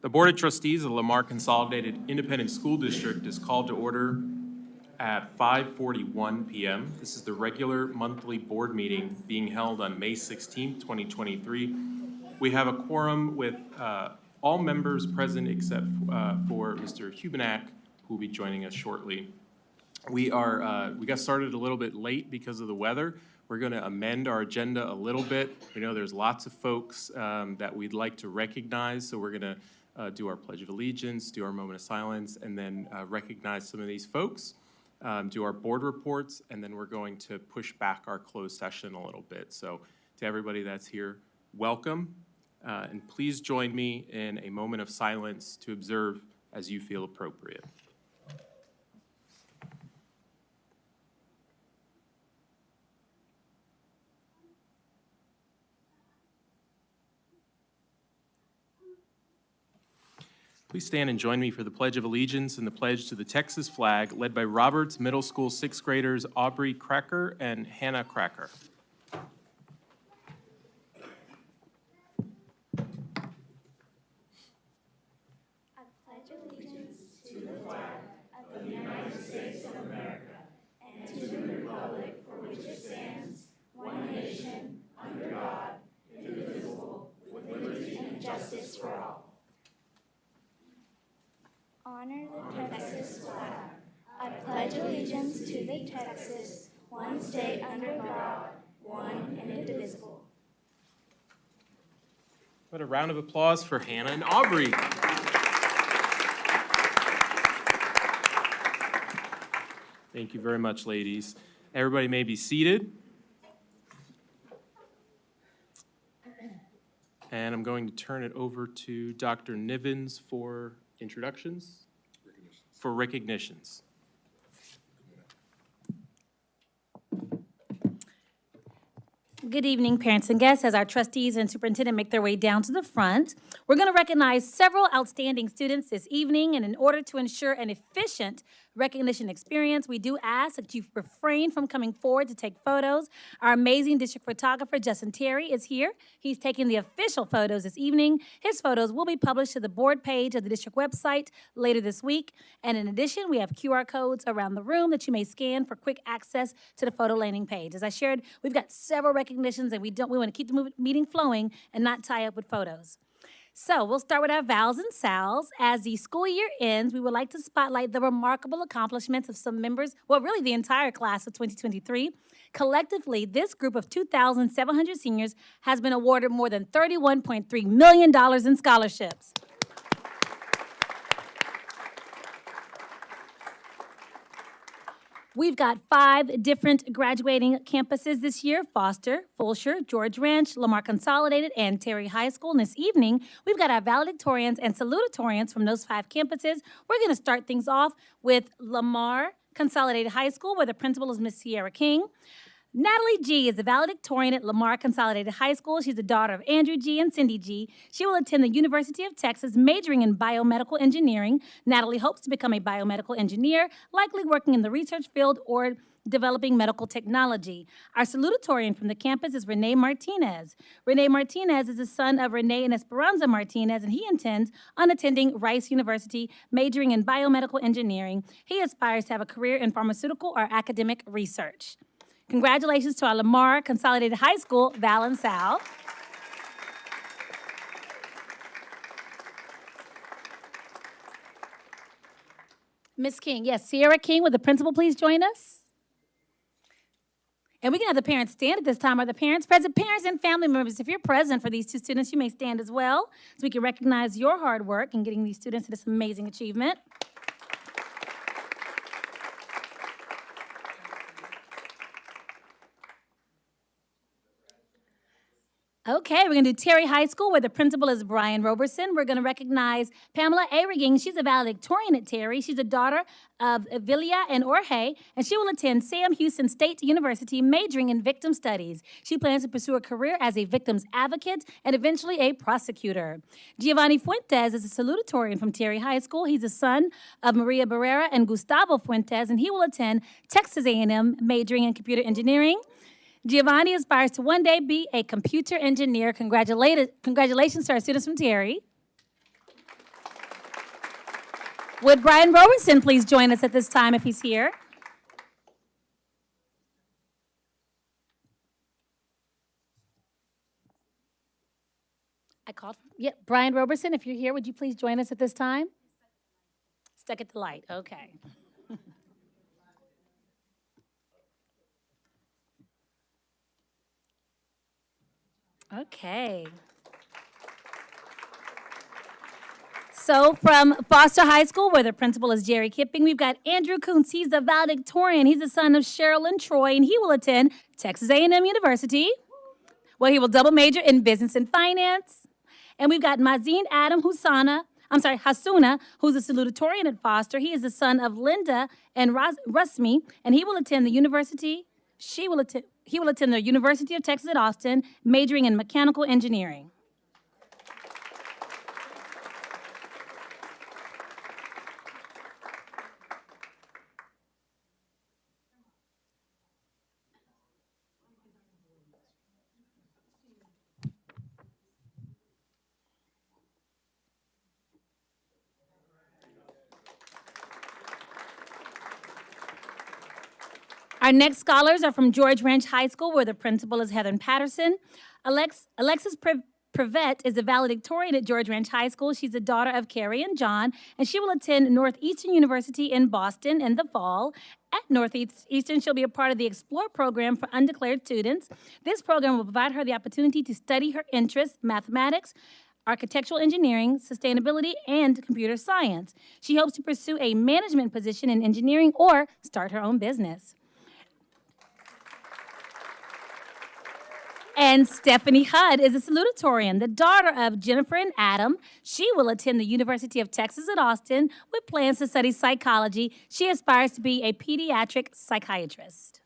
The Board of Trustees of the Lamar Consolidated Independent School District is called to order at 5:41 p.m. This is the regular monthly board meeting being held on May 16th, 2023. We have a quorum with all members present except for Mr. Hubenak, who will be joining us shortly. We got started a little bit late because of the weather. We're going to amend our agenda a little bit. We know there's lots of folks that we'd like to recognize, so we're going to do our Pledge of Allegiance, do our moment of silence, and then recognize some of these folks, do our board reports, and then we're going to push back our closed session a little bit. So to everybody that's here, welcome, and please join me in a moment of silence to observe as you feel appropriate. Please stand and join me for the Pledge of Allegiance and the pledge to the Texas flag, led by Roberts Middle School sixth graders Aubrey Cracker and Hannah Cracker. I pledge allegiance to the flag of the United States of America and to the republic for which it stands, one nation, under God, indivisible, with liberty and justice for all. Honor the Texas flag. I pledge allegiance to the Texas, one state under God, one and indivisible. What a round of applause for Hannah and Aubrey. Thank you very much, ladies. Everybody may be seated. And I'm going to turn it over to Dr. Nivens for introductions. For recognitions. Good evening, parents and guests. As our trustees and superintendent make their way down to the front, we're going to recognize several outstanding students this evening, and in order to ensure an efficient recognition experience, we do ask that you refrain from coming forward to take photos. Our amazing district photographer, Justin Terry, is here. He's taking the official photos this evening. His photos will be published to the board page of the district website later this week. And in addition, we have QR codes around the room that you may scan for quick access to the photo landing page. As I shared, we've got several recognitions, and we want to keep the meeting flowing and not tie up with photos. So we'll start with our vows and sals. As the school year ends, we would like to spotlight the remarkable accomplishments of some members, well, really the entire class of 2023. Collectively, this group of 2,700 seniors has been awarded more than $31.3 million in scholarships. We've got 5 different graduating campuses this year: Foster, Fulshire, George Ranch, Lamar Consolidated, and Terry High School. And this evening, we've got our valedictorians and salutatorians from those 5 campuses. We're going to start things off with Lamar Consolidated High School, where the principal is Miss Sierra King. Natalie G. is the valedictorian at Lamar Consolidated High School. She's the daughter of Andrew G. and Cindy G. She will attend the University of Texas, majoring in biomedical engineering. Natalie hopes to become a biomedical engineer, likely working in the research field or developing medical technology. Our salutatorian from the campus is Renee Martinez. Renee Martinez is the son of Renee and Esperanza Martinez, and he intends on attending Rice University, majoring in biomedical engineering. He aspires to have a career in pharmaceutical or academic research. Congratulations to our Lamar Consolidated High School, Val and Sal. Miss King, yes, Sierra King, would the principal please join us? And we can have the parents stand at this time. Are the parents present? Parents and family members, if you're present for these 2 students, you may stand as well, so we can recognize your hard work in getting these students to this amazing achievement. Okay, we're going to do Terry High School, where the principal is Brian Roberson. We're going to recognize Pamela Arigging. She's a valedictorian at Terry. She's a daughter of Evilia and Jorge, and she will attend Sam Houston State University, majoring in victim studies. She plans to pursue a career as a victim's advocate and eventually a prosecutor. Giovanni Fuentes is a salutatorian from Terry High School. He's the son of Maria Barrera and Gustavo Fuentes, and he will attend Texas A&M, majoring in computer engineering. Giovanni aspires to one day be a computer engineer. Congratulations to our students from Terry. Would Brian Robertson please join us at this time if he's here? I called. Yeah, Brian Robertson, if you're here, would you please join us at this time? Stuck at the light. Okay. Okay. So from Foster High School, where the principal is Jerry Kipping, we've got Andrew Kuntz. He's the valedictorian. He's the son of Cheryl and Troy, and he will attend Texas A&M University, where he will double major in business and finance. And we've got Mazin Adam Hasuna, who's a salutatorian at Foster. He is the son of Linda and Rusmi, and he will attend the university. He will attend the University of Texas at Austin, majoring in mechanical engineering. Our next scholars are from George Ranch High School, where the principal is Heather Patterson. Alexis Prevette is a valedictorian at George Ranch High School. She's the daughter of Carrie and John, and she will attend Northeastern University in Boston in the fall. At Northeastern, she'll be a part of the Explore program for undeclared students. This program will provide her the opportunity to study her interests, mathematics, architectural engineering, sustainability, and computer science. She hopes to pursue a management position in engineering or start her own business. And Stephanie Hudd is a salutatorian, the daughter of Jennifer and Adam. She will attend the University of Texas at Austin with plans to study psychology. She aspires to be a pediatric psychiatrist.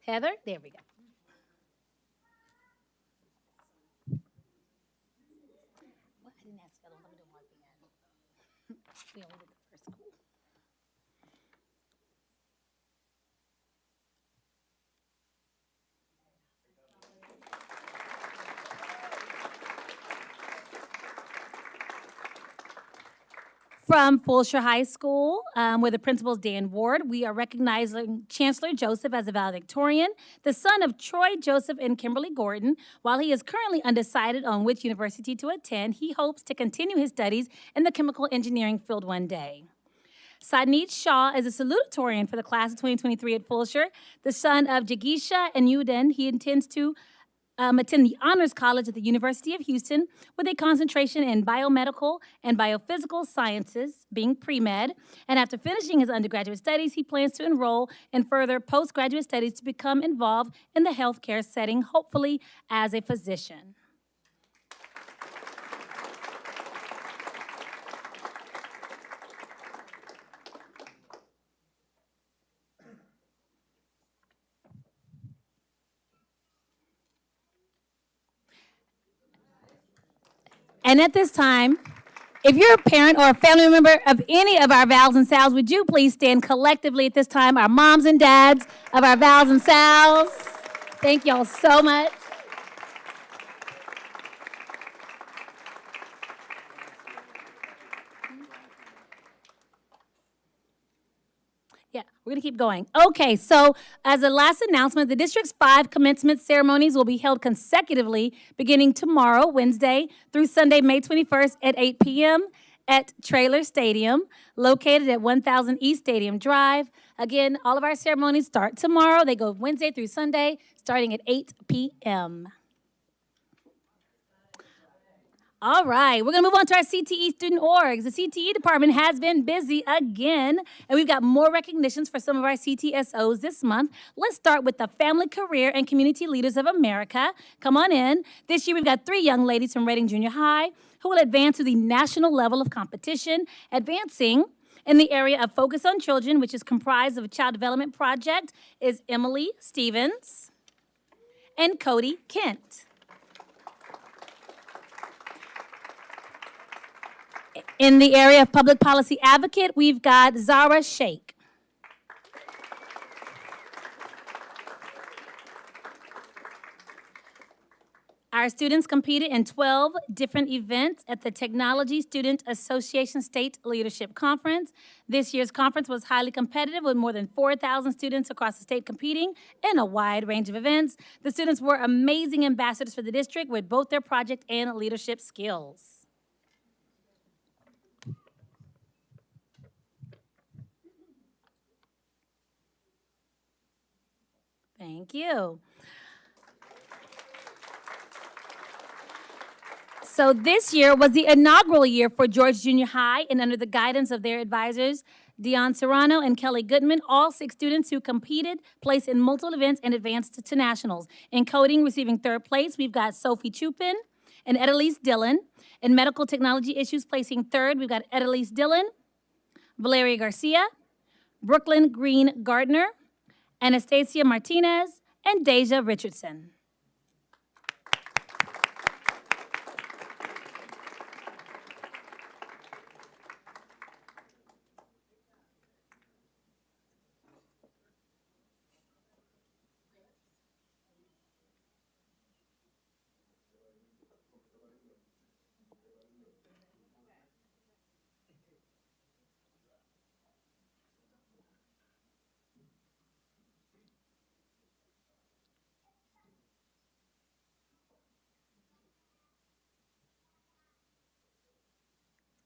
Heather, there we go. Well, I didn't ask Heather. Let me do one again. We only did the first school. From Fulshire High School, where the principal is Dan Ward, we are recognizing Chancellor Joseph as a valedictorian, the son of Troy Joseph and Kimberly Gordon. While he is currently undecided on which university to attend, he hopes to continue his studies in the chemical engineering field one day. Sadneet Shaw is a salutatorian for the class of 2023 at Fulshire, the son of Jagisha and Yuden. He intends to attend the Honors College at the University of Houston with a concentration in biomedical and biophysical sciences, being pre-med. And after finishing his undergraduate studies, he plans to enroll in further postgraduate studies to become involved in the healthcare setting, hopefully as a physician. And at this time, if you're a parent or a family member of any of our Vals and Sals, would you please stand collectively at this time, our moms and dads of our Vals and Sals? Thank y'all so much. Yeah, we're going to keep going. Okay, so as a last announcement, the District's 5 commencement ceremonies will be held consecutively beginning tomorrow, Wednesday, through Sunday, May 21st at 8 p.m. at Traylor Stadium, located at 1000 East Stadium Drive. Again, all of our ceremonies start tomorrow. They go Wednesday through Sunday, starting at 8 p.m. All right, we're going to move on to our CTE student orgs. The CTE department has been busy again, and we've got more recognitions for some of our CTSOs this month. Let's start with the Family, Career, and Community Leaders of America. Come on in. This year, we've got 3 young ladies from Reading Junior High who will advance to the national level of competition, advancing in the area of Focus on Children, which is comprised of a child development project, is Emily Stevens and Cody Kent. In the area of public policy advocate, we've got Zara Sheikh. Our students competed in 12 different events at the Technology Student Association State Leadership Conference. This year's conference was highly competitive with more than 4,000 students across the state competing in a wide range of events. The students were amazing ambassadors for the district with both their project and leadership skills. Thank you. So this year was the inaugural year for George Junior High, and under the guidance of their advisors, Dion Serrano and Kelly Goodman, all 6 students who competed placed in multiple events and advanced to nationals. In coding, receiving 3rd place, we've got Sophie Chupin and Edelise Dillon. In medical technology issues, placing 3rd, we've got Edelise Dillon, Valeria Garcia, Brooklyn Green Gardner, Anastasia Martinez, and Deja Richardson.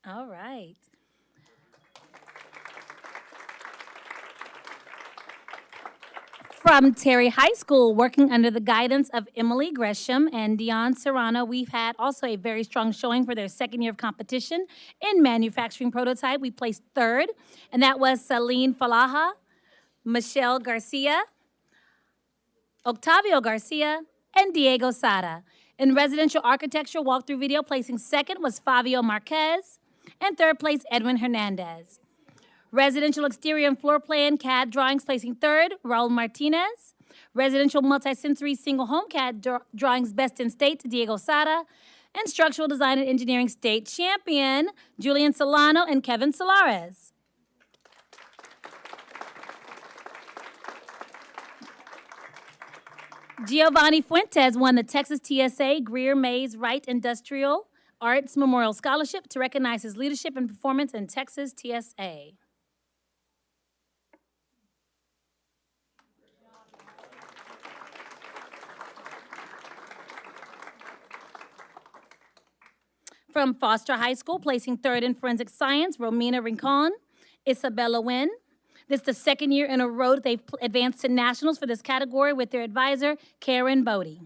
All right. From Terry High School, working under the guidance of Emily Gresham and Dion Serrano, we've had also a very strong showing for their 2nd year of competition in manufacturing prototype. We placed 3rd, and that was Celine Falaha, Michelle Garcia, Octavio Garcia, and Diego Sada. In residential architecture walkthrough video, placing 2nd was Fabio Marquez, and 3rd place, Edwin Hernandez. Residential exterior and floor plan CAD drawings, placing 3rd, Raul Martinez. Residential multisensory single home CAD drawings, best in state, Diego Sada. And structural design and engineering state champion, Julian Solano and Kevin Solares. Giovanni Fuentes won the Texas TSA Greer Mays Wright Industrial Arts Memorial Scholarship to recognize his leadership and performance in Texas TSA. From Foster High School, placing 3rd in forensic science, Romina Rincon, Isabella Wynn. This is the 2nd year in a row that they've advanced to nationals for this category with their advisor, Karen Bodie.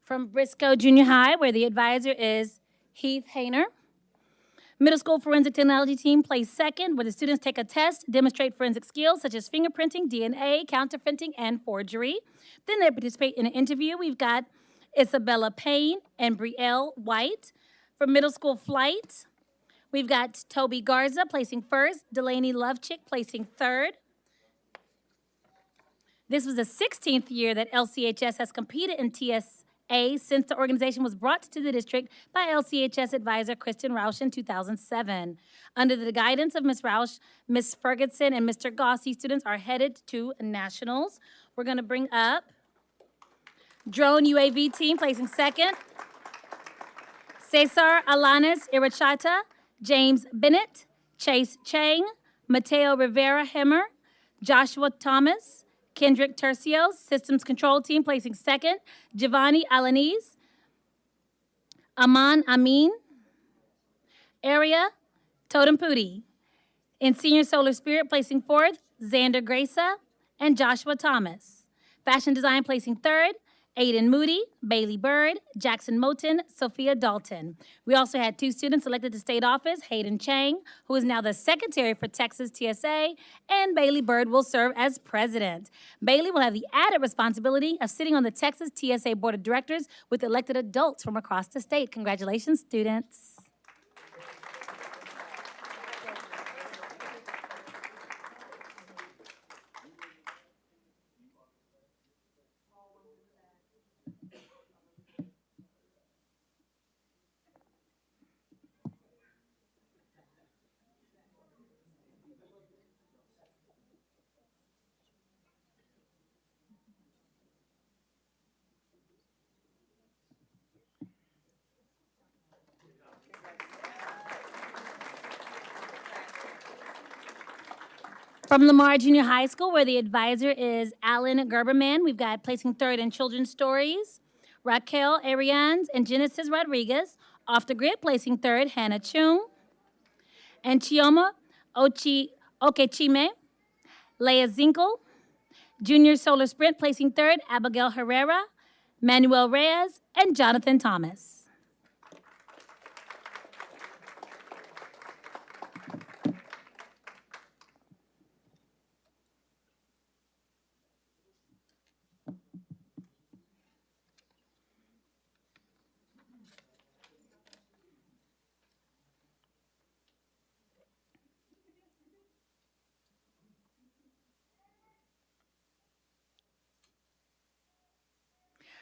From Briscoe Junior High, where the advisor is Heath Hayner. Middle school forensic technology team placed 2nd, where the students take a test, demonstrate forensic skills such as fingerprinting, DNA, counterfeiting, and forgery. Then they participate in an interview. We've got Isabella Payne and Brielle White. For middle school flight, we've got Toby Garza placing 1st, Delaney Lovechick placing 3rd. This was the 16th year that LCHS has competed in TSA since the organization was brought to the district by LCHS advisor Kristen Rausch in 2007. Under the guidance of Ms. Rausch, Ms. Ferguson, and Mr. Goss, these students are headed to nationals. We're going to bring up drone UAV team placing 2nd. Cesar Alanis Irachata, James Bennett, Chase Chang, Mateo Rivera Hemmer, Joshua Thomas, Kendrick Tercios, Systems Control Team placing 2nd. Giovanni Alanis, Aman Amin, Area Totem Pudi. In Senior Solar Spirit placing 4th, Xander Grasa and Joshua Thomas. Fashion Design placing 3rd, Aiden Moody, Bailey Bird, Jackson Moten, Sophia Dalton. We also had 2 students elected to state office, Hayden Chang, who is now the secretary for Texas TSA, and Bailey Bird will serve as president. Bailey will have the added responsibility of sitting on the Texas TSA Board of Directors with elected adults from across the state. Congratulations, students. From Lamar Junior High School, where the advisor is Alan Gerberman, we've got placing third in children's stories, Raquel Arians and Genesis Rodriguez. Off the grid, placing third, Hannah Chung. And Chioma Okechime, Leah Zinkel. Junior Solar Sprint, placing third, Abigail Herrera, Manuel Reyes, and Jonathan Thomas.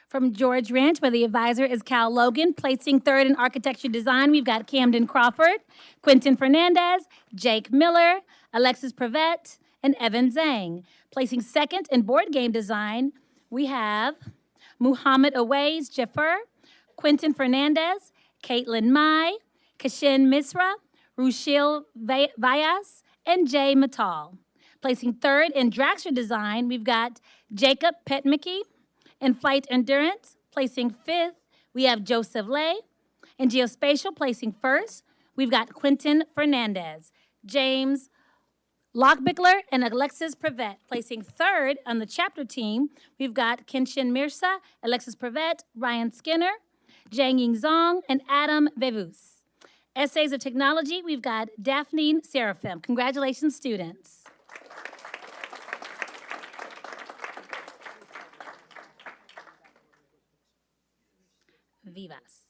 From George Ranch, where the advisor is Cal Logan, placing third in architecture design, we've got Camden Crawford, Quentin Fernandez, Jake Miller, Alexis Prevette, and Evan Zhang. Placing second in board game design, we have Muhammad Awais Jaffer, Quentin Fernandez, Caitlin Mai, Kashin Misra, Rushil Vyas, and Jay Matal. Placing third in Dragster design, we've got Jacob Petmicky. In flight endurance, placing fifth, we have Joseph Lay. In geospatial, placing first, we've got Quentin Fernandez. James Lockbickler and Alexis Prevette. Placing third on the chapter team, we've got Kenshin Mirsa, Alexis Prevette, Ryan Skinner, Jang Ying Zong, and Adam Vevus. Essays of technology, we've got Daphne Seraphim. Congratulations, students. Vivas.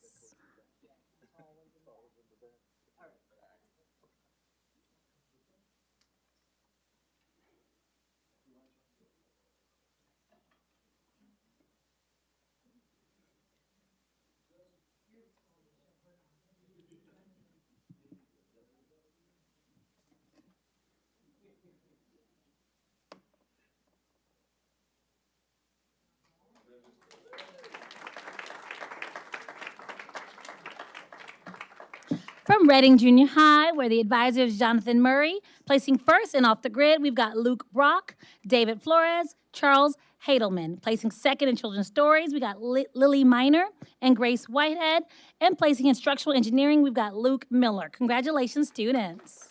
From Reading Junior High, where the advisor is Jonathan Murray. Placing first and off the grid, we've got Luke Brock, David Flores, Charles Hadelman. Placing second in children's stories, we got Lily Miner and Grace Whitehead. And placing in structural engineering, we've got Luke Miller. Congratulations, students.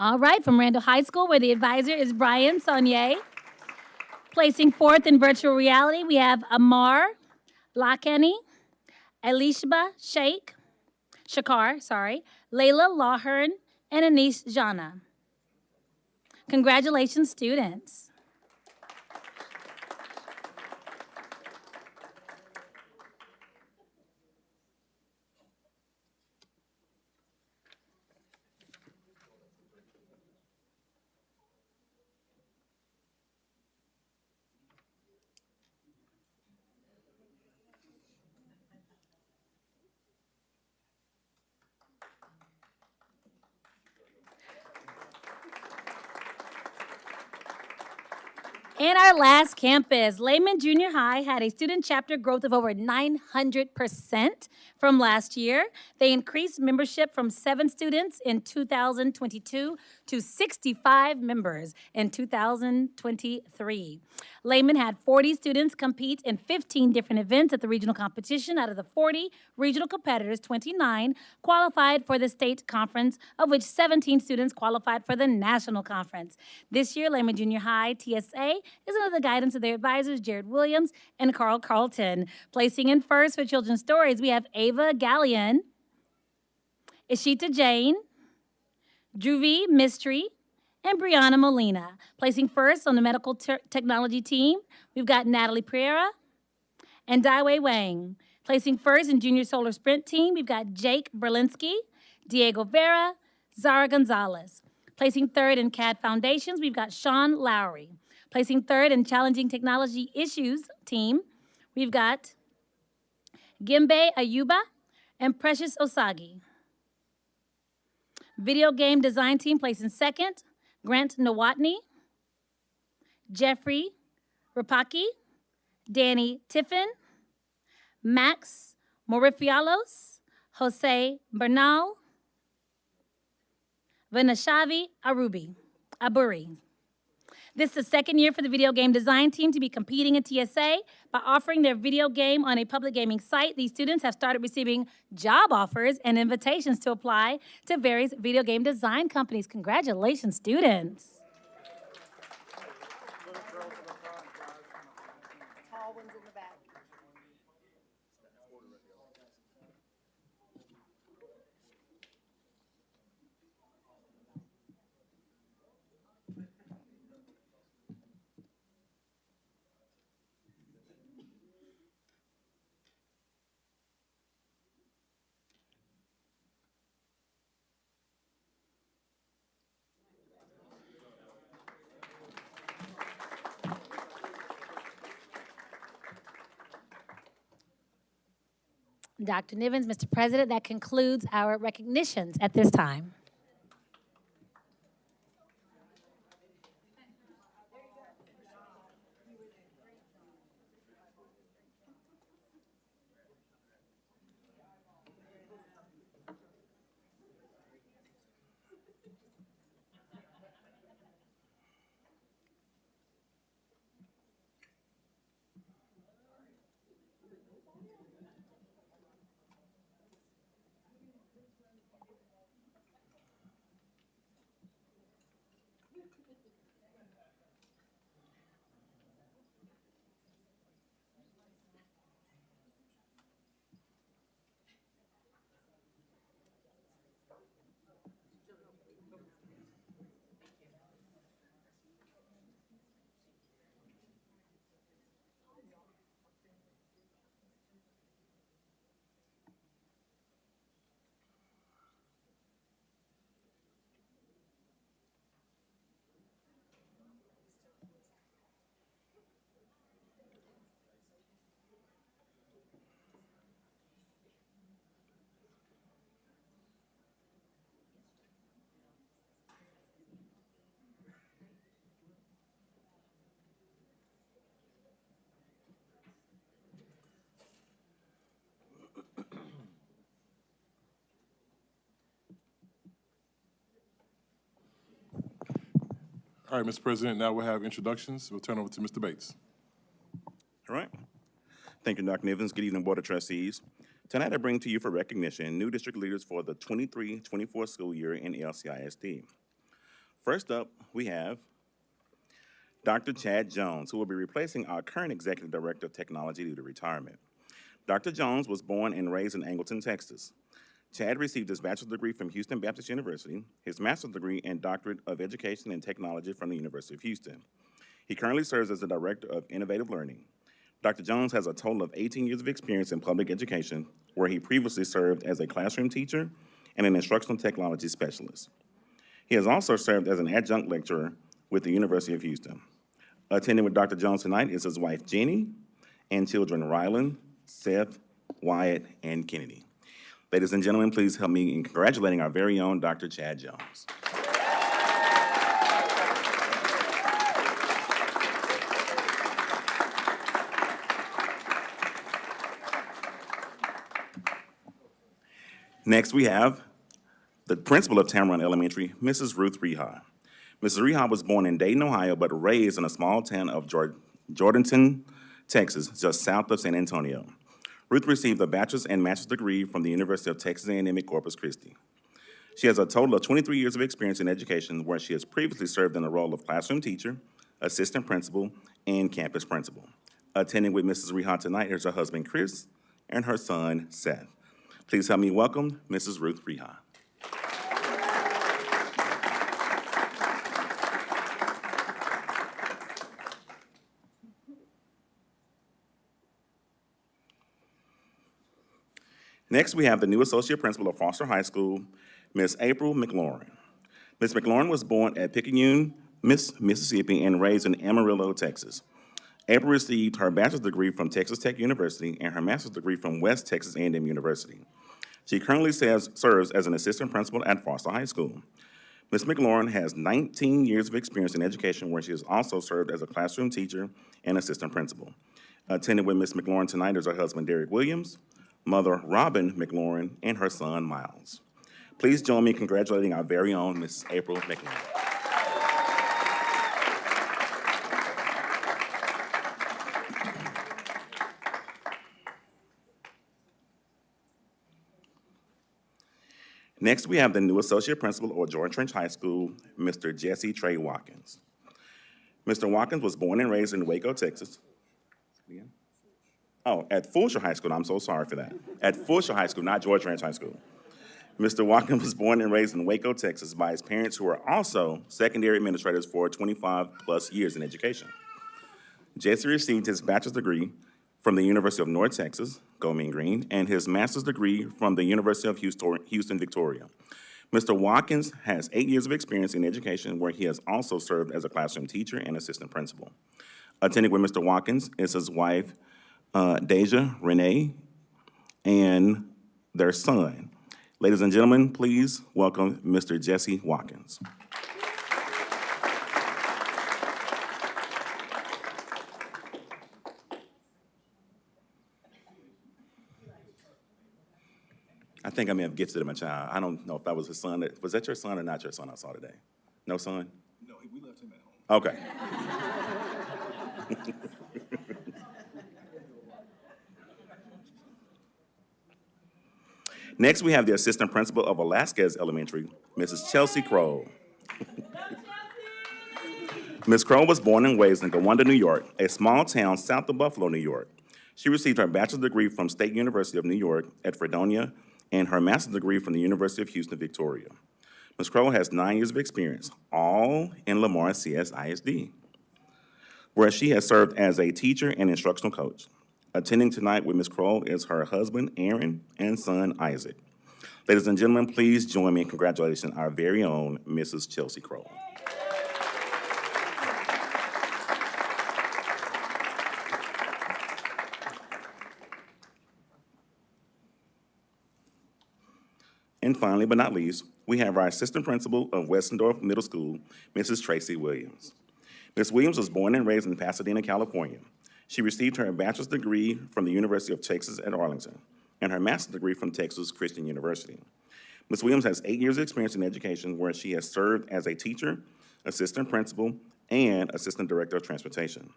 All right, from Randall High School, where the advisor is Brian Saunier. Placing fourth in virtual reality, we have Amar Lakani, Elishba Shakar, Layla Lawhern, and Anish Jana. Congratulations, students. And our last campus, Lehman Junior High had a student chapter growth of over 900% from last year. They increased membership from 7 students in 2022 to 65 members in 2023. Lehman had 40 students compete in 15 different events at the regional competition. Out of the 40 regional competitors, 29 qualified for the state conference, of which 17 students qualified for the national conference. This year, Lehman Junior High TSA is under the guidance of their advisors, Jared Williams and Carl Carlton. Placing in first for children's stories, we have Ava Gallion, Ishita Jane, Dhruvi Mistry, and Brianna Molina. Placing first on the medical technology team, we've got Natalie Pereira and Daiwei Wang. Placing first in junior solar sprint team, we've got Jake Berlinski, Diego Vera, Zara Gonzalez. Placing third in CAD Foundations, we've got Sean Lowry. Placing third in Challenging Technology Issues team, we've got Gimbe Ayuba and Precious Osagi. Video Game Design team placing second, Grant Nawatney, Jeffrey Rapaki, Danny Tiffin, Max Morifialos, Jose Bernal, Vanashavi Aburi. This is the second year for the video game design team to be competing in TSA. By offering their video game on a public gaming site, these students have started receiving job offers and invitations to apply to various video game design companies. Congratulations, students. Tall ones in the back. Dr. Nivens, Mr. President, that concludes our recognitions at this time. All right, Mr. President, now we'll have introductions. We'll turn over to Mr. Bates. All right. Thank you, Dr. Nivens. Good evening, Board of Trustees. Tonight I bring to you for recognition new district leaders for the 23-24 school year in LCISD. First up, we have Dr. Chad Jones, who will be replacing our current Executive Director of Technology due to retirement. Dr. Jones was born and raised in Angleton, Texas. Chad received his bachelor's degree from Houston Baptist University, his master's degree and doctorate of education and technology from the University of Houston. He currently serves as the Director of Innovative Learning. Dr. Jones has a total of 18 years of experience in public education, where he previously served as a classroom teacher and an instructional technology specialist. He has also served as an adjunct lecturer with the University of Houston. Attending with Dr. Jones tonight is his wife, Jeannie, and children, Rylan, Seth, Wyatt, and Kennedy. Ladies and gentlemen, please help me in congratulating our very own Dr. Chad Jones. Next, we have the principal of Tamron Elementary, Mrs. Ruth Reha. Mrs. Reha was born in Dayton, Ohio, but raised in a small town of Jordanton, Texas, just south of San Antonio. Ruth received a bachelor's and master's degree from the University of Texas A&M at Corpus Christi. She has a total of 23 years of experience in education, where she has previously served in the role of classroom teacher, assistant principal, and campus principal. Attending with Mrs. Reha tonight is her husband, Chris, and her son, Seth. Please help me welcome Mrs. Ruth Reha. Next, we have the new Associate Principal of Foster High School, Ms. April McLaurin. Ms. McLaurin was born at Picayune, Mississippi, and raised in Amarillo, Texas. April received her bachelor's degree from Texas Tech University and her master's degree from West Texas A&M University. She currently serves as an assistant principal at Foster High School. Ms. McLaurin has 19 years of experience in education, where she has also served as a classroom teacher and assistant principal. Attending with Ms. McLaurin tonight is her husband, Derek Williams, mother, Robin McLaurin, and her son, Miles. Please join me in congratulating our very own Ms. April McLaurin. Next, we have the new Associate Principal of Jordan Trench High School, Mr. Jesse Trey Watkins. Mr. Watkins was born and raised in Waco, Texas. Oh, at Fulshire High School. I'm so sorry for that. At Fulshire High School, not George Ranch High School. Mr. Watkins was born and raised in Waco, Texas by his parents, who are also secondary administrators for 25-plus years in education. Jesse received his bachelor's degree from the University of North Texas, go Mean Green, and his master's degree from the University of Houston, Victoria. Mr. Watkins has 8 years of experience in education, where he has also served as a classroom teacher and assistant principal. Attending with Mr. Watkins is his wife, Deja Renee, and their son. Ladies and gentlemen, please welcome Mr. Jesse Watkins. I think I may have gifted him a child. I don't know if that was his son. Was that your son or not your son I saw today? No son? No, we left him at home. Okay. Next, we have the assistant principal of Velasquez Elementary, Mrs. Chelsea Crow. Ms. Crow was born and raised in Gowanda, New York, a small town south of Buffalo, New York. She received her bachelor's degree from State University of New York at Fredonia and her master's degree from the University of Houston, Victoria. Ms. Crow has 9 years of experience, all in Lamar CISD, where she has served as a teacher and instructional coach. Attending tonight with Ms. Crow is her husband, Aaron, and son, Isaac. Ladies and gentlemen, please join me in congratulating our very own Mrs. Chelsea Crow. And finally, but not least, we have our assistant principal of Westendorf Middle School, Mrs. Tracy Williams. Ms. Williams was born and raised in Pasadena, California. She received her bachelor's degree from the University of Texas at Arlington and her master's degree from Texas Christian University. Ms. Williams has 8 years of experience in education, where she has served as a teacher, assistant principal, and assistant director of transportation.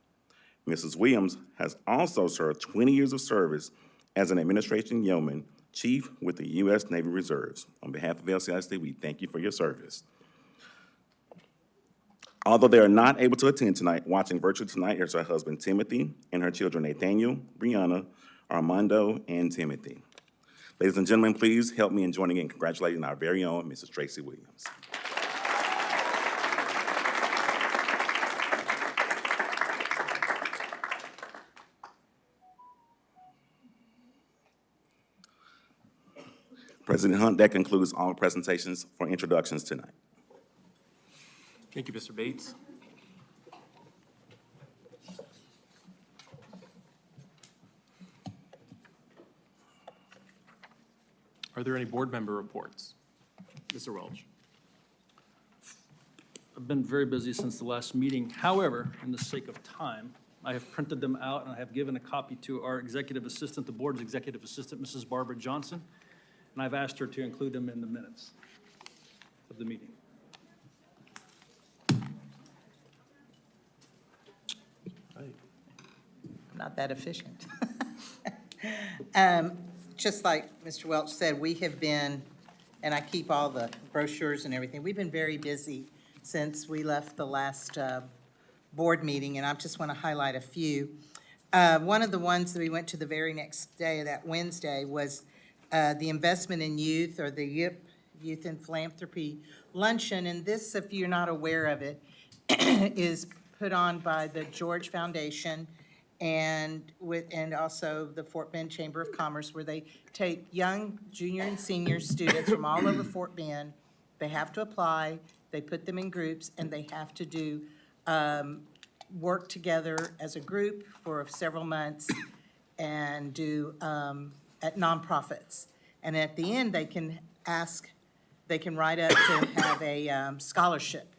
Mrs. Williams has also served 20 years of service as an administration yeoman chief with the U.S. Navy Reserves. On behalf of LCISD, we thank you for your service. Although they are not able to attend tonight, watching virtually tonight is her husband, Timothy, and her children, Nathaniel, Brianna, Armando, and Timothy. Ladies and gentlemen, please help me in joining in congratulating our very own Mrs. Tracy Williams. President Hunt, that concludes all presentations for introductions tonight. Thank you, Mr. Bates. Are there any board member reports? Mr. Welch. I've been very busy since the last meeting. However, in the sake of time, I have printed them out and I have given a copy to our executive assistant, the board's executive assistant, Mrs. Barbara Johnson, and I've asked her to include them in the minutes of the meeting. Not that efficient. Just like Mr. Welch said, we have been, and I keep all the brochures and everything, we've been very busy since we left the last board meeting, and I just want to highlight a few. One of the ones that we went to the very next day, that Wednesday, was the Investment in Youth, or the YIP, Youth in Philanthropy Luncheon, and this, if you're not aware of it, is put on by the George Foundation and also the Fort Bend Chamber of Commerce, where they take young junior and senior students from all over Fort Bend. They have to apply, they put them in groups, and they have to do, work together as a group for several months and do, at nonprofits. And at the end, they can write up to have a scholarship.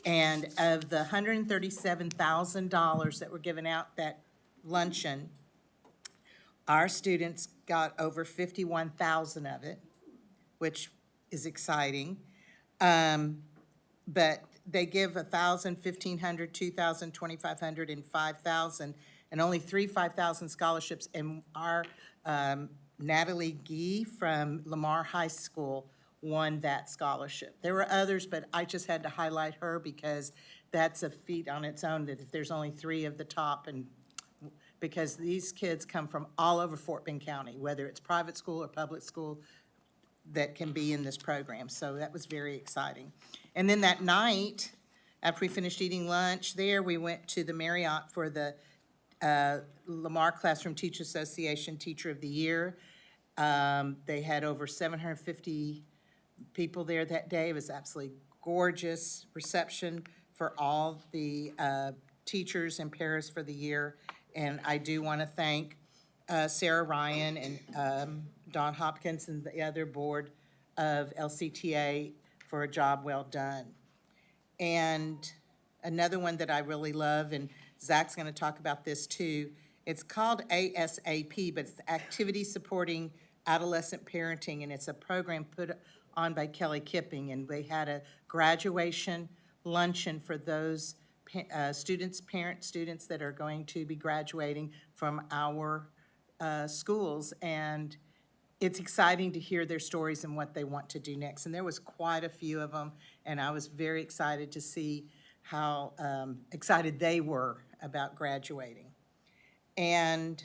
And of the $137,000 that were given out that luncheon, our students got over 51,000 of it, which is exciting. But they give 1,000, 1,500, 2,000, 2,500, and 5,000, and only 5,000 scholarships. And our Natalie Gee from Lamar High School won that scholarship. There were others, but I just had to highlight her because that's a feat on its own, that if there's only 3 of the top, and because these kids come from all over Fort Bend County, whether it's private school or public school, that can be in this program. So that was very exciting. And then that night, after we finished eating lunch there, we went to the Marriott for the Lamar Classroom Teacher Association Teacher of the Year. They had over 750 people there that day. It was absolutely gorgeous reception for all the teachers in Paris for the year. And I do want to thank Sarah Ryan and Don Hopkins and the other board of LCTA for a job well done. And another one that I really love, and Zach's going to talk about this too, it's called ASAP, but it's Activity Supporting Adolescent Parenting, and it's a program put on by Kelly Kipping, and they had a graduation luncheon for those students that are going to be graduating from our schools, and it's exciting to hear their stories and what they want to do next. And there was quite a few of them, and I was very excited to see how excited they were about graduating. And,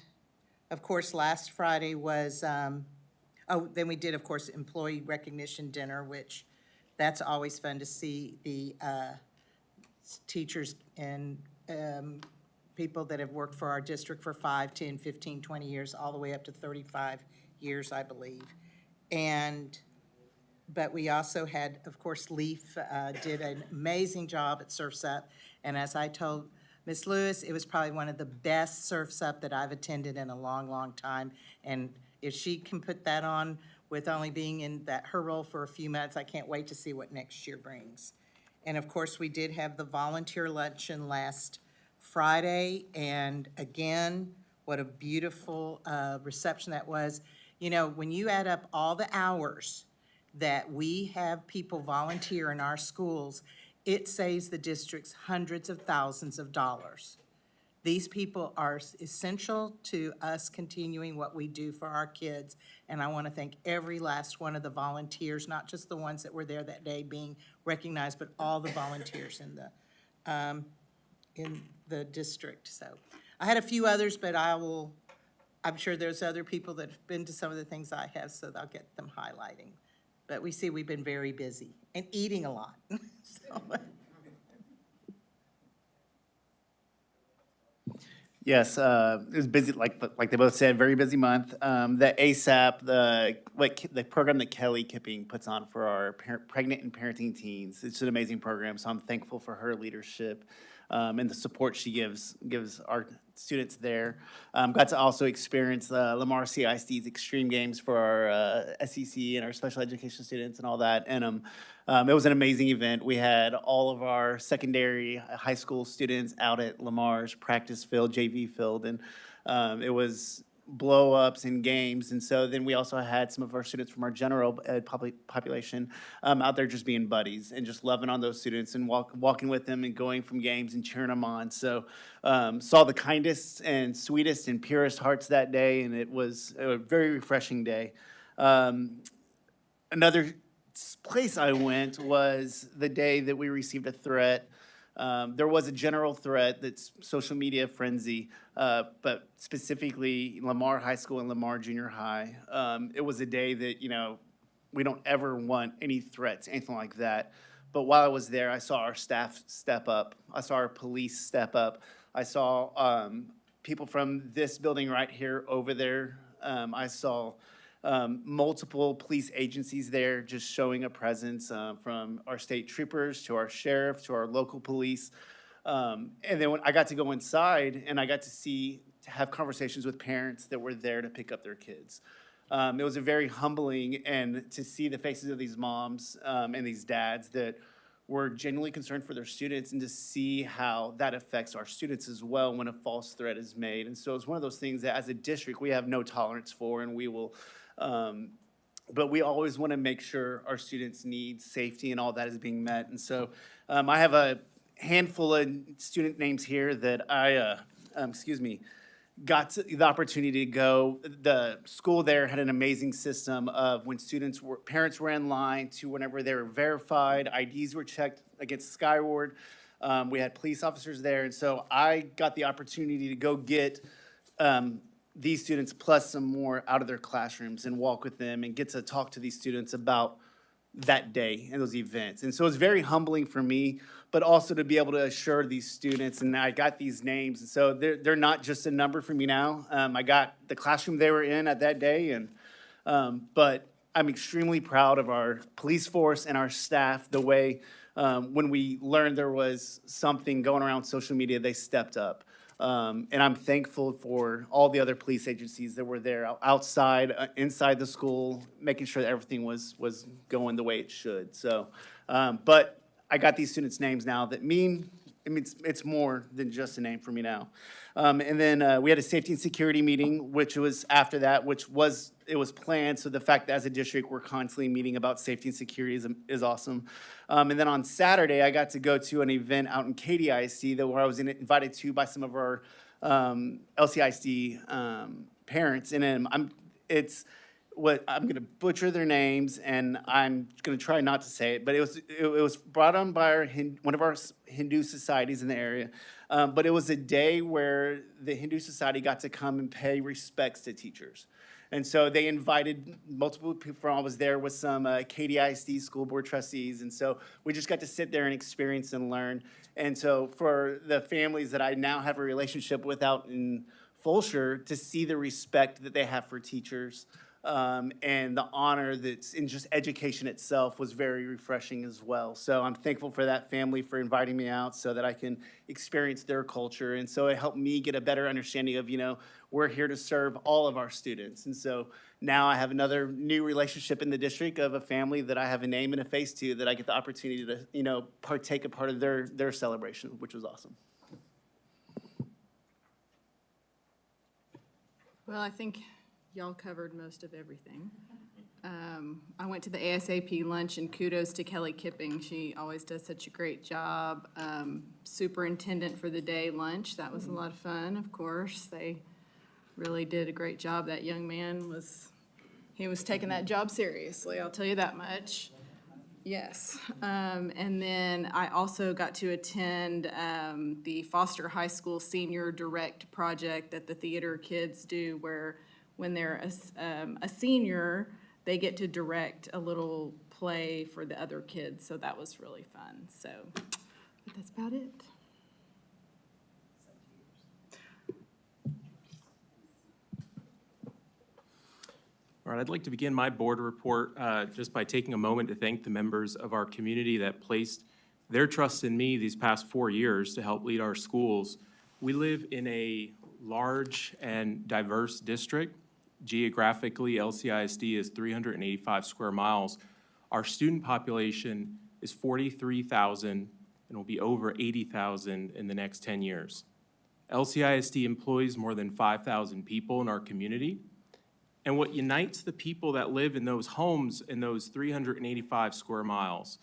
of course, last Friday was, then we did, of course, employee recognition dinner, which that's always fun to see the teachers and people that have worked for our district for 5, 10, 15, 20 years, all the way up to 35 years, I believe. But we also had, of course, Leaf did an amazing job at Surf's Up. And as I told Ms. Lewis, it was probably one of the best Surf's Up that I've attended in a long, long time. And if she can put that on with only being in her role for a few months, I can't wait to see what next year brings. And of course, we did have the volunteer luncheon last Friday. And again, what a beautiful reception that was. You know, when you add up all the hours that we have people volunteer in our schools, it saves the districts hundreds of thousands of dollars. These people are essential to us continuing what we do for our kids, and I want to thank every last one of the volunteers, not just the ones that were there that day being recognized, but all the volunteers in the district. So I had a few others, but I'm sure there's other people that have been to some of the things I have, so I'll get them highlighting. But we see we've been very busy and eating a lot. So. Yes, it was busy, like they both said, very busy month. The ASAP, the program that Kelly Kipping puts on for our pregnant and parenting teens, it's an amazing program, so I'm thankful for her leadership and the support she gives our students there. Got to also experience Lamar CISD's extreme games for our SEC and our special education students and all that, and it was an amazing event. We had all of our secondary high school students out at Lamar's practice field, JV field, and it was blow-ups and games. And so then we also had some of our students from our general ed population out there just being buddies and just loving on those students and walking with them and going from games and cheering them on. So saw the kindest and sweetest and purest hearts that day, and it was a very refreshing day. Another place I went was the day that we received a threat. There was a general threat that's social media frenzy, but specifically Lamar High School and Lamar Junior High. It was a day that, you know, we don't ever want any threats, anything like that. But while I was there, I saw our staff step up. I saw our police step up. I saw people from this building right here over there. I saw multiple police agencies there just showing a presence, from our state troopers to our sheriff to our local police. And then when I got to go inside and I got to have conversations with parents that were there to pick up their kids. It was a very humbling, and to see the faces of these moms and these dads that were genuinely concerned for their students, and to see how that affects our students as well when a false threat is made. And so it's one of those things that as a district, we have no tolerance for, and we will, but we always want to make sure our students' needs, safety, and all that is being met. And so I have a handful of student names here that I, got the opportunity to go. The school there had an amazing system of when parents were in line to whenever they were verified, IDs were checked against Skyward. We had police officers there, and so I got the opportunity to go get these students plus some more out of their classrooms and walk with them and get to talk to these students about that day and those events. And so it's very humbling for me, but also to be able to assure these students, and I got these names, and so they're not just a number for me now. I got the classroom they were in at that day, and but I'm extremely proud of our police force and our staff, the way when we learned there was something going around social media, they stepped up. And I'm thankful for all the other police agencies that were there outside, inside the school, making sure that everything was going the way it should. So, but I got these students' names now that it's more than just a name for me now. And then we had a safety and security meeting, which was after that, it was planned. So the fact that as a district, we're constantly meeting about safety and security is awesome. And then on Saturday, I got to go to an event out in Katy ISD where I was invited to by some of our LCISD parents. And I'm going to butcher their names, and I'm going to try not to say it, but it was brought on by one of our Hindu societies in the area. But it was a day where the Hindu society got to come and pay respects to teachers. And so they invited multiple people. I was there with some Katy ISD school board trustees, and so we just got to sit there and experience and learn. And so for the families that I now have a relationship with out in Fulshire, to see the respect that they have for teachers, and the honor that's in just education itself was very refreshing as well. So I'm thankful for that family for inviting me out so that I can experience their culture. And so it helped me get a better understanding of, we're here to serve all of our students. And so now I have another new relationship in the district of a family that I have a name and a face to, that I get the opportunity to, partake a part of their celebration, which was awesome. Well, I think y'all covered most of everything. I went to the ASAP lunch, and kudos to Kelly Kipping. She always does such a great job. Superintendent for the day lunch, that was a lot of fun, of course. They really did a great job. That young man was taking that job seriously, I'll tell you that much. Yes. And then I also got to attend the Foster High School Senior Direct project that the theater kids do, where when they're a senior, they get to direct a little play for the other kids. So that was really fun. So but that's about it. All right, I'd like to begin my board report just by taking a moment to thank the members of our community that placed their trust in me these past 4 years to help lead our schools. We live in a large and diverse district. Geographically, LCISD is 385 square miles. Our student population is 43,000 and will be over 80,000 in the next 10 years. LCISD employs more than 5,000 people in our community. And what unites the people that live in those homes in those 385 square miles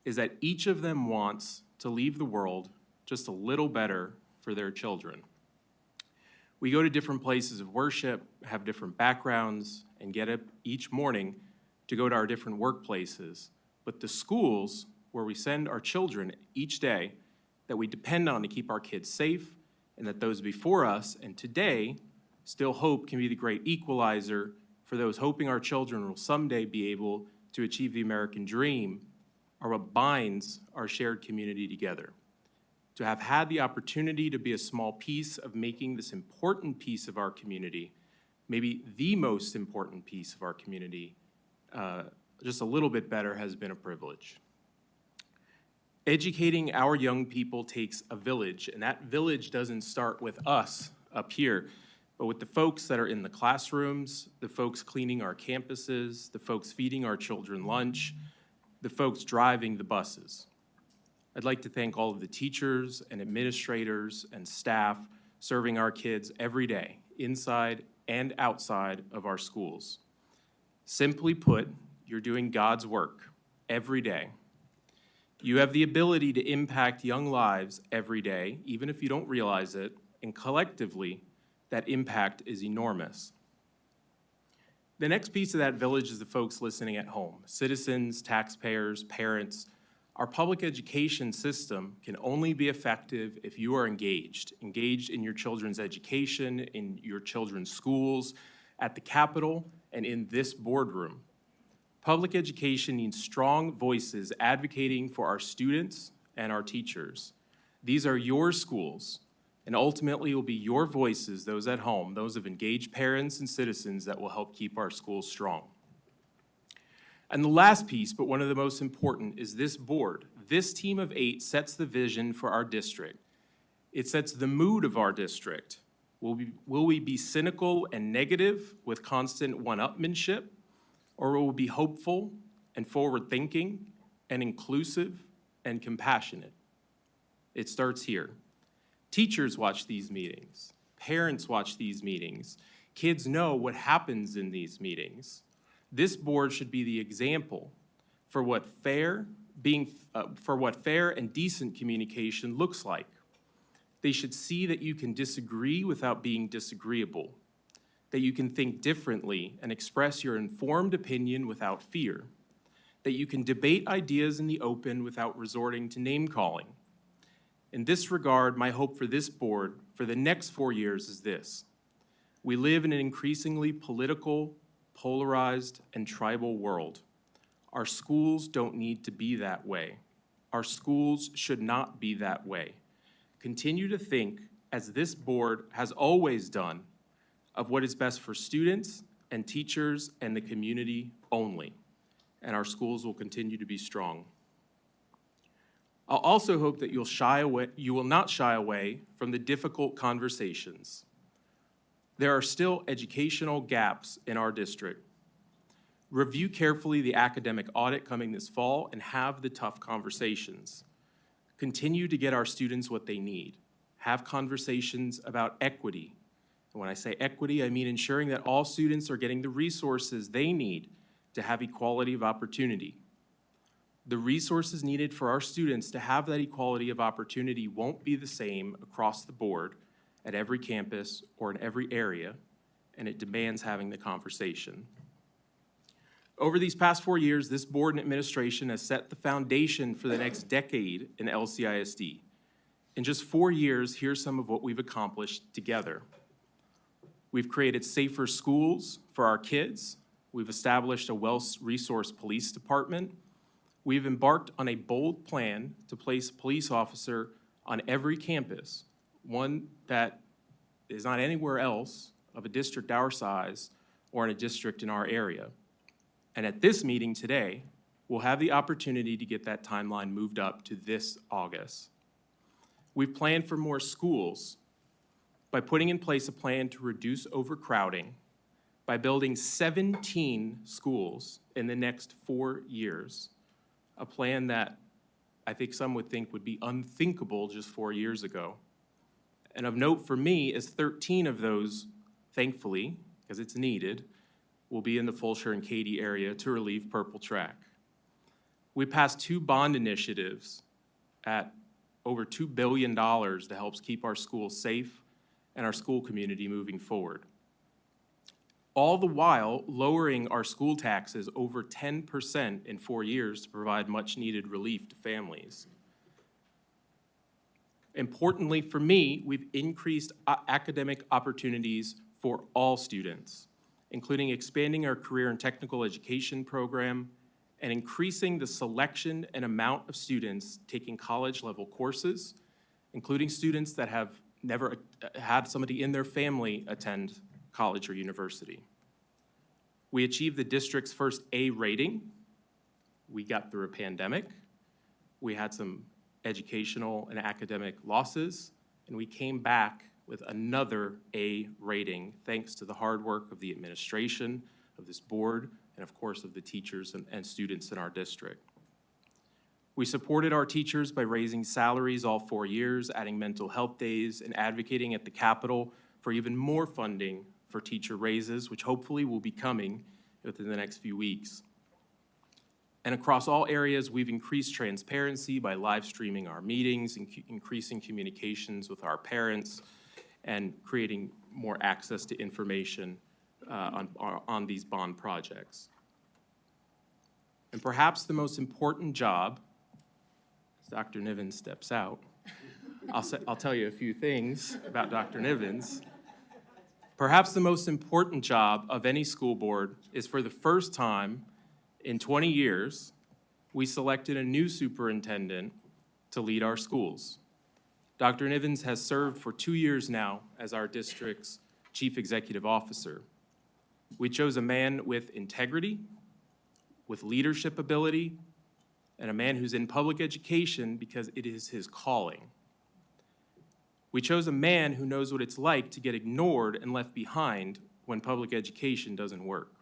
is that each of them wants to leave the world just a little better for their children. We go to different places of worship, have different backgrounds, and get up each morning to go to our different workplaces. But the schools where we send our children each day, that we depend on to keep our kids safe, and that those before us and today still hope can be the great equalizer for those hoping our children will someday be able to achieve the American dream, are what binds our shared community together. to have had the opportunity to be a small piece of making this important piece of our community, maybe the most important piece of our community, just a little bit better has been a privilege. Educating our young people takes a village, and that village doesn't start with us up here, but with the folks that are in the classrooms, the folks cleaning our campuses, the folks feeding our children lunch, the folks driving the buses. I'd like to thank all of the teachers and administrators and staff serving our kids every day, inside and outside of our schools. Simply put, you're doing God's work every day. You have the ability to impact young lives every day, even if you don't realize it, and collectively, that impact is enormous. The next piece of that village is the folks listening at home, citizens, taxpayers, parents. Our public education system can only be effective if you are engaged in your children's education, in your children's schools, at the Capitol, and in this boardroom. Public education needs strong voices advocating for our students and our teachers. These are your schools, and ultimately it will be your voices, those at home, those of engaged parents and citizens, that will help keep our schools strong. And the last piece, but one of the most important, is this board. This team of 8 sets the vision for our district. It sets the mood of our district. Will we be cynical and negative with constant one-upmanship? Or will we be hopeful and forward-thinking and inclusive and compassionate? It starts here. Teachers watch these meetings. Parents watch these meetings. Kids know what happens in these meetings. This board should be the example for what fair and decent communication looks like. They should see that you can disagree without being disagreeable, that you can think differently and express your informed opinion without fear, that you can debate ideas in the open without resorting to name-calling. In this regard, my hope for this board for the next 4 years is this. We live in an increasingly political, polarized, and tribal world. Our schools don't need to be that way. Our schools should not be that way. Continue to think, as this board has always done, of what is best for students and teachers and the community only, and our schools will continue to be strong. I'll also hope that you will not shy away from the difficult conversations. There are still educational gaps in our district. Review carefully the academic audit coming this fall and have the tough conversations. Continue to get our students what they need. Have conversations about equity. And when I say equity, I mean ensuring that all students are getting the resources they need to have equality of opportunity. The resources needed for our students to have that equality of opportunity won't be the same across the board at every campus or in every area, and it demands having the conversation. Over these past 4 years, this board and administration has set the foundation for the next decade in LCISD. In just 4 years, here's some of what we've accomplished together. We've created safer schools for our kids. We've established a well-resourced police department. We've embarked on a bold plan to place a police officer on every campus, one that is not anywhere else of a district our size or in a district in our area. And at this meeting today, we'll have the opportunity to get that timeline moved up to this August. We've planned for more schools by putting in place a plan to reduce overcrowding, by building 17 schools in the next 4 years, a plan that I think some would think would be unthinkable just 4 years ago. And of note for me is 13 of those, thankfully, because it's needed, will be in the Fulshire and Katy area to relieve Purple Track. We passed 2 bond initiatives at over $2 billion to help keep our schools safe and our school community moving forward. All the while lowering our school taxes over 10% in 4 years to provide much-needed relief to families. Importantly for me, we've increased academic opportunities for all students, including expanding our career and technical education program and increasing the selection and amount of students taking college-level courses including students that have never had somebody in their family attend college or university. We achieved the district's first A rating. We got through a pandemic. We had some educational and academic losses, and we came back with another A rating, thanks to the hard work of the administration, of this board, and of course of the teachers and students in our district. We supported our teachers by raising salaries all 4 years, adding mental health days, and advocating at the Capitol for even more funding for teacher raises, which hopefully will be coming within the next few weeks. And across all areas, we've increased transparency by live streaming our meetings, increasing communications with our parents, and creating more access to information on these bond projects. And perhaps the most important job, as Dr. Nivens steps out, I'll tell you a few things about Dr. Nivens. Perhaps the most important job of any school board is, for the first time in 20 years, we selected a new superintendent to lead our schools. Dr. Nivens has served for 2 years now as our district's chief executive officer. We chose a man with integrity, with leadership ability, and a man who's in public education because it is his calling. We chose a man who knows what it's like to get ignored and left behind when public education doesn't work.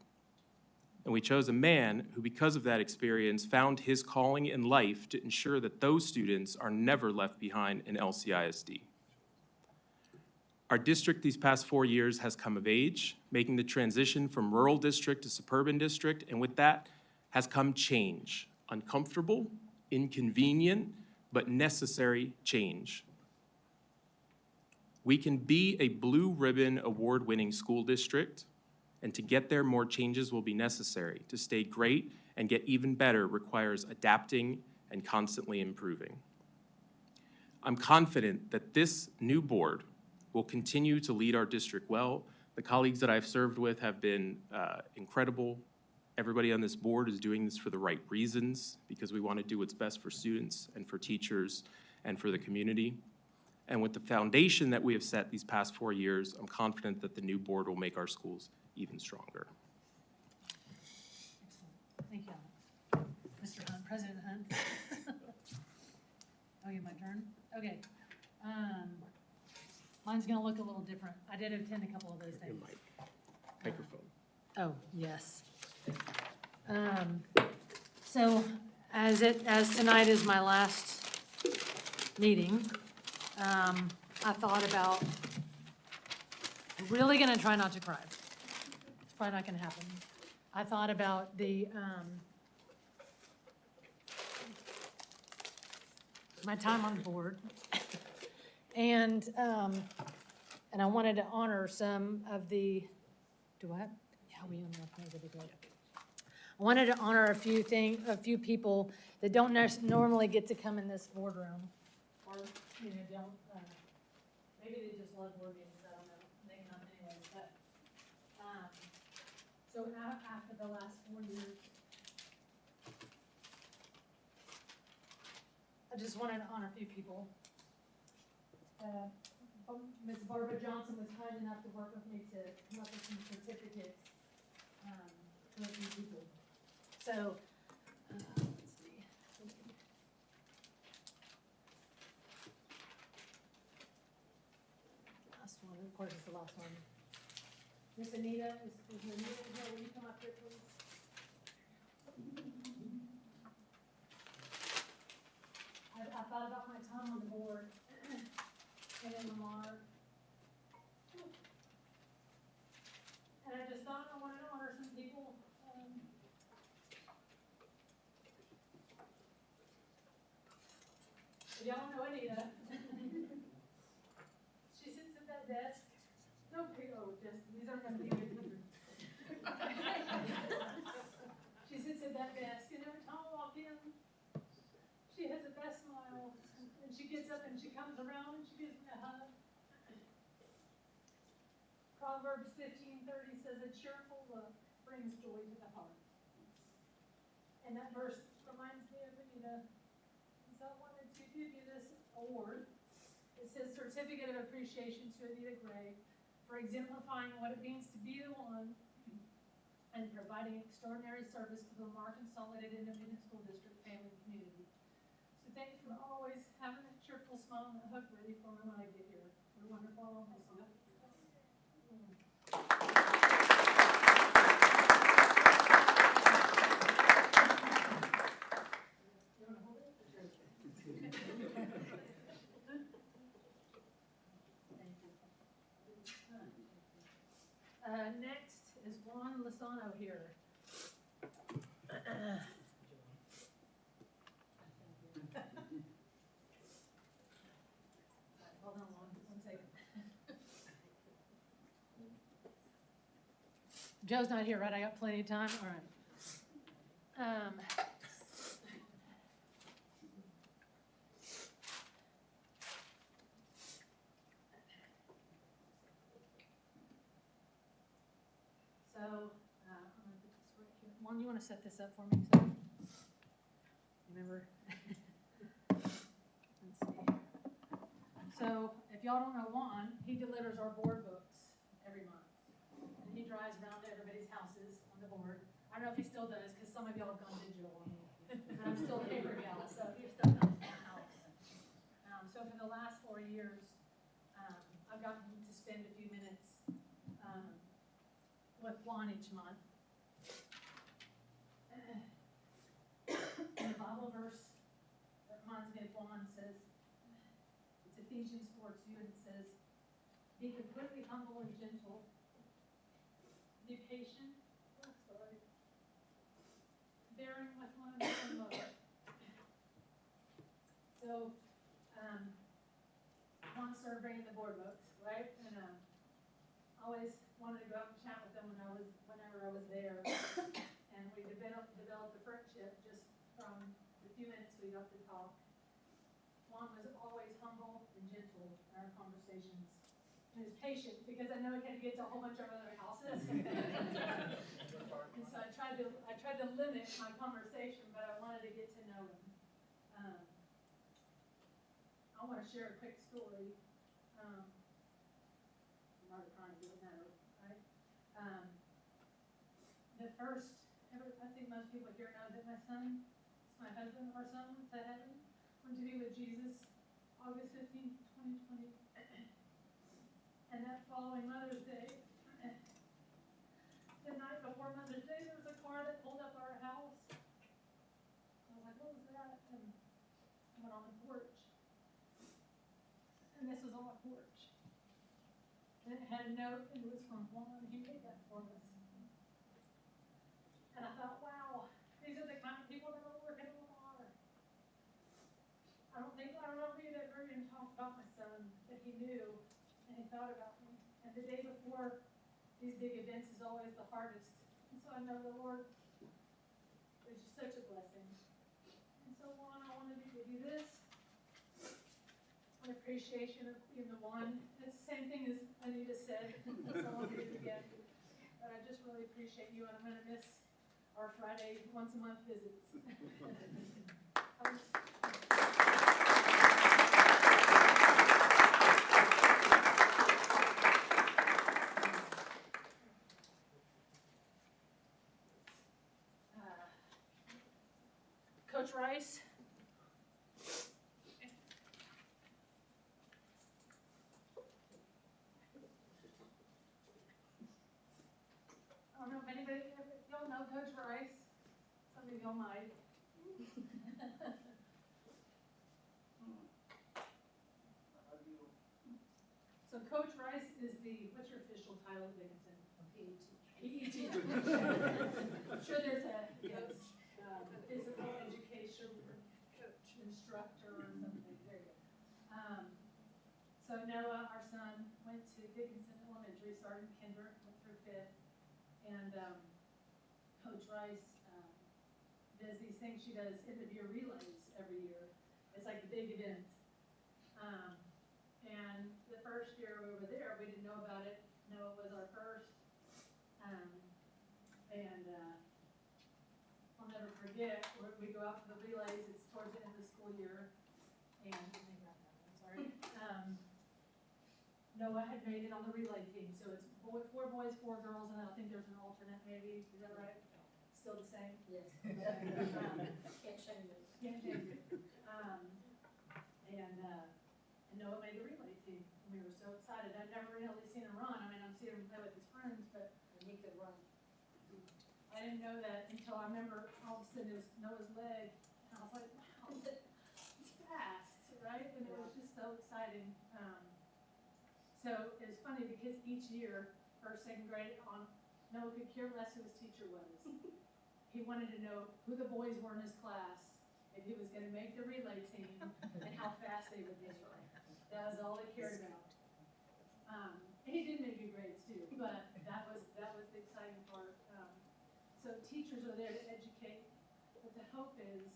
And we chose a man who, because of that experience, found his calling in life to ensure that those students are never left behind in LCISD. Our district these past 4 years has come of age, making the transition from rural district to suburban district, and with that has come change. Uncomfortable, inconvenient, but necessary change. We can be a blue ribbon award-winning school district, and to get there, more changes will be necessary. To stay great and get even better requires adapting and constantly improving. I'm confident that this new board will continue to lead our district well. The colleagues that I've served with have been incredible. Everybody on this board is doing this for the right reasons, because we want to do what's best for students and for teachers and for the community. And with the foundation that we have set these past 4 years, I'm confident that the new board will make our schools even stronger. Thank you, Alex. Mr. Hunt, President Hunt. Oh, you my turn? Okay. Mine's gonna look a little different. I did attend a couple of those things. Microphone. Oh, yes. So as tonight is my last meeting, I thought about, I'm really gonna try not to cry. It's probably not gonna happen. I thought about my time on the board, and I wanted to honor some of the, do what? Yeah, we I wanted to honor a few people that don't normally get to come in this boardroom, or, you know, don't, maybe they just love board meetings, I don't know, maybe not anyways, but, so after the last 4 years, I just wanted to honor a few people. Ms. Barbara Johnson was kind enough to work with me to come up with some certificates for a few people. So, let's see. Last one, of course, it's the last one. Miss Anita, is Anita here? Will you come up here, please? I thought about my time on the board and in Lamar. And I just thought I wanted to honor some people. Y'all know Anita. She sits at that desk. Don't pick, oh, just, these aren't gonna be good pictures. She sits at that desk, and every time I walk in, she has the best smile, and she gets up and she comes around and she gives me a hug. Proverbs 15:30 says, "A cheerful look brings joy to the heart." And that verse reminds me of Anita. And so I wanted to give you this award It says Certificate of Appreciation to Anita Gray for exemplifying what it means to be the one and providing extraordinary service to the Lamar Consolidated Independent School District family and community. So thanks for always having that cheerful smile and that hug ready for me when I get here. You're wonderful. I'll miss you. Next is Juan Lozano here. Hold on one second. Joe's not here, right? I got plenty of time? All right. So, I'm gonna put this right here. Juan, you wanna set this up for me? So, remember? Let's see. So, if y'all don't know Juan, he delivers our board books every month. And he drives around to everybody's houses on the board. I don't know if he still does, because some of y'all have gone digital on me. And I'm still a paper gal, so he still comes to my house. So for the last 4 years, I've gotten to spend a few minutes with Juan each month. And the Bible verse that reminds me of Juan says, it's Ephesians 4:2, and it says, be completely humble and gentle, be patient, bearing with one another in love. So, Juan started bringing the board books, right? And I always wanted to go out and chat with them whenever I was there. And we developed a friendship just from the few minutes we got to talk. Juan was always humble and gentle in our conversations. He was patient because I know he had to get to a whole bunch of other houses. And so I tried to limit my conversation, but I wanted to get to know him. I want to share a quick story. I'm already trying to do it now, right? The first, I think most people here know that my son, my husband, our son went to heaven, went to be with Jesus August 15th, 2020. And that following Mother's Day, the night before Mother's Day, there was a car that pulled up our house. I was like, what was that? And I went on the porch. And this was on my porch. And it had a note, and it was from Juan. He made that for us. And I thought, wow, these are the kind of people that are working in Lamar. I don't know if he had ever even talked about my son, but he knew, and he thought about me. And the day before these big events is always the hardest. And so I know the Lord is just such a blessing. And so, Juan, I wanted to give you this. An appreciation of being the one. It's the same thing as Anita said, so I won't do it again. But I just really appreciate you, and I'm gonna miss our Friday once a month visits. Coach Rice. I don't know if anybody, y'all know Coach Rice. Some of y'all might. So Coach Rice is what's your official title, Dickinson? PE teacher. I'm sure there's a physical education coach, instructor, or something. There you go. So Noah, our son, went to Dickinson Elementary, started in kinder, went through 5th. And Coach Rice does these things. She does end-of-year relays every year. It's like the big event. And the first year we were there, we didn't know about it. Noah was our first. I'll never forget, we go out to the relays. It's towards the end of the school year. And I'm sorry. Noah had made it on the relay team, so it's 4 boys, 4 girls, and I think there's an alternate maybe, is that right? Still the same? Yes. Okay. Can't change it. Can't change it. And Noah made the relay team, and we were so excited. I'd never really seen him run, I mean, I've seen him play with his friends, but And he could run. I didn't know that until I remember all of a sudden it was Noah's leg, and I was like, wow, it's fast, right? And it was just so exciting. So it was funny because each year, first, second grade, Noah could care less who his teacher was. He wanted to know who the boys were in his class, if he was gonna make the relay team, and how fast they would be. That was all he cared about. And he did make good grades too, but that was the exciting part. So teachers are there to educate, but the hope is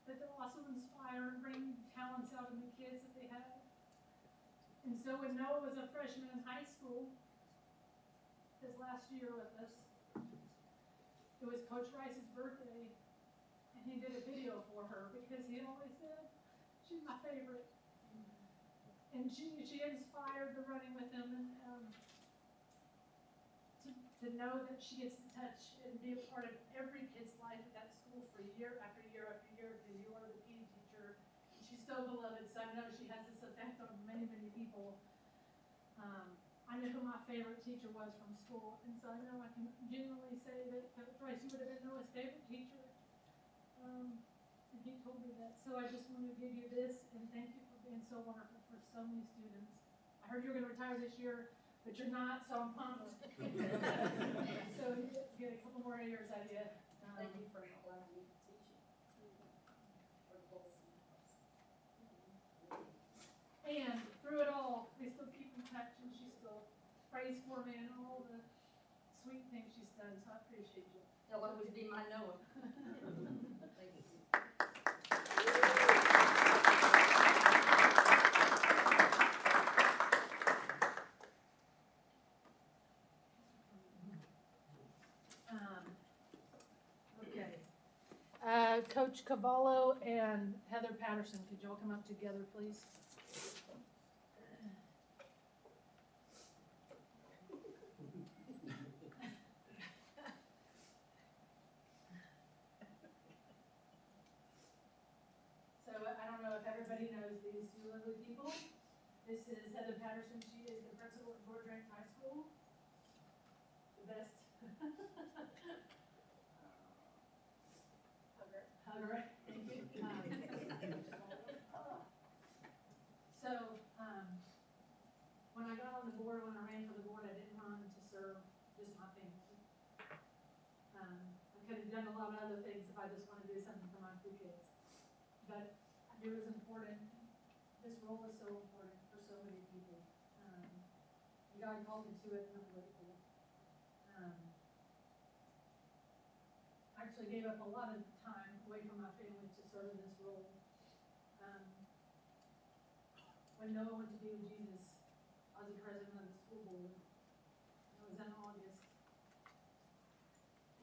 that they'll also inspire and bring talents out in the kids that they have. And so when Noah was a freshman in high school, his last year with us, it was Coach Rice's birthday, and he did a video for her because he always said, she's my favorite. And she inspired the running with him, and to know that she gets to touch and be a part of every kid's life at that school for year after year after year, because you are the PE teacher. She's so beloved, so I know she has this effect on many, many people. I know who my favorite teacher was from school, and so I know I can genuinely say that Coach Rice, you would have been Noah's favorite teacher. And he told me that. So I just wanted to give you this, and thank you for being so wonderful for so many students. I heard you were going to retire this year, but you're not, so I'm pumped. So you get a couple more years out of you. Thank you for allowing me to teach you. For both. And through it all, we still keep in touch, and she still prays for me and all the sweet things she's done, so I appreciate you. You'll always be my Noah. Thank you. Okay. Coach Cavallo and Heather Patterson, could y'all come up together, please? So I don't know if everybody knows these two lovely people. This is Heather Patterson. She is the principal at Georgia High School. The best. Hugger. Thank you. When I got on the board, when I ran for the board, I didn't run to serve just my family. I could have done a lot of other things if I just wanted to do something for my 2 kids. But I knew it was important. This role is so important for so many people. God called me to it, and I'm grateful. I actually gave up a lot of time away from my family to serve in this role. When Noah went to be with Jesus, I was the president of the school board. It was in August.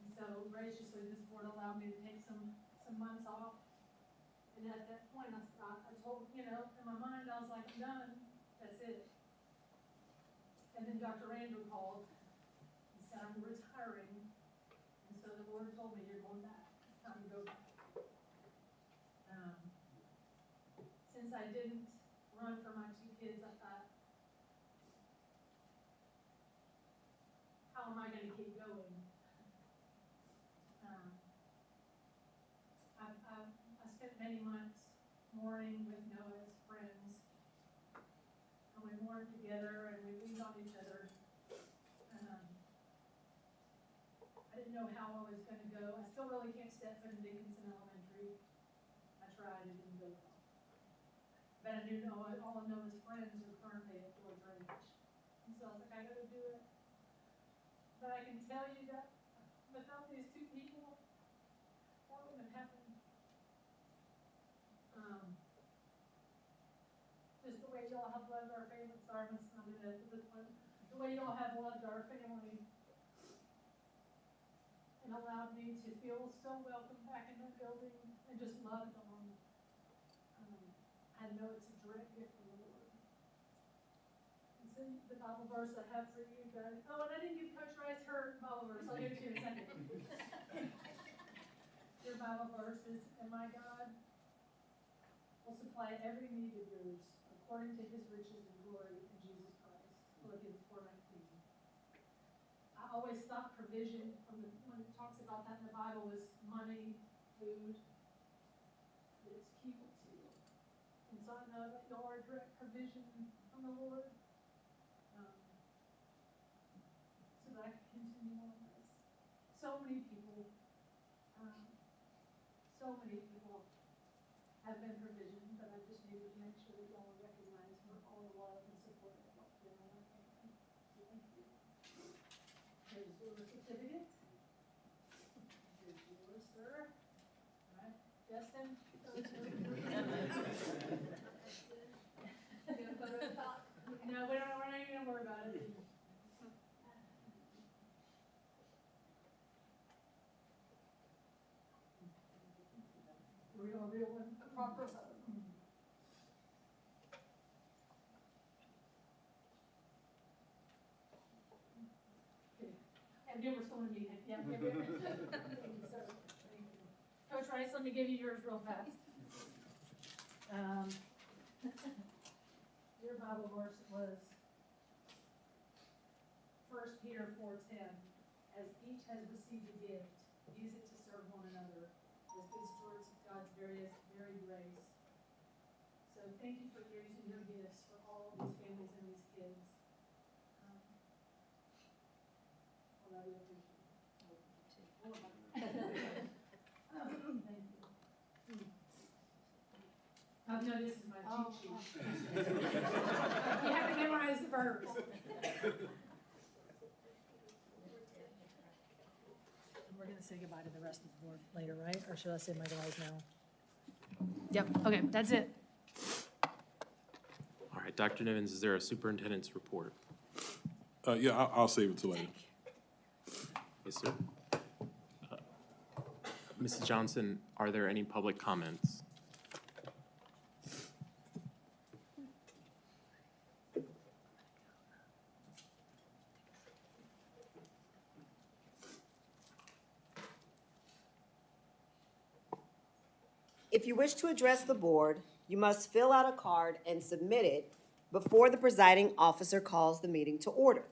And so graciously, this board allowed me to take some months off. And at that point, I told, in my mind, I was like, I'm done. That's it. And then Dr. Randall called and said, I'm retiring. And so the Lord told me, you're going back. It's time to go back. Since I didn't run for my 2 kids, I thought, how am I going to keep going? I spent many months mourning with Noah's friends, and we mourned together, and we leaned on each other. I didn't know how I was going to go. I still really can't step in Dickinson Elementary. I tried, it didn't go well. But I knew Noah, all of Noah's friends were currently at George Ranch. And so I was like, I gotta do it. But I can tell you that without these 2 people, that wouldn't have happened. Just the way y'all have loved our family, sorry, I'm not gonna do this one. The way y'all have loved our family and allowed me to feel so welcome back in that building and just loved on. I know it's a direct gift from the Lord. Johnson, the Bible verse I have for you guys. Oh, and I didn't give Coach Rice her Bible verse. I'll give it to you in a second. Your Bible verse is, and my God will supply every need of yours according to his riches and glory in Jesus Christ. Philippians 4:19. I always thought provision when it talks about that in the Bible was money, food, that it's people too. And so I know that y'all are direct provision from the Lord. So that I can continue on this. So many people have been provisioned, but I just needed to make sure that y'all are recognized for all the love and support that y'all give in our family. So thank you. Here's your certificate. Here's yours, sir. All right, Justin. No, we're not even gonna worry about it. Real one, a proper hug. Okay. And then we're still in a meeting. Yep. Thank you, sir. Thank you. Coach Rice, let me give you yours real fast. Your Bible verse was 1 Peter 4:10. As each has received a gift, use it to serve one another as good stewards of God's varied grace. So thank you for using your gifts for all of these families and these kids. I love you, appreciate it. Thank you. Oh, no, this is my cheat sheet. You have to memorize the verbs. We're gonna say goodbye to the rest of the board later, right? Or should I say my goodbyes now? Yep, okay, that's it. All right, Dr. Nivens, is there a superintendent's report? Yeah, I'll save it till later. Yes, sir. Mrs. Johnson, are there any public comments? If you wish to address the board, you must fill out a card and submit it before the presiding officer calls the meeting to order.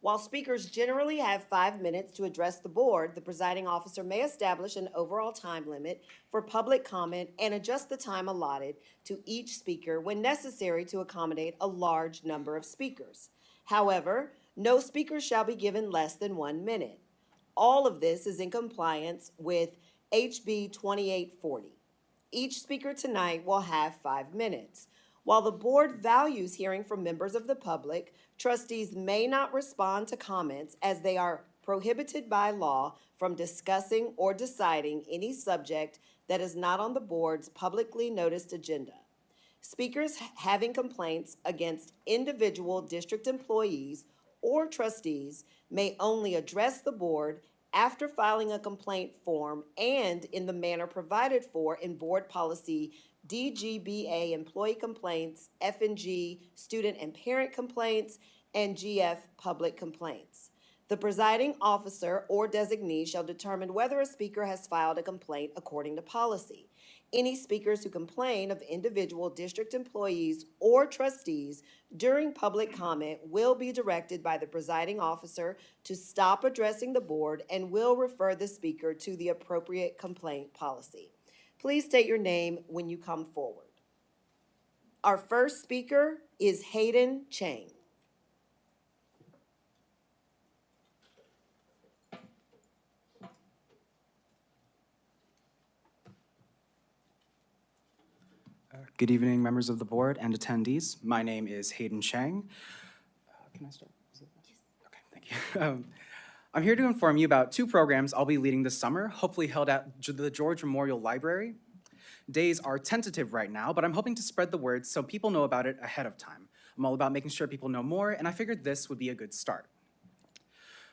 While speakers generally have 5 minutes to address the board, the presiding officer may establish an overall time limit for public comment and adjust the time allotted to each speaker when necessary to accommodate a large number of speakers. However, no speaker shall be given less than 1 minute. All of this is in compliance with HB 2840. Each speaker tonight will have 5 minutes. While the board values hearing from members of the public, trustees may not respond to comments as they are prohibited by law from discussing or deciding any subject that is not on the board's publicly noticed agenda. Speakers having complaints against individual district employees or trustees may only address the board after filing a complaint form and in the manner provided for in Board Policy DGBA Employee Complaints, F&G Student and Parent Complaints, and GF Public Complaints. The presiding officer or designee shall determine whether a speaker has filed a complaint according to policy. Any speakers who complain of individual district employees or trustees during public comment will be directed by the presiding officer to stop addressing the board and will refer the speaker to the appropriate complaint policy. Please state your name when you come forward. Our first speaker is Hayden Chang. Good evening, members of the board and attendees. My name is Hayden Chang. Can I start? Okay, thank you. I'm here to inform you about 2 programs I'll be leading this summer, hopefully held at the George Memorial Library. Days are tentative right now, but I'm hoping to spread the word so people know about it ahead of time. I'm all about making sure people know more, and I figured this would be a good start.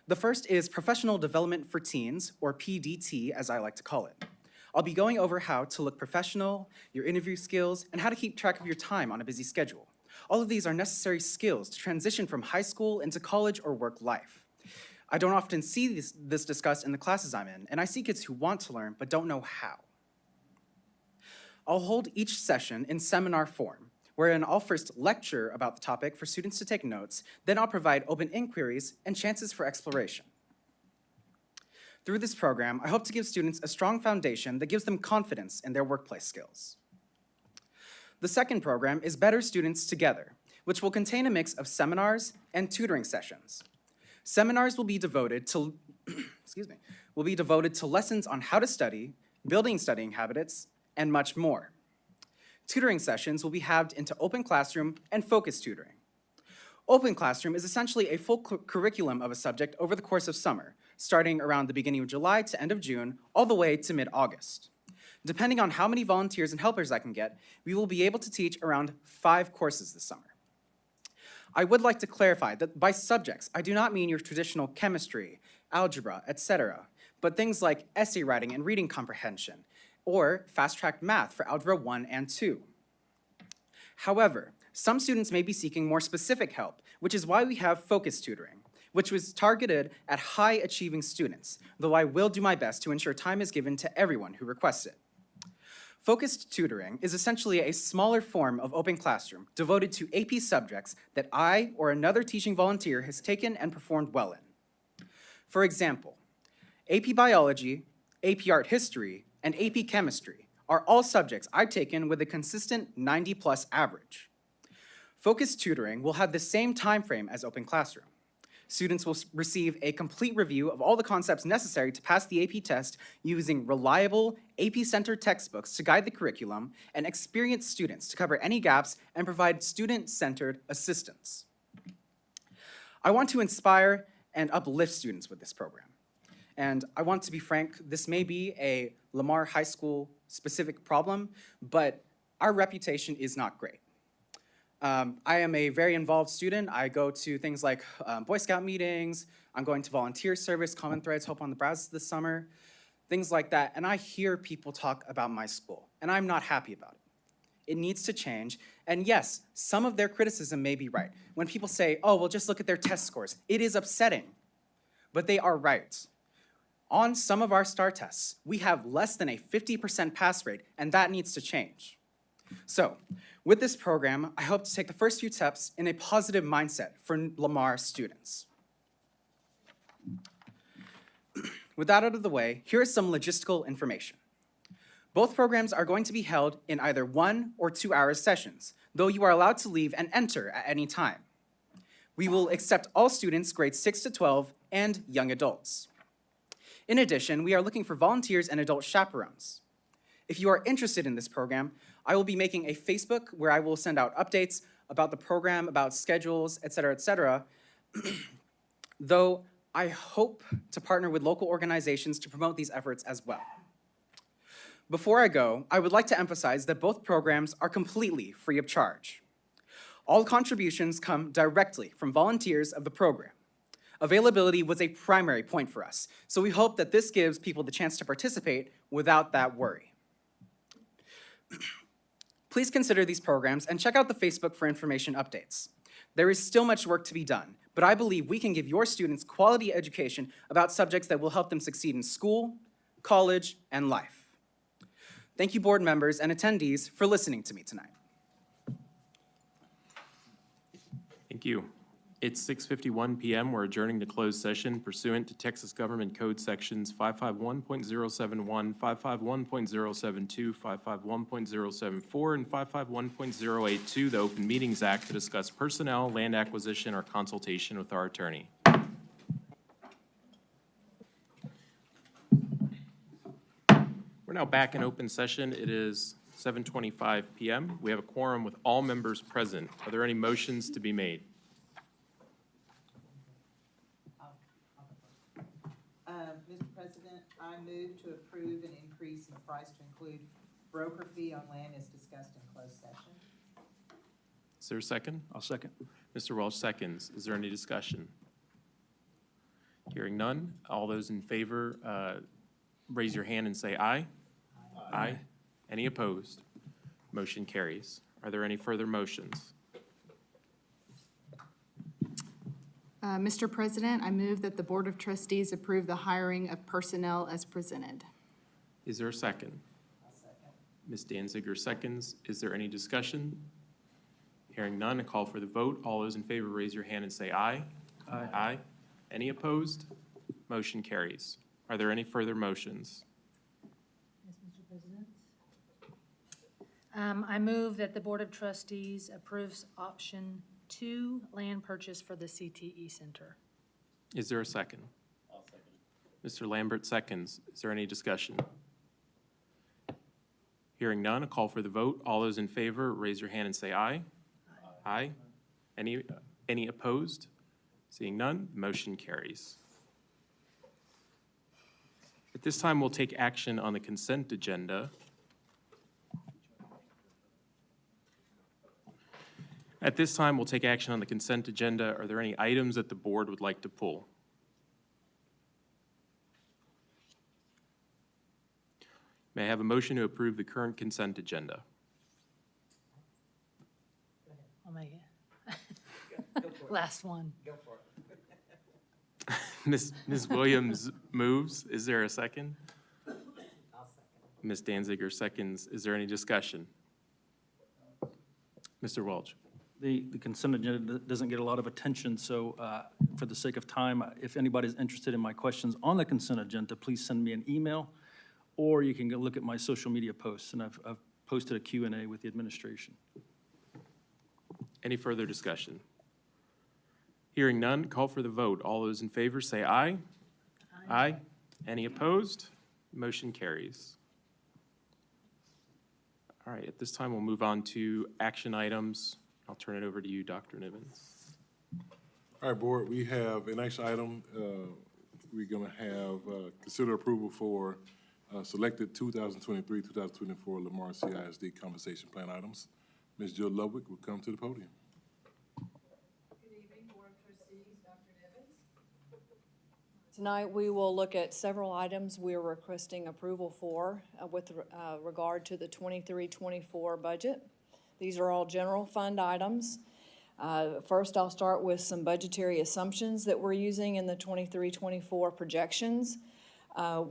The first is Professional Development for Teens, or PDT as I like to call it. I'll be going over how to look professional, your interview skills, and how to keep track of your time on a busy schedule. All of these are necessary skills to transition from high school into college or work life. I don't often see this discussed in the classes I'm in, and I see kids who want to learn but don't know how. I'll hold each session in seminar form, wherein I'll first lecture about the topic for students to take notes, then I'll provide open inquiries and chances for exploration. Through this program, I hope to give students a strong foundation that gives them confidence in their workplace skills. The second program is Better Students Together, which will contain a mix of seminars and tutoring sessions. Seminars will be devoted to, will be devoted to lessons on how to study, building studying habits, and much more. Tutoring sessions will be halved into open classroom and focus tutoring. Open classroom is essentially a full curriculum of a subject over the course of summer, starting around the beginning of July to end of June, all the way to mid-August. Depending on how many volunteers and helpers I can get, we will be able to teach around 5 courses this summer. I would like to clarify that by subjects, I do not mean your traditional chemistry, algebra, etc., but things like essay writing and reading comprehension, or fast-track math for Algebra 1 and 2. However, some students may be seeking more specific help, which is why we have focus tutoring, which was targeted at high-achieving students, though I will do my best to ensure time is given to everyone who requests it. Focused tutoring is essentially a smaller form of open classroom devoted to AP subjects that I or another teaching volunteer has taken and performed well in. For example, AP Biology, AP Art History, and AP Chemistry are all subjects I've taken with a consistent 90+ average. Focused tutoring will have the same time frame as open classroom. Students will receive a complete review of all the concepts necessary to pass the AP test using reliable, AP-centered textbooks to guide the curriculum, and experienced students to cover any gaps and provide student-centered assistance. I want to inspire and uplift students with this program. And I want to be frank, this may be a Lamar High School specific problem, but our reputation is not great. I am a very involved student. I go to things like Boy Scout meetings. I'm going to volunteer service, Common Threads, Hope on the Browse this summer, things like that. And I hear people talk about my school, and I'm not happy about it. It needs to change. And yes, some of their criticism may be right. When people say, oh, well, just look at their test scores, it is upsetting, but they are right. On some of our STAR tests, we have less than a 50% pass rate, and that needs to change. So, with this program, I hope to take the first few steps in a positive mindset for Lamar students. With that out of the way, here is some logistical information. Both programs are going to be held in either 1 or 2 hour sessions, though you are allowed to leave and enter at any time. We will accept all students grades 6 to 12 and young adults. In addition, we are looking for volunteers and adult chaperones. If you are interested in this program, I will be making a Facebook where I will send out updates about the program, about schedules, et cetera, though I hope to partner with local organizations to promote these efforts as well. Before I go, I would like to emphasize that both programs are completely free of charge. All contributions come directly from volunteers of the program. Availability was a primary point for us, so we hope that this gives people the chance to participate without that worry. Please consider these programs and check out the Facebook for information updates. There is still much work to be done, but I believe we can give your students quality education about subjects that will help them succeed in school, college, and life. Thank you, board members and attendees, for listening to me tonight. Thank you. It's 6:51 p.m. We're adjourning to closed session pursuant to Texas Government Code Sections 551.071, 551.072, 551.074, and 551.082, the Open Meetings Act, to discuss personnel, land acquisition, or consultation with our attorney. We're now back in open session. It is 7:25 p.m. We have a quorum with all members present. Are there any motions to be made? Mr. President, I move to approve an increase in price to include broker fee on land as discussed in closed session. Is there a second? I'll second. Mr. Welch seconds. Is there any discussion? Hearing none. All those in favor, raise your hand and say aye. Aye. Any opposed? Motion carries. Are there any further motions? Mr. President, I move that the Board of Trustees approve the hiring of personnel as presented. Is there a second? Ms. Danziger seconds. Is there any discussion? Hearing none, a call for the vote. All those in favor, raise your hand and say aye. Aye. Aye. Any opposed? Motion carries. Are there any further motions? Yes, Mr. President. I move that the Board of Trustees approves option 2, land purchase for the CTE Center. Is there a second? I'll second. Mr. Lambert seconds. Is there any discussion? Hearing none, a call for the vote. All those in favor, raise your hand and say aye. Aye. Any opposed? Seeing none, motion carries. At this time, we'll take action on the consent agenda. At this time, we'll take action on the consent agenda. Are there any items that the board would like to pull? May I have a motion to approve the current consent agenda? I'll make it. Last one. Ms. Williams moves. Is there a second? I'll second. Ms. Danziger seconds. Is there any discussion? Mr. Welch. The consent agenda doesn't get a lot of attention, so for the sake of time, if anybody's interested in my questions on the consent agenda, please send me an email, or you can go look at my social media posts, and I've posted a Q&A with the administration. Any further discussion? Hearing none, call for the vote. All those in favor say aye. Aye. Any opposed? Motion carries. All right, at this time, we'll move on to action items. I'll turn it over to you, Dr. Nivens. All right, Board, we have an action item. We're going to have consider approval for selected 2023-2024 Lamar CISD compensation plan items. Ms. Jill Ludwig will come to the podium. Good evening, Board of Trustees, Dr. Nivens. Tonight, we will look at several items we are requesting approval for with regard to the 23-24 budget. These are all general fund items. First, I'll start with some budgetary assumptions that we're using in the 23-24 projections.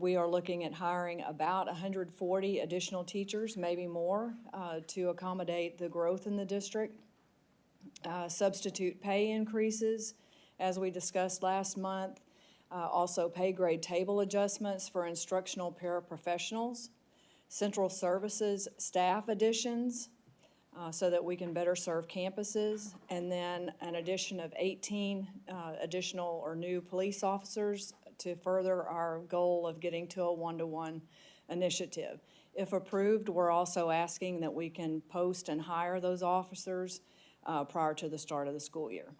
We are looking at hiring about 140 additional teachers, maybe more, to accommodate the growth in the district. Substitute pay increases, as we discussed last month. Also pay grade table adjustments for instructional paraprofessionals. Central services staff additions, so that we can better serve campuses, and then an addition of 18 additional or new police officers to further our goal of getting to a one-to-one initiative. If approved, we're also asking that we can post and hire those officers prior to the start of the school year.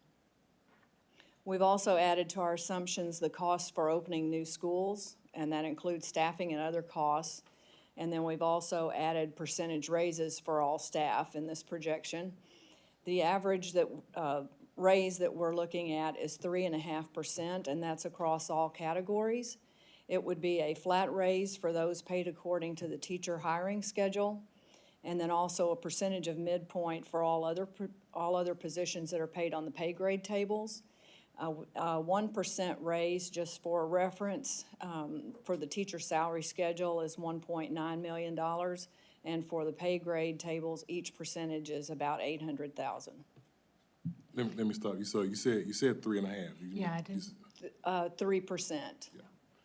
We've also added to our assumptions the costs for opening new schools, and that includes staffing and other costs. And then we've also added percentage raises for all staff in this projection. The average raise that we're looking at is 3.5%, and that's across all categories. It would be a flat raise for those paid according to the teacher hiring schedule, and then also a percentage of midpoint for all other positions that are paid on the pay grade tables. 1% raise, just for reference, for the teacher salary schedule is $1.9 million, and for the pay grade tables, each percentage is about $800,000. Let me stop you. So you said 3.5. Yeah, I did. 3%. Yeah.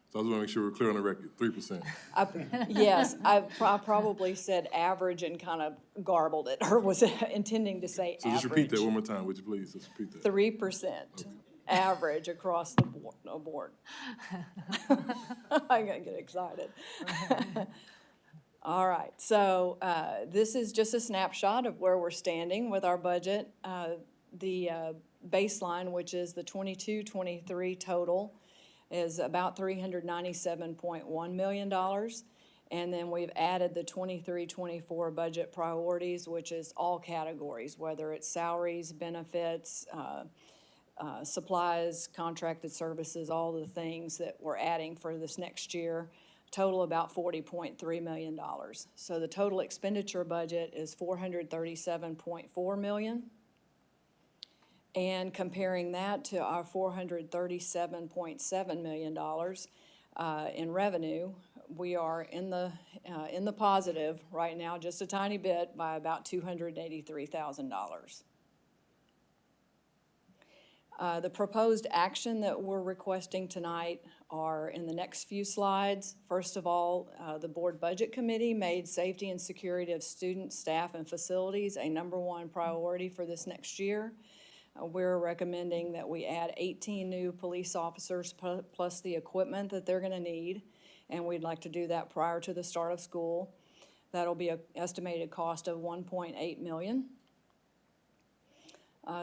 So I just want to make sure we're clear on the record. 3%. Yes, I probably said average and kind of garbled it, or was intending to say So average. just repeat that one more time, would you please? Just repeat that. 3%. Okay. Average across the board. I gotta get excited. All right, so this is just a snapshot of where we're standing with our budget. The baseline, which is the 22-23 total, is about $397.1 million. And then we've added the 23-24 budget priorities, which is all categories, whether it's salaries, benefits, supplies, contracted services, all the things that we're adding for this next year, total about $40.3 million. So the total expenditure budget is $437.4 million. And comparing that to our $437.7 million in revenue, we are in the positive right now, just a tiny bit, by about $283,000. The proposed action that we're requesting tonight are in the next few slides. First of all, the Board Budget Committee made safety and security of students, staff, and facilities a #1 priority for this next year. We're recommending that we add 18 new police officers plus the equipment that they're gonna need, and we'd like to do that prior to the start of school. That'll be an estimated cost of $1.8 million.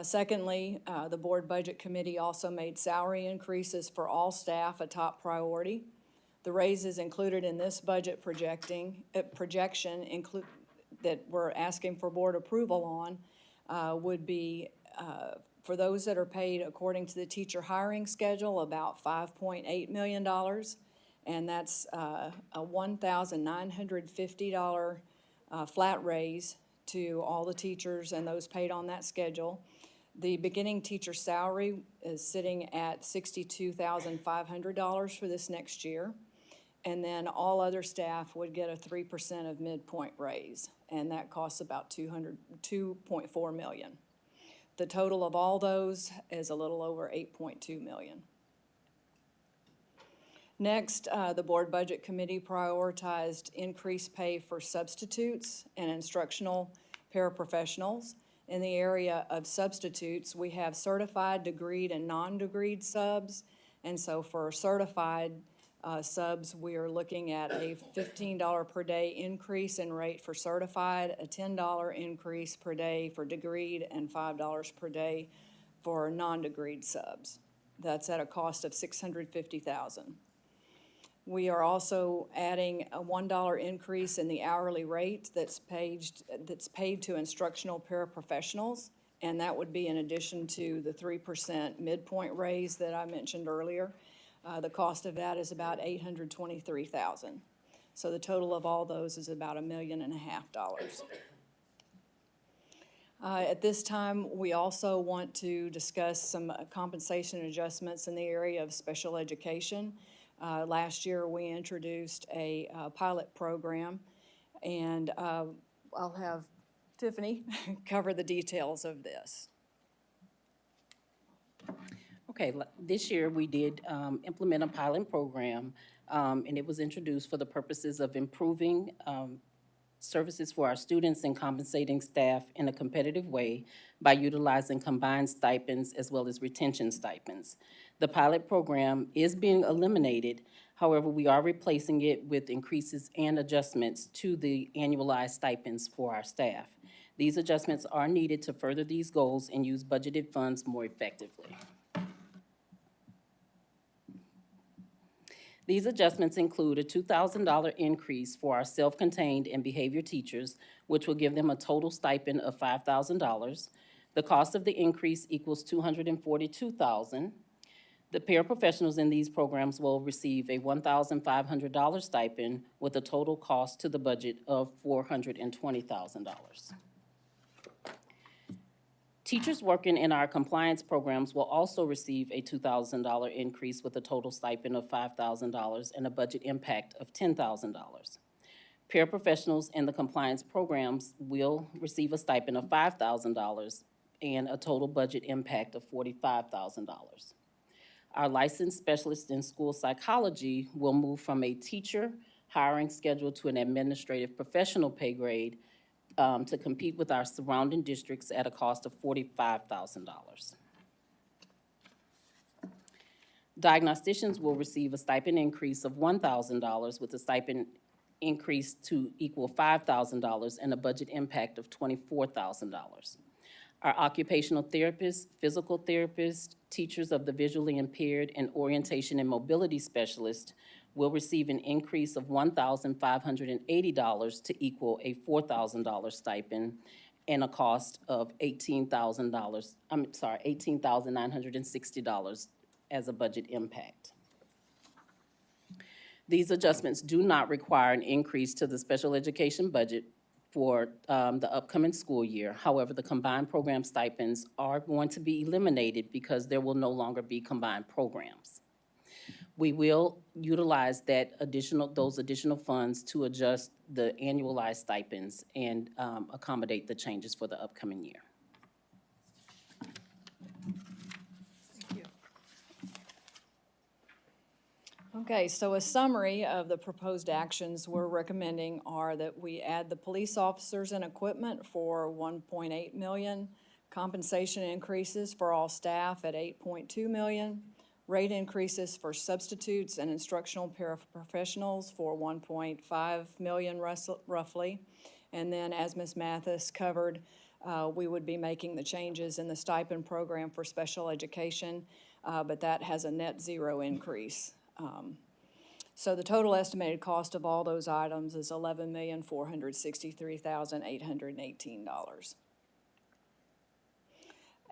Secondly, the Board Budget Committee also made salary increases for all staff a top priority. The raises included in this budget projection that we're asking for board approval on would be, for those that are paid according to the teacher hiring schedule, about $5.8 million. And that's a $1,950 flat raise to all the teachers and those paid on that schedule. The beginning teacher salary is sitting at $62,500 for this next year. And then all other staff would get a 3% of midpoint raise, and that costs about $2.4 million. The total of all those is a little over $8.2 million. Next, the Board Budget Committee prioritized increased pay for substitutes and instructional paraprofessionals. In the area of substitutes, we have certified, degreed, and non-degreed subs. And so for certified subs, we are looking at a $15 per day increase in rate for certified, a $10 increase per day for degreed, and $5 per day for non-degreed subs. That's at a cost of $650,000. We are also adding a $1 increase in the hourly rate that's paid to instructional paraprofessionals, and that would be in addition to the 3% midpoint raise that I mentioned earlier. The cost of that is about $823,000. So the total of all those is about $1.5 million. At this time, we also want to discuss some compensation adjustments in the area of special education. Last year, we introduced a pilot program, and I'll have Tiffany cover the details of this. Okay, this year we did implement a pilot program, and it was introduced for the purposes of improving services for our students and compensating staff in a competitive way by utilizing combined stipends as well as retention stipends. The pilot program is being eliminated. However, we are replacing it with increases and adjustments to the annualized stipends for our staff. These adjustments are needed to further these goals and use budgeted funds more effectively. These adjustments include a $2,000 increase for our self-contained and behavior teachers, which will give them a total stipend of $5,000. The cost of the increase equals $242,000. The paraprofessionals in these programs will receive a $1,500 stipend with a total cost to the budget of $420,000. Teachers working in our compliance programs will also receive a $2,000 increase with a total stipend of $5,000 and a budget impact of $10,000. Paraprofessionals in the compliance programs will receive a stipend of $5,000 and a total budget impact of $45,000. Our licensed specialist in school psychology will move from a teacher hiring schedule to an administrative professional pay grade to compete with our surrounding districts at a cost of $45,000. Diagnosticians will receive a stipend increase of $1,000 with a stipend increase to equal $5,000 and a budget impact of $24,000. Our occupational therapists, physical therapists, teachers of the visually impaired, and orientation and mobility specialists will receive an increase of $1,580 to equal a $4,000 stipend and a cost of $18,960 as a budget impact. These adjustments do not require an increase to the special education budget for the upcoming school year. However, the combined program stipends are going to be eliminated because there will no longer be combined programs. We will utilize those additional funds to adjust the annualized stipends and accommodate the changes for the upcoming year. Okay, so a summary of the proposed actions we're recommending are that we add the police officers and equipment for 1.8 million, compensation increases for all staff at 8.2 million, rate increases for substitutes and instructional paraprofessionals for 1.5 million roughly. And then, as Ms. Mathis covered, we would be making the changes in the stipend program for special education, but that has a net zero increase. So the total estimated cost of all those items is $11,463,818.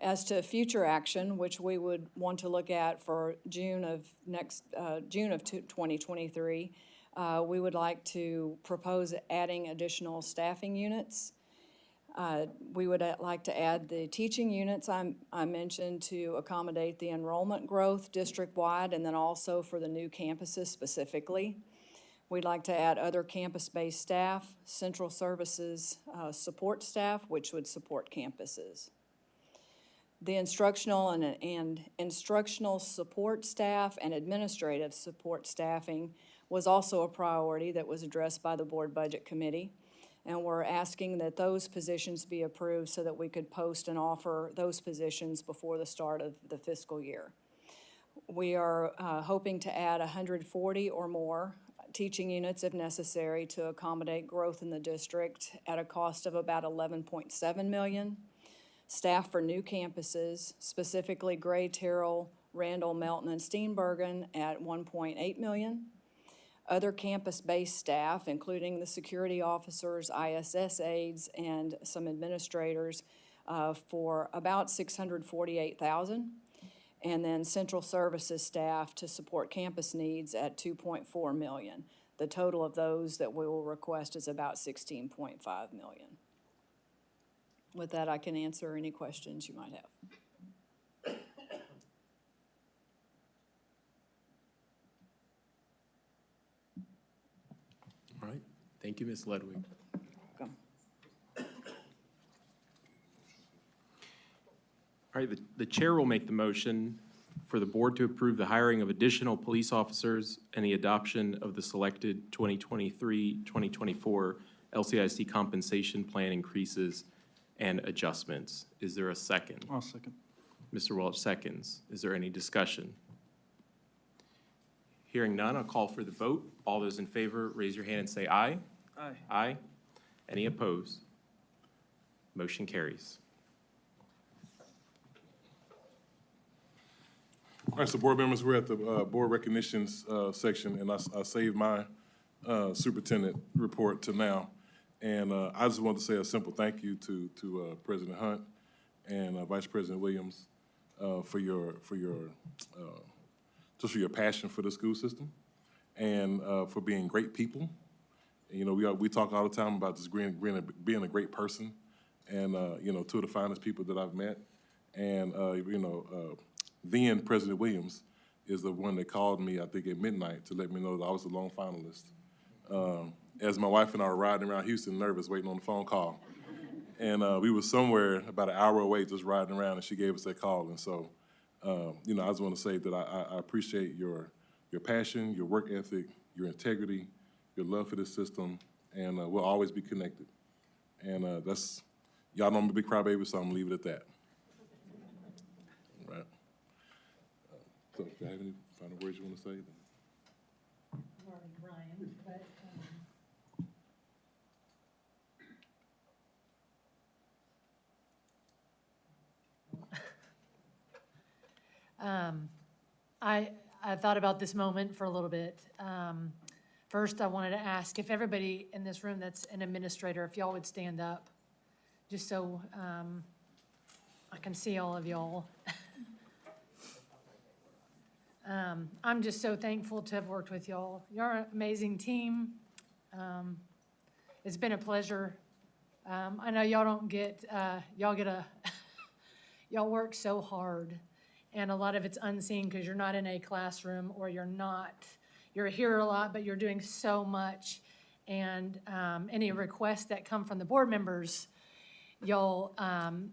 As to future action, which we would want to look at for June of 2023, we would like to propose adding additional staffing units. We would like to add the teaching units I mentioned to accommodate the enrollment growth district-wide and then also for the new campuses specifically. We'd like to add other campus-based staff, central services support staff, which would support campuses. The instructional and instructional support staff and administrative support staffing was also a priority that was addressed by the Board Budget Committee. And we're asking that those positions be approved so that we could post and offer those positions before the start of the fiscal year. We are hoping to add 140 or more teaching units if necessary to accommodate growth in the district at a cost of about $11.7 million. Staff for new campuses, specifically Gray, Terrell, Randall, Melton, and Steenbergen at $1.8 million. Other campus-based staff, including the security officers, ISS aides, and some administrators for about $648,000. And then central services staff to support campus needs at $2.4 million. The total of those that we will request is about $16.5 million. With that, I can answer any questions you might have. All right, thank you, Ms. Ludwig. Welcome. All right, the chair will make the motion for the board to approve the hiring of additional police officers and the adoption of the selected 2023-2024 LCISD compensation plan increases and adjustments. Is there a second? I'll second. Mr. Welch seconds. Is there any discussion? Hearing none, I'll call for the vote. All those in favor, raise your hand and say aye. Aye. Aye. Any opposed? Motion carries. All right, so board members, we're at the board recognitions section, and I saved my superintendent report to now. And I just want to say a simple thank you to President Hunt and Vice President Williams for your passion for the school system and for being great people. And, you know, we talk all the time about just being a great person, and you know, two of the finest people that I've met. And you know, then President Williams is the one that called me, I think, at midnight to let me know that I was the lone finalist. As my wife and I were riding around Houston, nervous, waiting on the phone call. And we were somewhere about an hour away just riding around, and she gave us that call. And so, you know, I just want to say that I appreciate your passion, your work ethic, your integrity, your love for this system, and we'll always be connected. And y'all know I'm a big crybaby, so I'm going to leave it at that. All right. So if you have any final words you want to say, then. Brian, but, I thought about this moment for a little bit. First, I wanted to ask if everybody in this room that's an administrator, if y'all would stand up, just so I can see all of y'all. I'm just so thankful to have worked with y'all. You're an amazing team. It's been a pleasure I know y'all don't get, y'all get a, y'all work so hard, and a lot of it's unseen because you're not in a classroom, or you're here a lot, but you're doing so much. And any requests that come from the board members, y'all,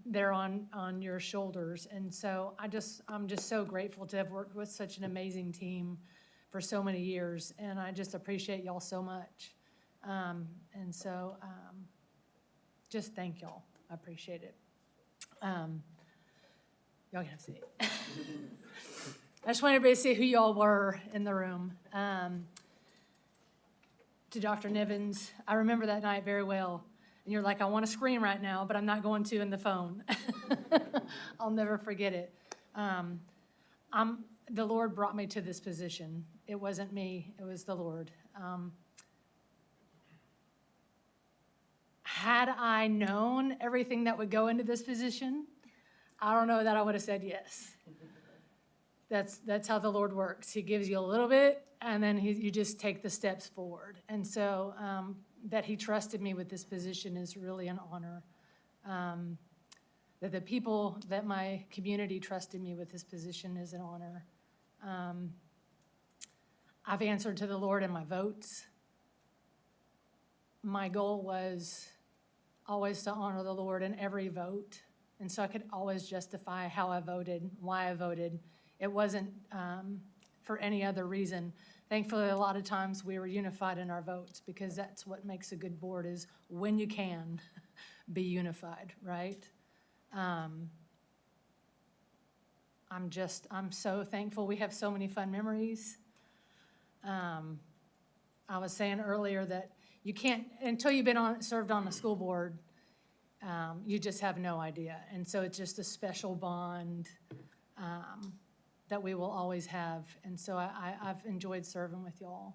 they're on your shoulders. And so I'm just so grateful to have worked with such an amazing team for so many years, and I just appreciate y'all so much. And so just thank y'all. I appreciate it. Y'all can have a seat. I just want everybody to see who y'all were in the room. To Dr. Nivens, I remember that night very well. And you're like, I want to scream right now, but I'm not going to in the phone. I'll never forget it. The Lord brought me to this position. It wasn't me, it was the Lord. Had I known everything that would go into this position, I don't know that I would have said yes. That's how the Lord works. He gives you a little bit, and then you just take the steps forward. And so that he trusted me with this position is really an honor. That the people, that my community trusted me with this position is an honor. I've answered to the Lord in my votes. My goal was always to honor the Lord in every vote. And so I could always justify how I voted, why I voted. It wasn't for any other reason. Thankfully, a lot of times we were unified in our votes, because that's what makes a good board, is when you can be unified, right? I'm so thankful. We have so many fun memories. I was saying earlier that you can't, until you've been served on the school board, you just have no idea. And so it's just a special bond that we will always have. And so I've enjoyed serving with y'all.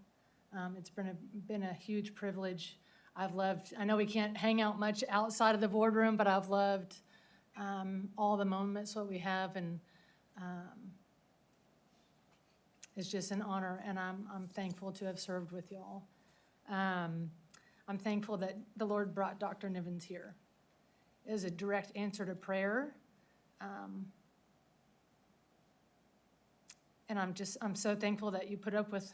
It's been a huge privilege. I've loved, I know we can't hang out much outside of the boardroom, but I've loved all the moments that we have, and it's just an honor, and I'm thankful to have served with y'all. I'm thankful that the Lord brought Dr. Nivens here. It was a direct answer to prayer. And I'm so thankful that you put up with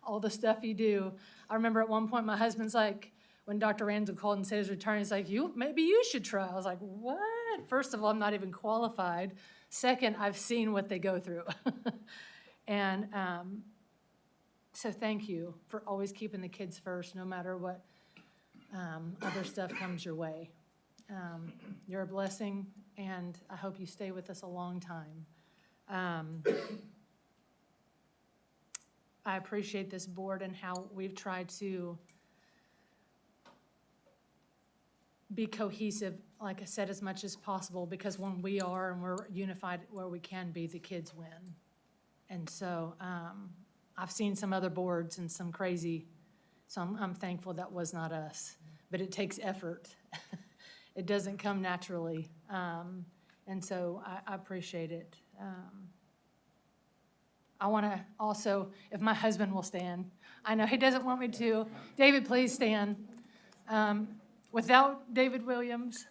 all the stuff you do. I remember at one point my husband's like, when Dr. Randall called and said he's returning, he's like, maybe you should try. I was like, what? First of all, I'm not even qualified. Second, I've seen what they go through. And so thank you for always keeping the kids first, no matter what other stuff comes your way. You're a blessing, and I hope you stay with us a long time. I appreciate this board and how we've tried to be cohesive, like I said, as much as possible, because when we are and we're unified where we can be, the kids win. And so I've seen some other boards and some crazy, so I'm thankful that was not us. But it takes effort. It doesn't come naturally. And so I appreciate it. I want to also, if my husband will stand, I know he doesn't want me to. David, please stand. Without David Williams,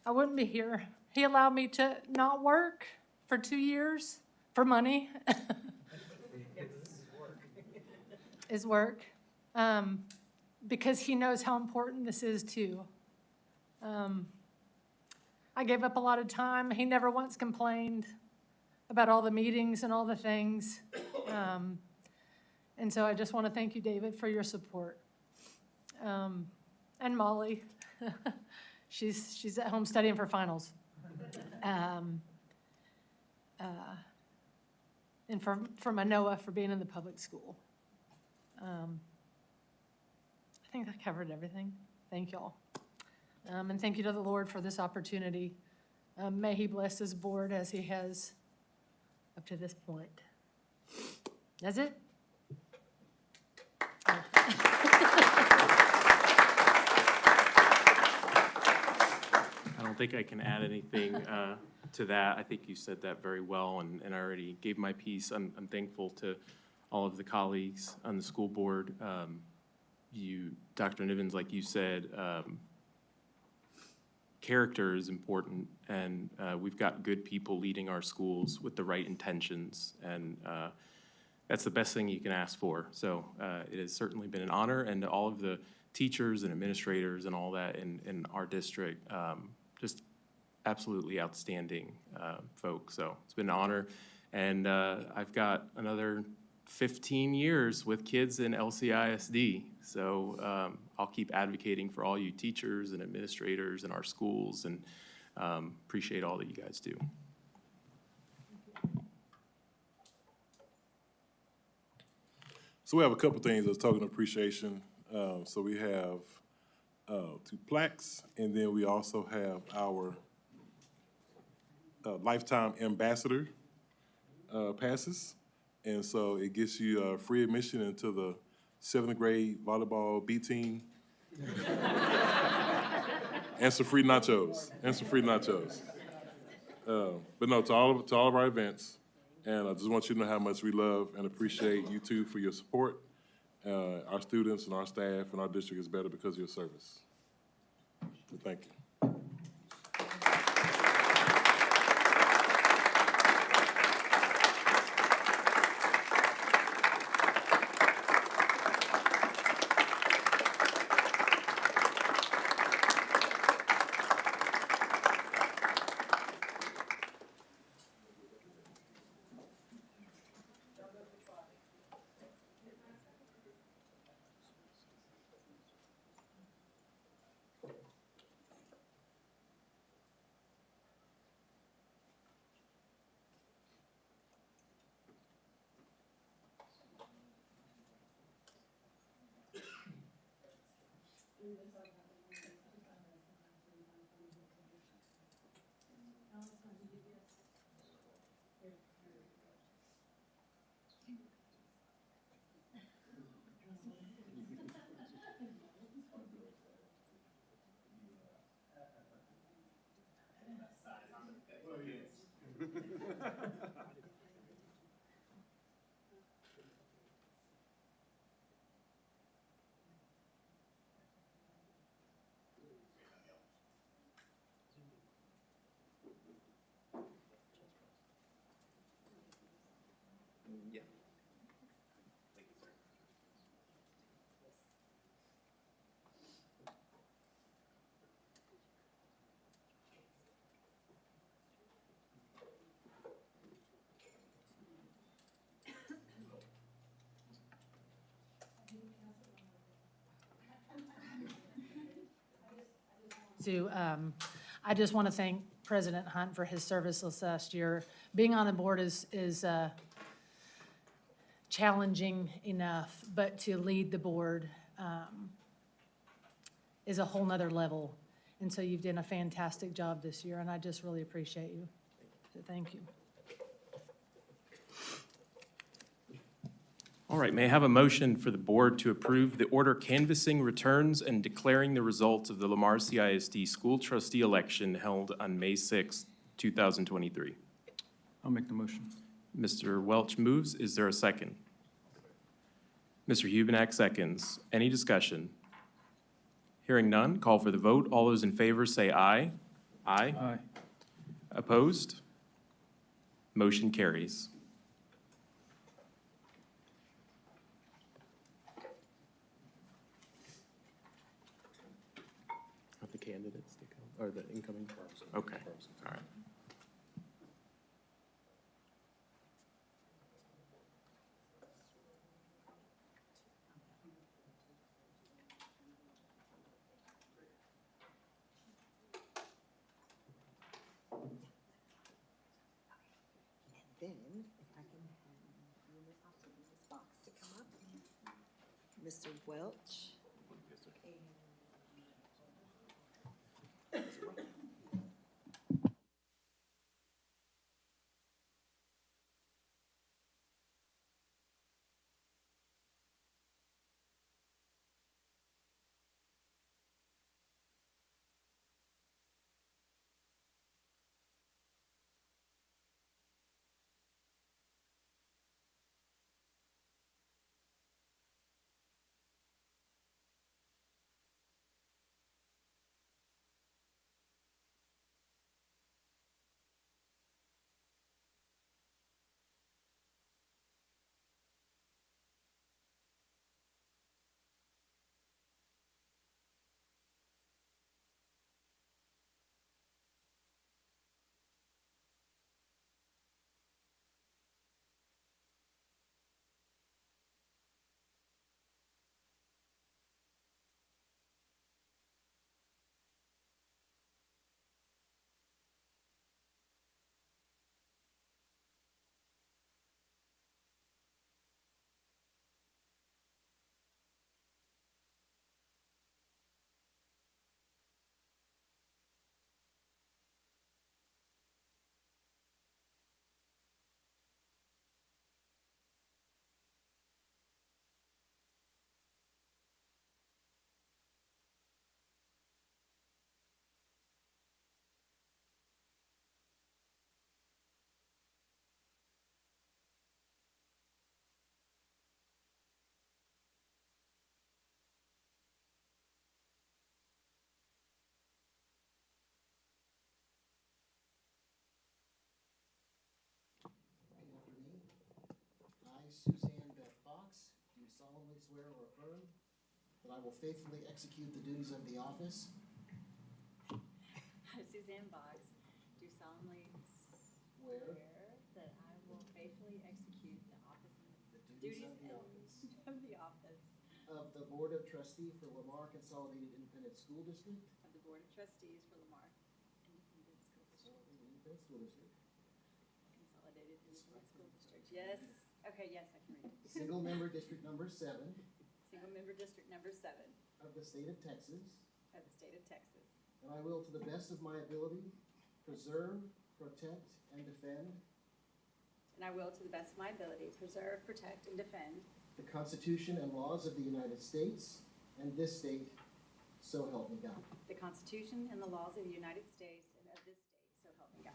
I wouldn't be here. He allowed me to not work for 2 years for money. Is work. Because he knows how important this is too. I gave up a lot of time. He never once complained about all the meetings and all the things. And so I just want to thank you, David, for your support. And Molly, she's at home studying for finals. And for Manoa for being in the public school. I think that covered everything. Thank y'all. And thank you to the Lord for this opportunity. May he bless his board as he has up to this point. That's it? Oh. I don't think I can add anything to that. I think you said that very well, and I already gave my piece. I'm thankful to all of the colleagues on the school board. Dr. Nivens, like you said, character is important, and we've got good people leading our schools with the right intentions, and that's the best thing you can ask for. So it has certainly been an honor, and to all of the teachers and administrators and all that in our district, just absolutely outstanding folks. So it's been an honor, and I've got another 15 years with kids in LCISD. So I'll keep advocating for all you teachers and administrators in our schools, and appreciate all that you guys do. So we have a couple things that's talking appreciation. So we have 2 plaques, and then we also have our lifetime ambassador passes. And so it gets you free admission into the 7th grade volleyball B team. And some free nachos, But no, to all of our events. And I just want you to know how much we love and appreciate you two for your support. Our students and our staff and our district is better because of your service. So thank you. I just want to thank President Hunt for his service this last year. Being on the board is challenging enough, but to lead the board is a whole nother level. And so you've done a fantastic job this year, and I just really appreciate you. So thank you. All right, may I have a motion for the board to approve the order canvassing returns and declaring the results of the Lamar CISD school trustee election held on May 6, 2023? I'll make the motion. Mr. Welch moves. Is there a second? Mr. Hubenak seconds. Any discussion? Hearing none, call for the vote. All those in favor say aye. Aye. Aye. Opposed? Motion carries. Are the candidates to come, or the incoming? Okay, all right. Then, if I can have you in this box to come up. Mr. Welch. Suzanne Beth Fox, do solemnly swear or affirm that I will faithfully execute the duties of the office I, Suzanne Boggs, do solemnly swear that I will faithfully execute the duties of the office of the Board of Trustee for Lamar Consolidated Independent School District. of the Board of Trustees for Lamar Independent School District. Consolidated Independent School District. Yes. Okay, yes, I can read it. Single member District Number 7 Single member District Number 7 of the state of Texas. of the state of Texas. And I will, to the best of my ability, preserve, protect, and defend And I will, to the best of my ability, preserve, protect, and defend the Constitution and laws of the United States and this state, so help me God. the Constitution and the laws of the United States and of this state, so help me God.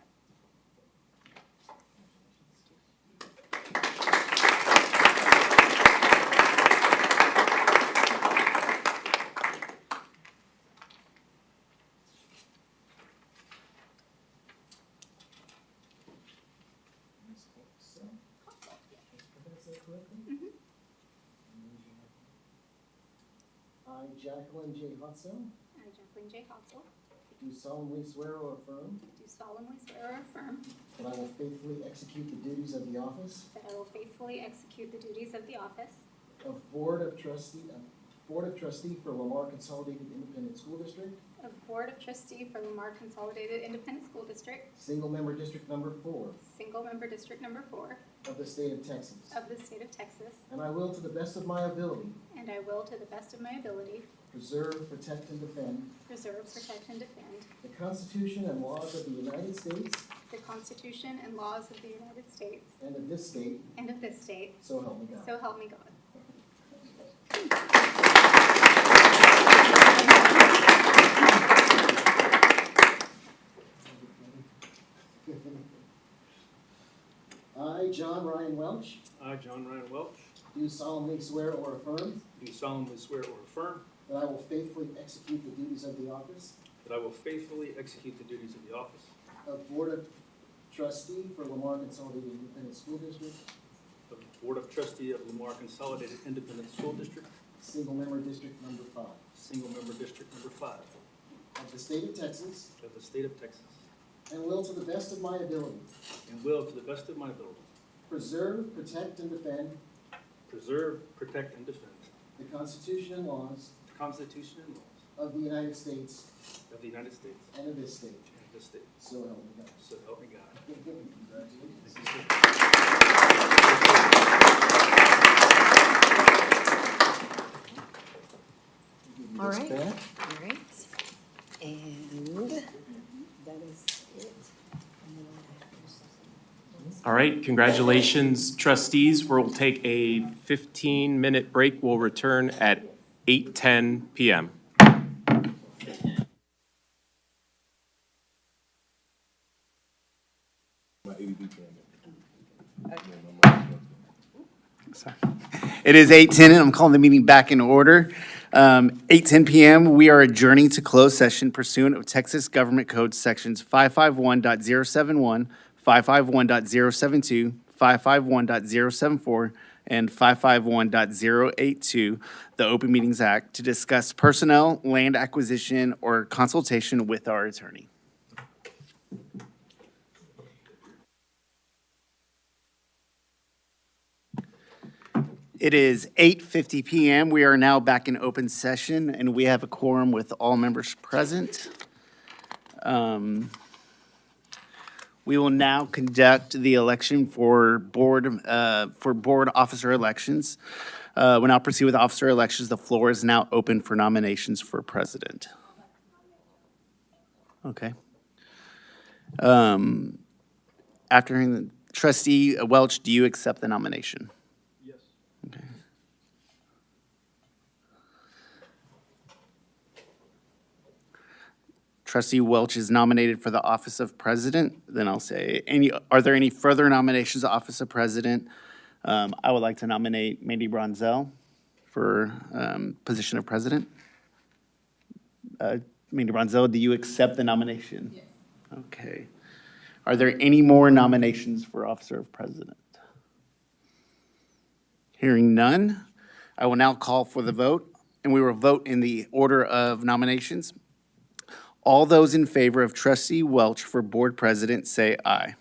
I, Jacqueline J. Hotso, I, Jacqueline J. Hotzel, do solemnly swear or affirm do solemnly swear or affirm that I will faithfully execute the duties of the office that I will faithfully execute the duties of the office of Board of Trustee for Lamar Consolidated Independent School District, of Board of Trustee for Lamar Consolidated Independent School District, Single Member District Number 4 Single Member District Number 4 of the state of Texas. of the state of Texas, And I will, to the best of my ability, and I will, to the best of my ability, preserve, protect, and defend preserve, protect, and defend the Constitution and laws of the United States the Constitution and laws of the United States and of this state, and of this state, so help me God. so help me God. I, John Ryan Welch, I, John Ryan Welch, do solemnly swear or affirm do solemnly swear or affirm that I will faithfully execute the duties of the office that I will faithfully execute the duties of the office of Board of Trustee for Lamar Consolidated Independent School District, of the Board of Trustee of Lamar Consolidated Independent School District, Single Member District Number 5 Single Member District Number 5 of the state of Texas, of the state of Texas, and will, to the best of my ability, and will, to the best of my ability, preserve, protect, and defend preserve, protect, and defend the Constitution and laws the Constitution and laws of the United States of the United States and of this state, and this state. so help me God. So help me God. Congratulations. All right, all right. And that is it. All right, congratulations, trustees. We'll take a 15-minute break. We'll return at 8:10 PM. It is 8:10, and I'm calling the meeting back in order. 8:10 PM, we are adjourning to closed session pursuant of Texas Government Code Sections 551.071, 551.072, 551.074, and 551.082, the Open Meetings Act, to discuss personnel, land acquisition, or consultation with our attorney. It is 8:50 PM. We are now back in open session, and we have a quorum with all members present. We will now conduct the election for board officer elections. We'll now proceed with officer elections. The floor is now open for nominations for president. Okay. After hearing the trustee Welch, do you accept the nomination? Yes. Okay. Trustee Welch is nominated for the office of president. Then I'll say, are there any further nominations to office of president? I would like to nominate Mandy Bronzel for position of president. Mandy Bronzel, do you accept the nomination? Yes. Okay. Are there any more nominations for officer of president? Hearing none, I will now call for the vote, and we will vote in the order of nominations. All those in favor of trustee Welch for board president, say aye.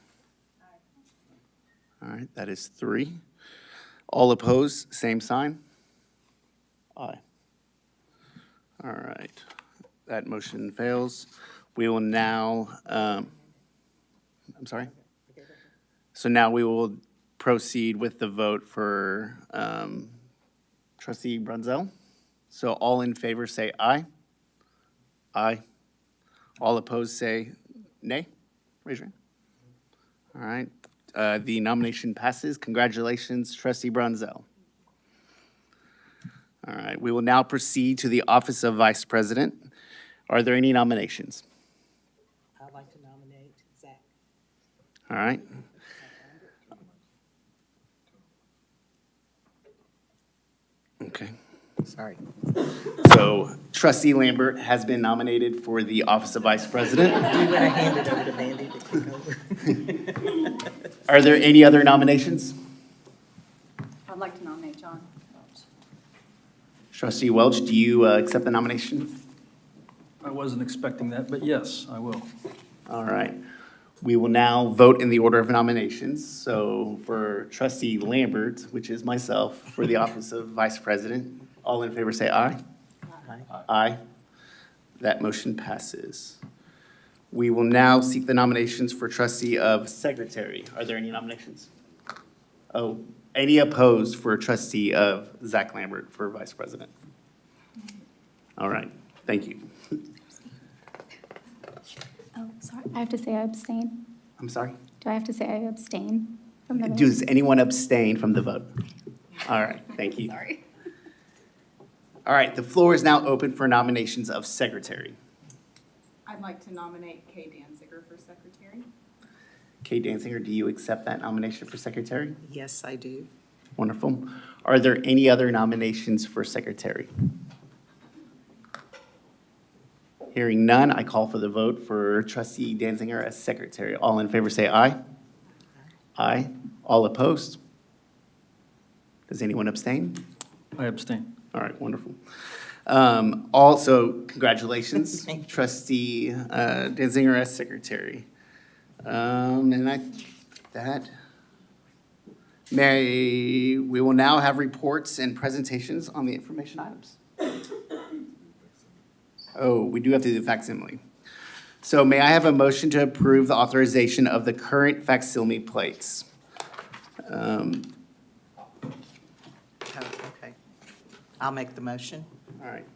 All right, that is 3. All opposed, same sign. Aye. All right, that motion fails. We will now, I'm sorry? So now we will proceed with the vote for trustee Brunzel. So all in favor say aye. Aye. All opposed say nay. Raise your hand. All right, the nomination passes. Congratulations, trustee Brunzel. All right, we will now proceed to the office of vice president. Are there any nominations? I'd like to nominate Zach. All right. Okay. Sorry. So trustee Lambert has been nominated for the office of vice president. You would have handed over to Mandy to take over. Are there any other nominations? I'd like to nominate John. Trustee Welch, do you accept the nomination? I wasn't expecting that, but yes, I will. All right. We will now vote in the order of nominations. So for trustee Lambert, which is myself, for the office of vice president, all in favor say aye. Aye. Aye. That motion passes. We will now seek the nominations for trustee of secretary. Are there any nominations? Oh, any opposed for trustee of Zach Lambert for vice president? All right, thank you. Oh, sorry, I have to say I abstain. I'm sorry? Do I have to say I abstain from the vote? Does anyone abstain from the vote? All right, thank you. Sorry. All right, the floor is now open for nominations of secretary. I'd like to nominate Kay Danziger for secretary. Kay Danziger, do you accept that nomination for secretary? Yes, I do. Wonderful. Are there any other nominations for secretary? Hearing none, I call for the vote for trustee Danziger as secretary. All in favor say aye. Aye. All opposed? Does anyone abstain? I abstain. All right, wonderful. Also, congratulations, Thank you. trustee Danziger as secretary. And we will now have reports and presentations on the information items. Oh, we do have to do the facsimile. So may I have a motion to approve the authorization of the current facsimile plates? Oh, okay. I'll make the motion. All right.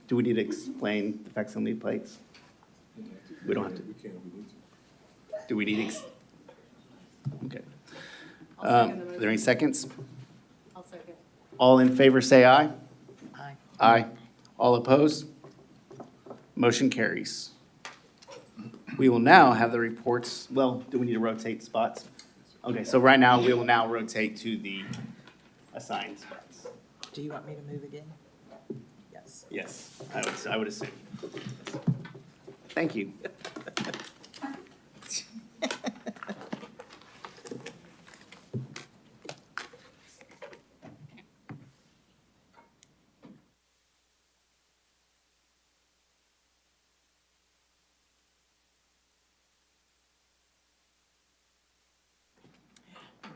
Do we need to explain the facsimile plates? We don't have to. Do we need okay. Are there any seconds? I'll second. All in favor say aye. Aye. Aye. All opposed? Motion carries. We will now have the reports. Well, do we need to rotate spots? Okay, so right now, we will now rotate to the assigned spots. Do you want me to move again? Yes. Yes, I would assume. Thank you.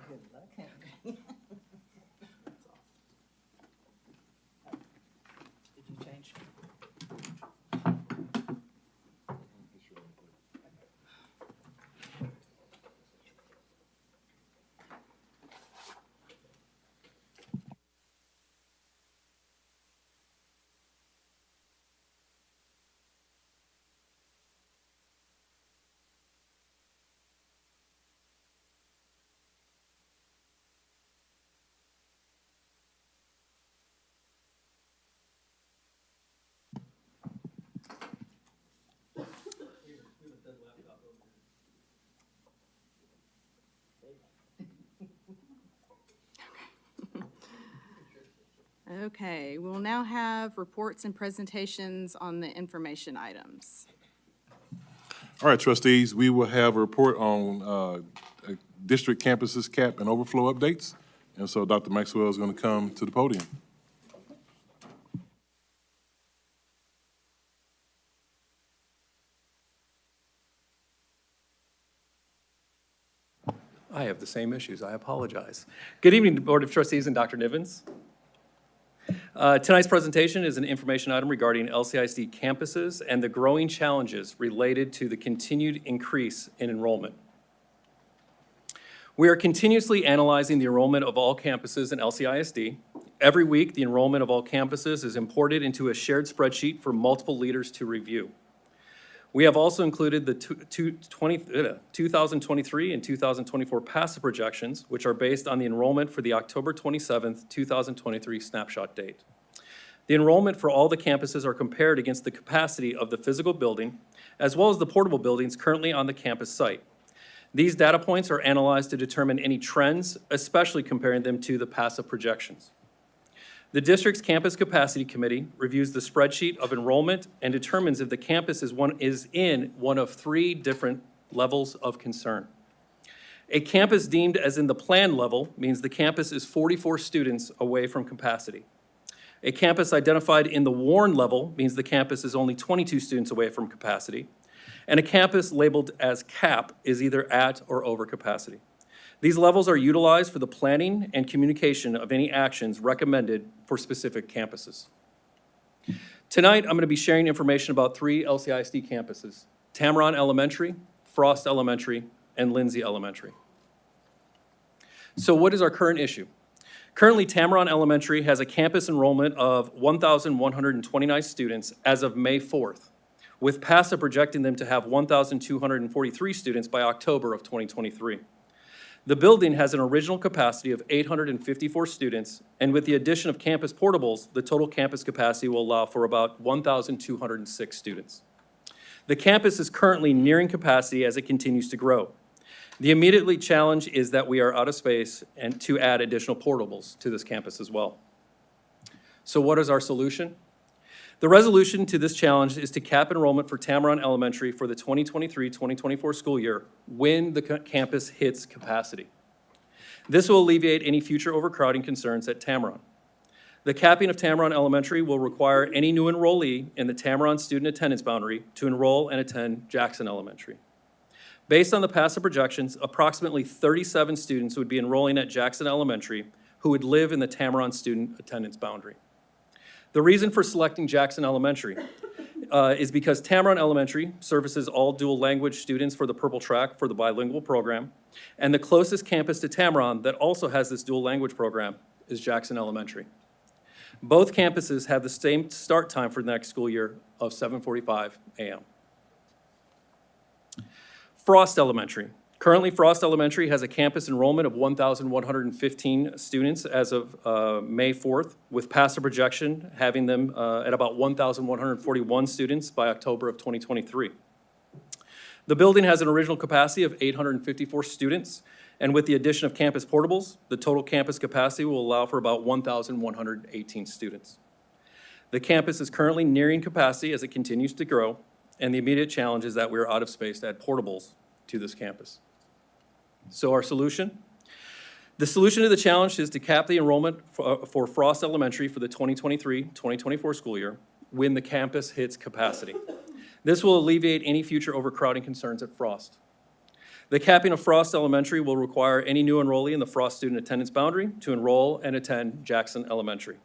Good luck, Henry. Did you change? Okay, we'll now have reports and presentations on the information items. All right, trustees, we will have a report on district campuses cap and overflow updates. And so Dr. Maxwell is going to come to the podium. I have the same issues. I apologize. Good evening, Board of Trustees and Dr. Nivens. Tonight's presentation is an information item regarding LCISD campuses and the growing challenges related to the continued increase in enrollment. We are continuously analyzing the enrollment of all campuses in LCISD. Every week, the enrollment of all campuses is imported into a shared spreadsheet for multiple leaders to review. We have also included the 2023 and 2024 PASA projections, which are based on the enrollment for the October 27th, 2023 snapshot date. The enrollment for all the campuses are compared against the capacity of the physical building, as well as the portable buildings currently on the campus site. These data points are analyzed to determine any trends, especially comparing them to the PASA projections. The district's Campus Capacity Committee reviews the spreadsheet of enrollment and determines if the campus is in one of three different levels of concern. A campus deemed as in the planned level means the campus is 44 students away from capacity. A campus identified in the warned level means the campus is only 22 students away from capacity. And a campus labeled as CAP is either at or over capacity. These levels are utilized for the planning and communication of any actions recommended for specific campuses. Tonight, I'm going to be sharing information about three LCISD campuses: Tameron Elementary, Frost Elementary, and Lindsay Elementary. So what is our current issue? Currently, Tameron Elementary has a campus enrollment of 1,129 students as of May 4th, with PASA projecting them to have 1,243 students by October of 2023. The building has an original capacity of 854 students, and with the addition of campus portables, the total campus capacity will allow for about 1,206 students. The campus is currently nearing capacity as it continues to grow. The immediate challenge is that we are out of space and to add additional portables to this campus as well. So what is our solution? The resolution to this challenge is to cap enrollment for Tameron Elementary for the 2023-2024 school year when the campus hits capacity. This will alleviate any future overcrowding concerns at Tameron. The capping of Tameron Elementary will require any new enrollee in the Tameron student attendance boundary to enroll and attend Jackson Elementary. Based on the PASA projections, approximately 37 students would be enrolling at Jackson Elementary who would live in the Tameron student attendance boundary. The reason for selecting Jackson Elementary is because Tameron Elementary services all dual language students for the Purple Track for the bilingual program, and the closest campus to Tameron that also has this dual language program is Jackson Elementary. Both campuses have the same start time for the next school year of 7:45 a.m. Frost Elementary. Currently, Frost Elementary has a campus enrollment of 1,115 students as of May 4th, with PASA projection having them at about 1,141 students by October of 2023. The building has an original capacity of 854 students, and with the addition of campus portables, the total campus capacity will allow for about 1,118 students. The campus is currently nearing capacity as it continues to grow, and the immediate challenge is that we are out of space to add portables to this campus. So our solution? The solution to the challenge is to cap the enrollment for Frost Elementary for the 2023-2024 school year when the campus hits capacity. This will alleviate any future overcrowding concerns at Frost. The capping of Frost Elementary will require any new enrollee in the Frost student attendance boundary to enroll and attend Jackson Elementary.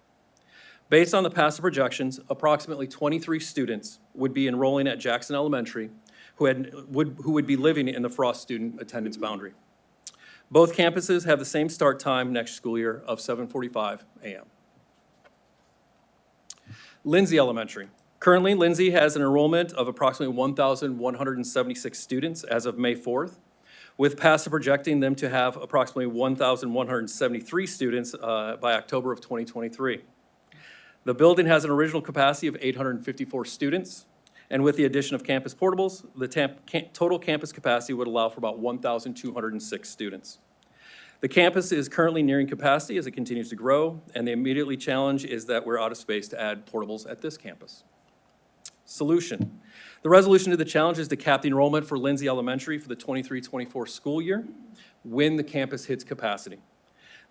Based on the PASA projections, approximately 23 students would be enrolling at Jackson Elementary who would be living in the Frost student attendance boundary. Both campuses have the same start time next school year of 7:45 a.m. Lindsay Elementary. Currently, Lindsay has an enrollment of approximately 1,176 students as of May 4th, with PASA projecting them to have approximately 1,173 students by October of 2023. The building has an original capacity of 854 students, and with the addition of campus portables, the total campus capacity would allow for about 1,206 students. The campus is currently nearing capacity as it continues to grow, and the immediate challenge is that we're out of space to add portables at this campus. Solution. The resolution to the challenge is to cap the enrollment for Lindsay Elementary for the 23-24 school year when the campus hits capacity.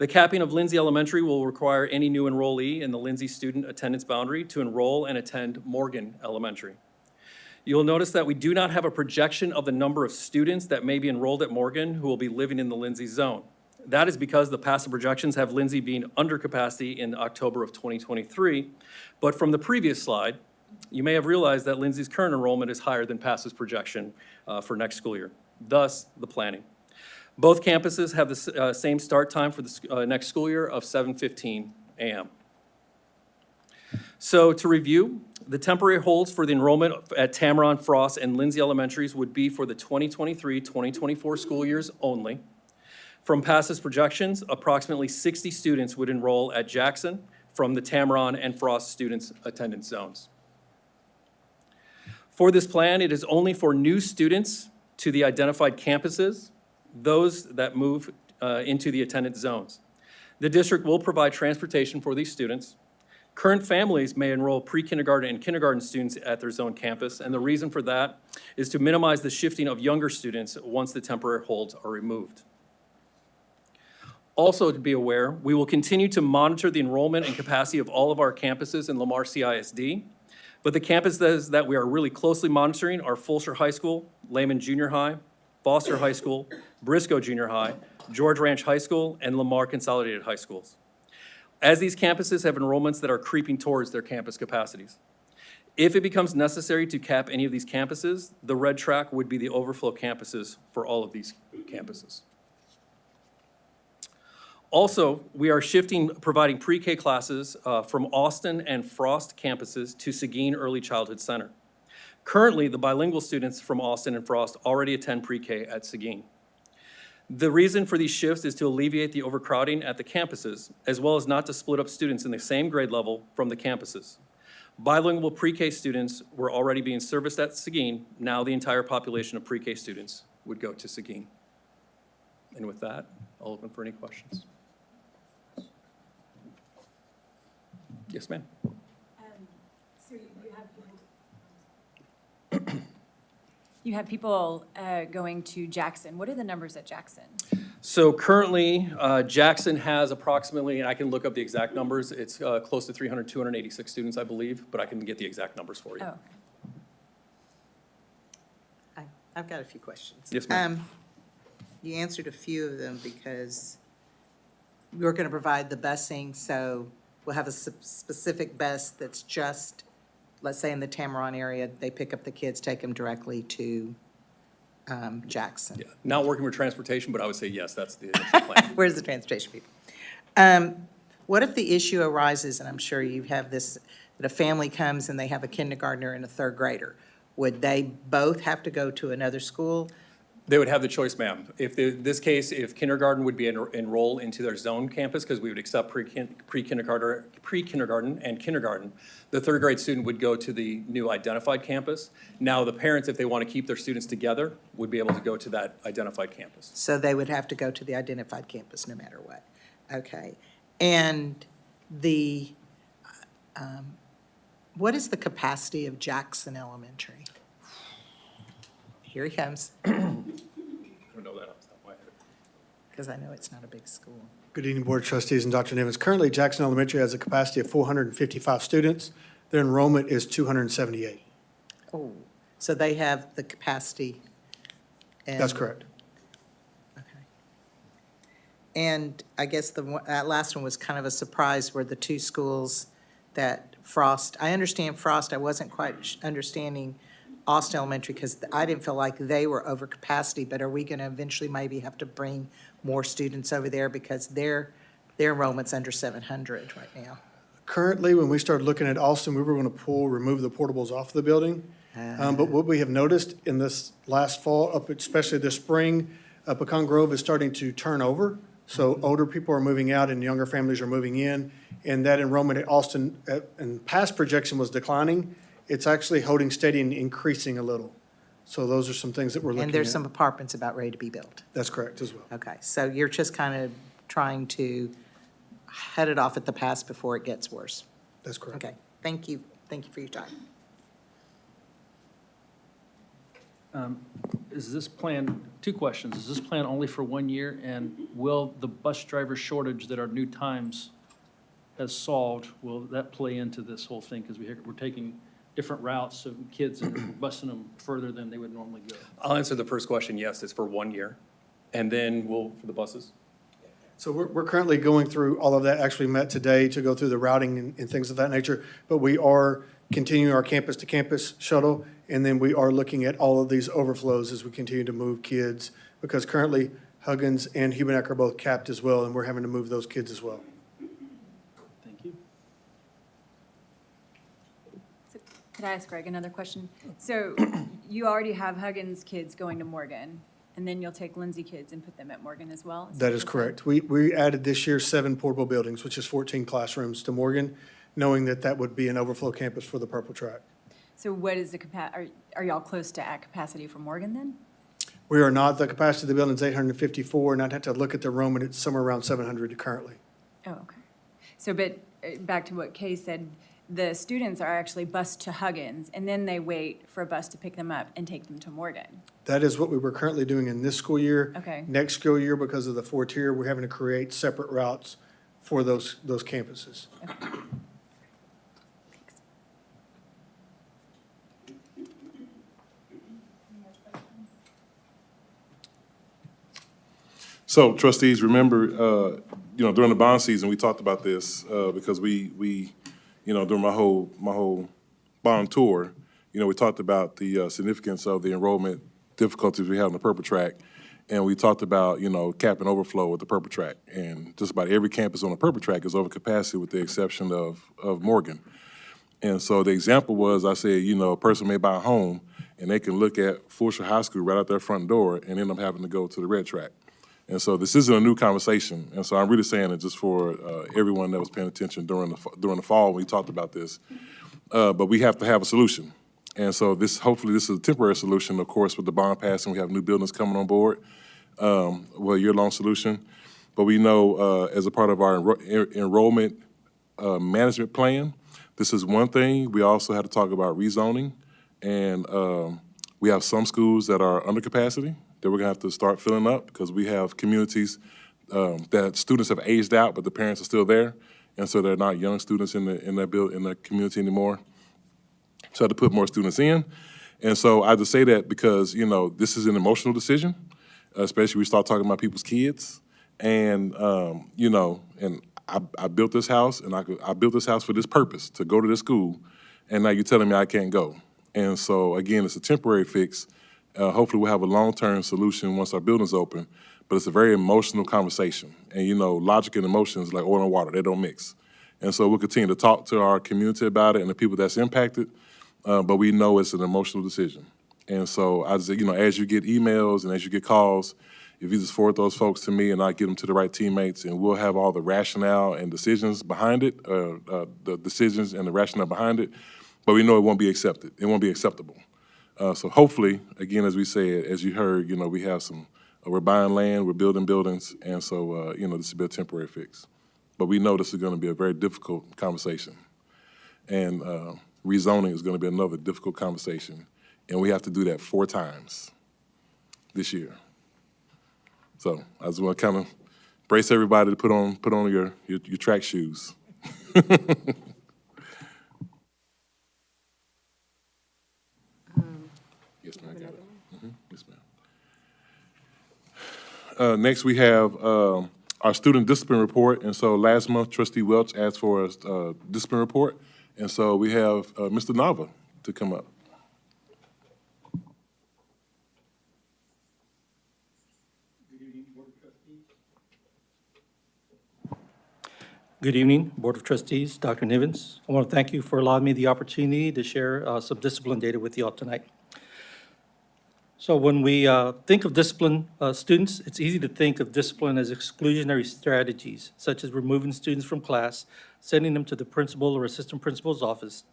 The capping of Lindsay Elementary will require any new enrollee in the Lindsay student attendance boundary to enroll and attend Morgan Elementary. You'll notice that we do not have a projection of the number of students that may be enrolled at Morgan who will be living in the Lindsay zone. That is because the passive projections have Lindsay being under capacity in October of 2023. But from the previous slide, you may have realized that Lindsay's current enrollment is higher than passive's projection for next school year, thus the planning. Both campuses have the same start time for the next school year of 7:15 a.m. So to review, the temporary holds for the enrollment at Tameron, Frost, and Lindsay Elementaries would be for the 2023-2024 school years only. From passive projections, approximately 60 students would enroll at Jackson from the Tameron and Frost students' attendance zones. For this plan, it is only for new students to the identified campuses, those that move into the attendance zones. The district will provide transportation for these students. Current families may enroll pre-kindergarten and kindergarten students at their zone campus, and the reason for that is to minimize the shifting of younger students once the temporary holds are removed. Also, to be aware, we will continue to monitor the enrollment and capacity of all of our campuses in Lamar CISD, but the campuses that we are really closely monitoring are Fulshear High School, Lehman Junior High, Foster High School, Briscoe Junior High, George Ranch High School, and Lamar Consolidated High Schools, as these campuses have enrollments that are creeping towards their campus capacities. If it becomes necessary to cap any of these campuses, the red track would be the overflow campuses for all of these campuses. Also, we are providing pre-K classes from Austin and Frost campuses to Seguin Early Childhood Center. Currently, the bilingual students from Austin and Frost already attend pre-K at Seguin. The reason for these shifts is to alleviate the overcrowding at the campuses, as well as not to split up students in the same grade level from the campuses. Bilingual pre-K students were already being serviced at Seguin. Now the entire population of pre-K students would go to Seguin. And with that, I'll open for any questions. Yes, ma'am. So you have people going to Jackson. What are the numbers at Jackson? So currently, Jackson has approximately, and I can look up the exact numbers, it's close to 286 students, I believe, but I can get the exact numbers for you. Oh, okay. I've got a few questions. Yes, ma'am. You answered a few of them because you're going to provide the busing, so we'll have a specific bus that's just, let's say in the Tameron area, they pick up the kids, take them directly to Jackson. Yeah, not working with transportation, but I would say yes, that's the initial plan. Where's the transportation people? What if the issue arises, and I'm sure you have this, that a family comes and they have a kindergartner and a third grader? Would they both have to go to another school? They would have the choice, ma'am. If this case, if kindergarten would be enroll into their zone campus, because we would accept pre-kindergarten and kindergarten, the third grade student would go to the new identified campus. Now, the parents, if they want to keep their students together, would be able to go to that identified campus. So they would have to go to the identified campus no matter what. Okay. And what is the capacity of Jackson Elementary? Here he comes. I don't know that off the top of my head. Because I know it's not a big school. Good evening, Board of Trustees and Dr. Nivens. Currently, Jackson Elementary has a capacity of 455 students. Their enrollment is 278. Oh, so they have the capacity? That's correct. Okay. And I guess that last one was kind of a surprise, were the two schools that Frost, I understand Frost, I wasn't quite understanding Austin Elementary, because I didn't feel like they were over capacity, but are we going to eventually maybe have to bring more students over there because their enrollment's under 700 right now? Currently, when we started looking at Austin, we were going to remove the portables off the building. But what we have noticed in this last fall, especially this spring, Pecan Grove is starting to turn over. So older people are moving out and younger families are moving in. And that enrollment at Austin, in past projection, was declining. It's actually holding steady and increasing a little. So those are some things that we're looking at. And there's some apartments about ready to be built. That's correct as well. Okay, so you're just kind of trying to head it off at the pass before it gets worse. That's correct. Okay, thank you. Thank you for your time. Is this plan, two questions, is this plan only for 1 year? And will the bus driver shortage that our new times has solved, will that play into this whole thing? Because we're taking different routes of kids and we're busing them further than they would normally go. I'll answer the first question, yes, it's for 1 year. And then for the buses? So we're currently going through all of that, actually met today to go through the routing and things of that nature. But we are continuing our campus-to-campus shuttle, and then we are looking at all of these overflows as we continue to move kids, because currently Huggins and Hubenack are both capped as well, and we're having to move those kids as well. Thank you. Could I ask Greg another question? So you already have Huggins kids going to Morgan, and then you'll take Lindsay kids and put them at Morgan as well? That is correct. We added this year 7 portable buildings, which is 14 classrooms to Morgan, knowing that that would be an overflow campus for the Purple Track. So what is the are y'all close to at capacity for Morgan then? We are not. The capacity of the building is 854, and I'd have to look at the room, and it's somewhere around 700 currently. Oh, okay. So, but back to what Kay said, the students are actually bused to Huggins, and then they wait for a bus to pick them up and take them to Morgan. That is what we were currently doing in this school year. Okay. Next school year, because of the 4-tier, we're having to create separate routes for those campuses. Okay. So trustees, remember, during the bond season, we talked about this, because we during my whole bond tour, we talked about the significance of the enrollment difficulties we have on the Purple Track. And we talked about, cap and overflow with the Purple Track. And just about every campus on the Purple Track is over capacity with the exception of Morgan. And so the example was, I said, a person may buy a home and they can look at Fulshire High School right out their front door and end up having to go to the red track. And so this isn't a new conversation. And so I'm really saying it just for everyone that was paying attention during the fall when we talked about this. But we have to have a solution. And so hopefully this is a temporary solution, of course, with the bond passing. We have new buildings coming on board, a year-long solution. But we know as a part of our enrollment management plan, this is one thing. We also had to talk about rezoning. And we have some schools that are under capacity that we're gonna have to start filling up because we have communities that students have aged out, but the parents are still there. And so they're not young students in the community anymore. So I had to put more students in. And so I just say that because, this is an emotional decision, especially we start talking about people's kids. And, and I built this house and I built this house for this purpose, to go to this school. And now you're telling me I can't go. And so again, it's a temporary fix. Hopefully we'll have a long-term solution once our building's open, but it's a very emotional conversation. And logic and emotions, like oil and water, they don't mix. And so we'll continue to talk to our community about it and the people that's impacted, but we know it's an emotional decision. And so I just, as you get emails and as you get calls, if you just forward those folks to me and I get them to the right teammates, and we'll have all the rationale and decisions behind it, the decisions and the rationale behind it, but we know it won't be accepted. It won't be acceptable. So hopefully, again, as we said, as you heard, we have we're buying land, we're building buildings, and so, this will be a temporary fix. But we know this is gonna be a very difficult conversation. And rezoning is gonna be another difficult conversation. And we have to do that 4 times this year. So I just wanna kind of brace everybody to put on your track shoes. Yes, ma'am. Yes, ma'am. Next, we have our student discipline report. And so last month, Trustee Welch asked for a discipline report. And so we have Mr. Nava to come up. Good evening, Board of Trustees, Dr. Nivens. I want to thank you for allowing me the opportunity to share some discipline data with you all tonight. So when we think of discipline students, it's easy to think of discipline as exclusionary strategies, such as removing students from class, sending them to the principal or assistant principal's office,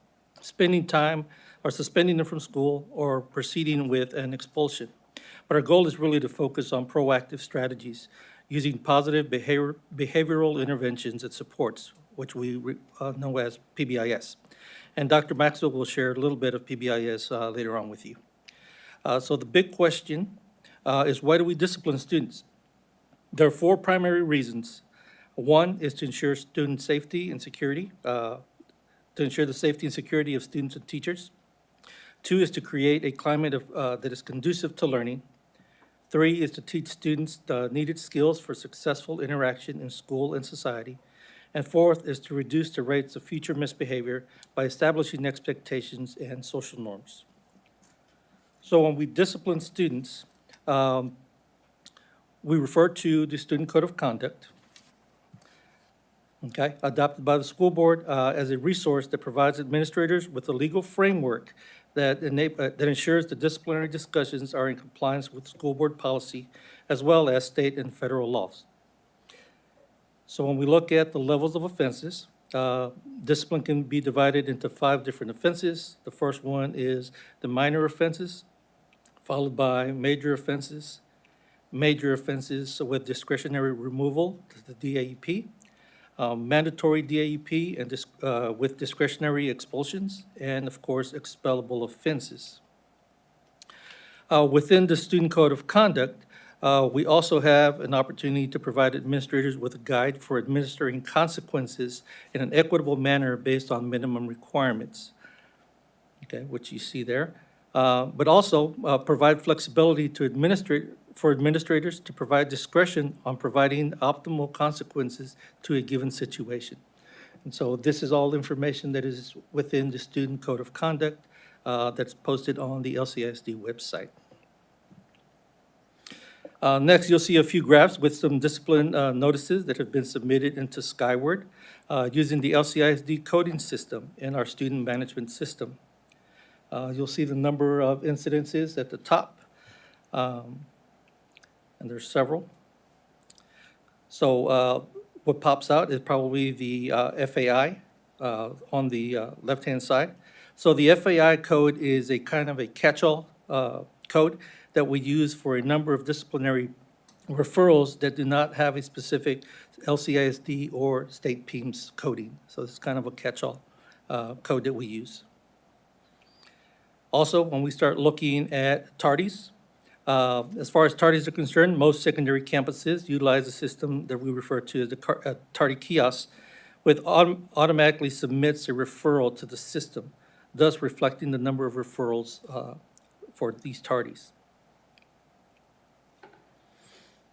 spending time or suspending them from school, or proceeding with an expulsion. But our goal is really to focus on proactive strategies using positive behavioral interventions and supports, which we know as PBIS. And Dr. Maxwell will share a little bit of PBIS later on with you. So the big question is, why do we discipline students? There are four primary reasons. One is to ensure student safety and security, to ensure the safety and security of students and teachers. Two is to create a climate that is conducive to learning. Three is to teach students the needed skills for successful interaction in school and society. And fourth is to reduce the rates of future misbehavior by establishing expectations and social norms. So when we discipline students, we refer to the Student Code of Conduct, okay, adopted by the school board as a resource that provides administrators with a legal framework that ensures the disciplinary discussions are in compliance with school board policy as well as state and federal laws. So when we look at the levels of offenses, discipline can be divided into 5 different offenses. The first one is the minor offenses, followed by major offenses with discretionary removal, the DAEP, mandatory DAEP and with discretionary expulsions, and of course, expellable offenses. Within the Student Code of Conduct, we also have an opportunity to provide administrators with a guide for administering consequences in an equitable manner based on minimum requirements, okay, which you see there. But also provide flexibility to administrators to provide discretion on providing optimal consequences to a given situation. And so this is all information that is within the Student Code of Conduct that's posted on the LCISD website. Next, you'll see a few graphs with some discipline notices that have been submitted into Skyward using the LCISD coding system in our student management system. You'll see the number of incidences at the top, and there's several. So what pops out is probably the FAI on the left-hand side. So the FAI code is a kind of a catch-all code that we use for a number of disciplinary referrals that do not have a specific LCISD or state PEMS coding. So it's kind of a catch-all code that we use. Also, when we start looking at tardies, as far as tardies are concerned, most secondary campuses utilize a system that we refer to as the tardy kiosk, which automatically submits a referral to the system, thus reflecting the number of referrals for these tardies.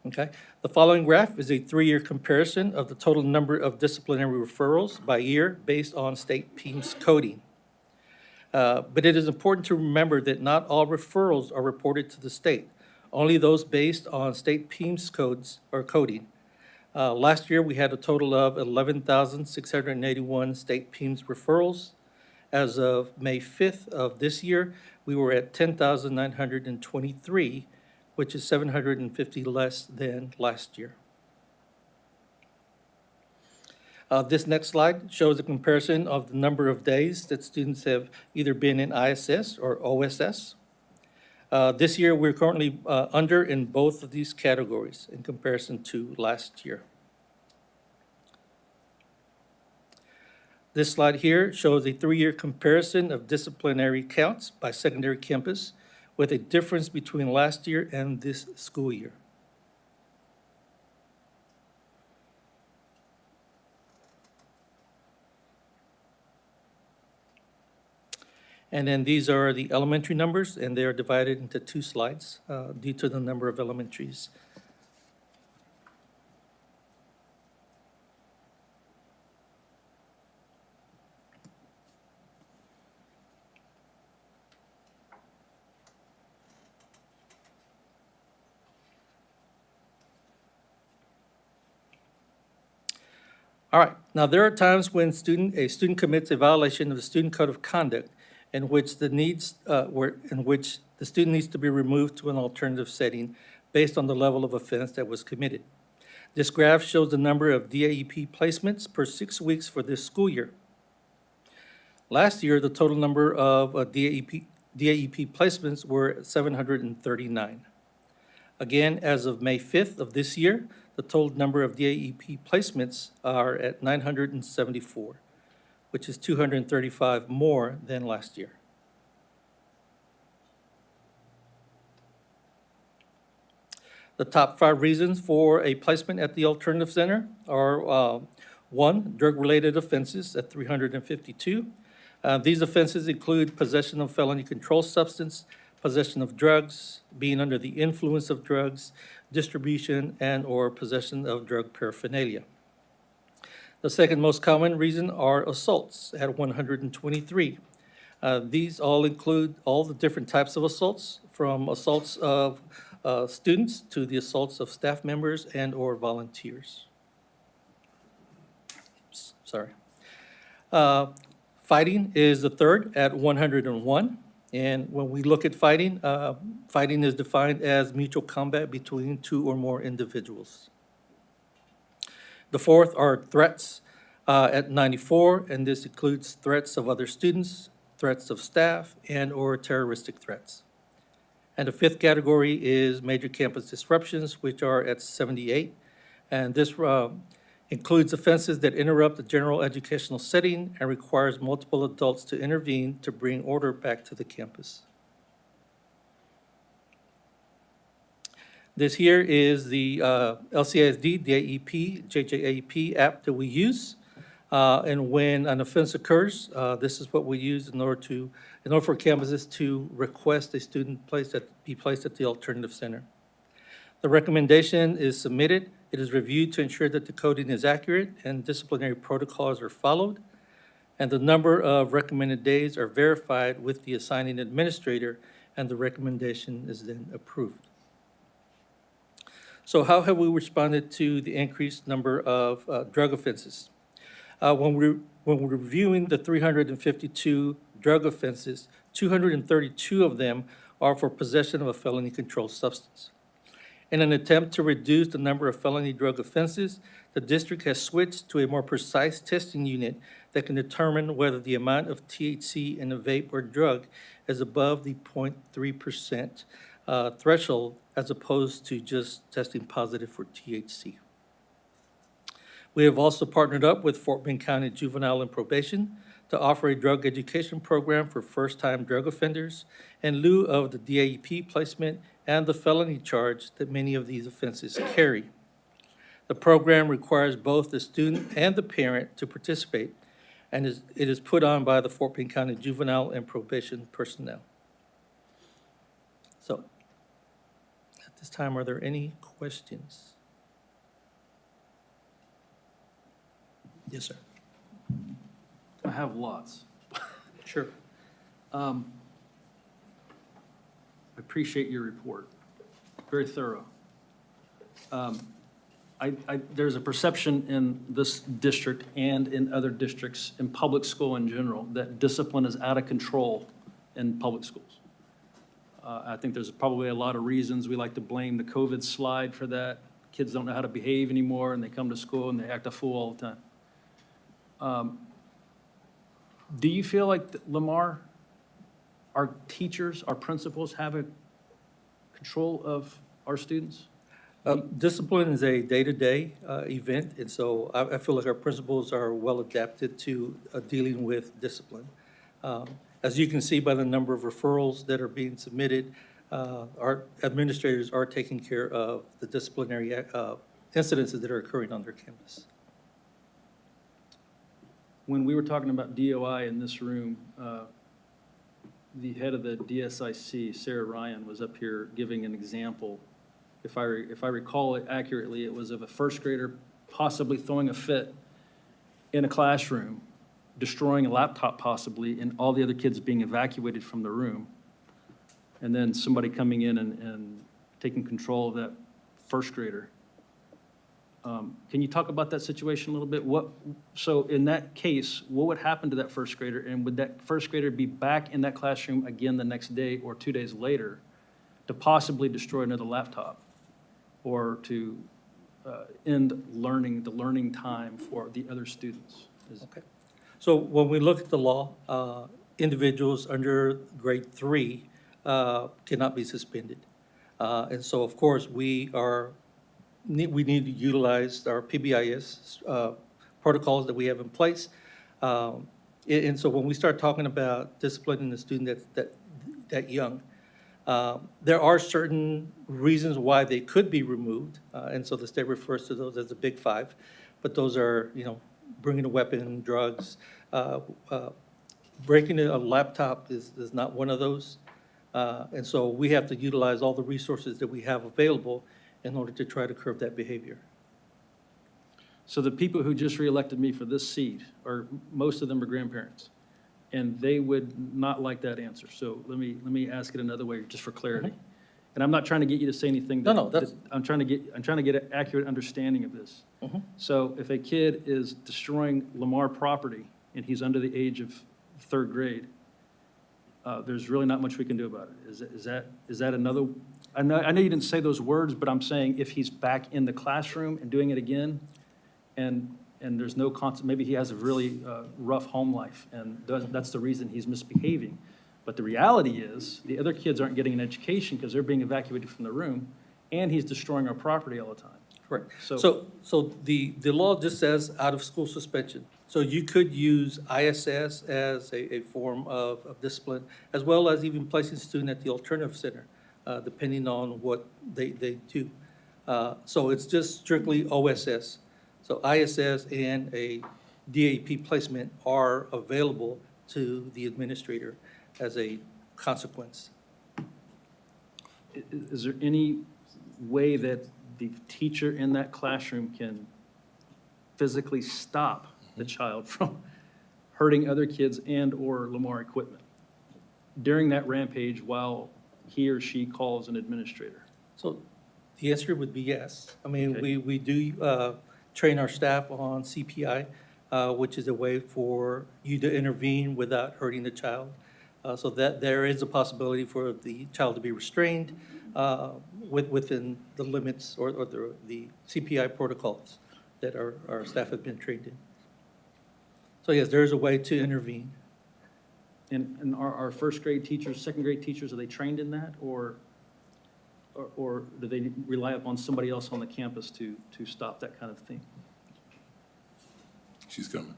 Okay, the following graph is a 3-year comparison of the total number of disciplinary referrals by year based on state PEMS coding. But it is important to remember that not all referrals are reported to the state, only those based on state PEMS codes or coding. Last year, we had a total of 11,681 state PEMS referrals. As of May 5th of this year, we were at 10,923, which is 750 less than last year. This next slide shows a comparison of the number of days that students have either been in ISS or OSS. This year, we're currently under in both of these categories in comparison to last year. This slide here shows a 3-year comparison of disciplinary counts by secondary campus with a difference between last year and this school year. And then these are the elementary numbers, and they are divided into 2 slides due to the number of elementaries. All right, now there are times when a student commits a violation of the Student Code of Conduct in which the student needs to be removed to an alternative setting based on the level of offense that was committed. This graph shows the number of DAEP placements per 6 weeks for this school year. Last year, the total number of DAEP placements were 739. Again, as of May 5th of this year, the total number of DAEP placements are at 974, which is 235 more than last year. The top 5 reasons for a placement at the alternative center are, 1, drug-related offenses at 352. These offenses include possession of felony controlled substance, possession of drugs, being under the influence of drugs, distribution and/or possession of drug paraphernalia. The second most common reason are assaults at 123. These all include all the different types of assaults, from assaults of students to the assaults of staff members and/or volunteers. Sorry. Fighting is the third at 101. And when we look at fighting, fighting is defined as mutual combat between 2 or more individuals. The fourth are threats at 94, and this includes threats of other students, threats of staff, and/or terroristic threats. And the fifth category is major campus disruptions, which are at 78. And this includes offenses that interrupt the general educational setting and requires multiple adults to intervene to bring order back to the campus. This here is the LCISD, DAEP, JJAP app that we use. And when an offense occurs, this is what we use in order for campuses to request a student be placed at the alternative center. The recommendation is submitted. It is reviewed to ensure that the coding is accurate and disciplinary protocols are followed. And the number of recommended days are verified with the assigning administrator, and the recommendation is then approved. So how have we responded to the increased number of drug offenses? When we're reviewing the 352 drug offenses, 232 of them are for possession of a felony controlled substance. In an attempt to reduce the number of felony drug offenses, the district has switched to a more precise testing unit that can determine whether the amount of THC in a vape or drug is above the 0.3% threshold, as opposed to just testing positive for THC. We have also partnered up with Fort Bend County Juvenile and Probation to offer a drug education program for first-time drug offenders in lieu of the DAEP placement and the felony charge that many of these offenses carry. The program requires both the student and the parent to participate, and it is put on by the Fort Bend County Juvenile and Probation personnel. So, at this time, are there any questions? Yes, sir. I have lots. Sure. I appreciate your report. Very thorough. There's a perception in this district and in other districts, in public school in general, that discipline is out of control in public schools. I think there's probably a lot of reasons. We like to blame the COVID slide for that. Kids don't know how to behave anymore, and they come to school and they act a fool all the time. Do you feel like, Lamar, our teachers, our principals have a control of our students? Discipline is a day-to-day event, and so I feel like our principals are well adapted to dealing with discipline. As you can see by the number of referrals that are being submitted, our administrators are taking care of the disciplinary incidences that are occurring on their campus. When we were talking about DOI in this room, the head of the DSIC, Sarah Ryan, was up here giving an example. If I recall it accurately, it was of a first grader possibly throwing a fit in a classroom, destroying a laptop possibly, and all the other kids being evacuated from the room. And then somebody coming in and taking control of that first grader. Can you talk about that situation a little bit? So in that case, what would happen to that first grader? And would that first grader be back in that classroom again the next day or 2 days later to possibly destroy another laptop or to end the learning time for the other students? Okay. So when we look at the law, individuals under grade 3 cannot be suspended. And so, of course, we need to utilize our PBIS protocols that we have in place. And so when we start talking about disciplining the student that young, There are certain reasons why they could be removed, and so the state refers to those as the big five. But those are, bringing a weapon, drugs, breaking a laptop is not one of those. And so we have to utilize all the resources that we have available in order to try to curb that behavior. So the people who just reelected me for this seat most of them are grandparents. And they would not like that answer. So let me ask it another way, just for clarity. And I'm not trying to get you to say anything that I'm trying to get an accurate understanding of this. So if a kid is destroying Lamar property and he's under the age of 3rd grade, there's really not much we can do about it. Is that another, I know you didn't say those words, but I'm saying if he's back in the classroom and doing it again, and there's no maybe he has a really rough home life, and that's the reason he's misbehaving. But the reality is, the other kids aren't getting an education because they're being evacuated from the room, and he's destroying our property all the time. Correct. So the law just says out-of-school suspension. So you could use ISS as a form of discipline, as well as even placing a student at the alternative center, depending on what they do. So it's just strictly OSS. So ISS and a DAP placement are available to the administrator as a consequence. Is there any way that the teacher in that classroom can physically stop the child from hurting other kids and/or Lamar equipment during that rampage while he or she calls an administrator? So the answer would be yes. I mean, we do train our staff on CPI, which is a way for you to intervene without hurting the child. So that there is a possibility for the child to be restrained within the limits or the CPI protocols that our staff have been trained in. So yes, there is a way to intervene. And our 1st grade teachers, 2nd grade teachers, are they trained in that, or do they rely upon somebody else on the campus to stop that kind of thing? She's coming.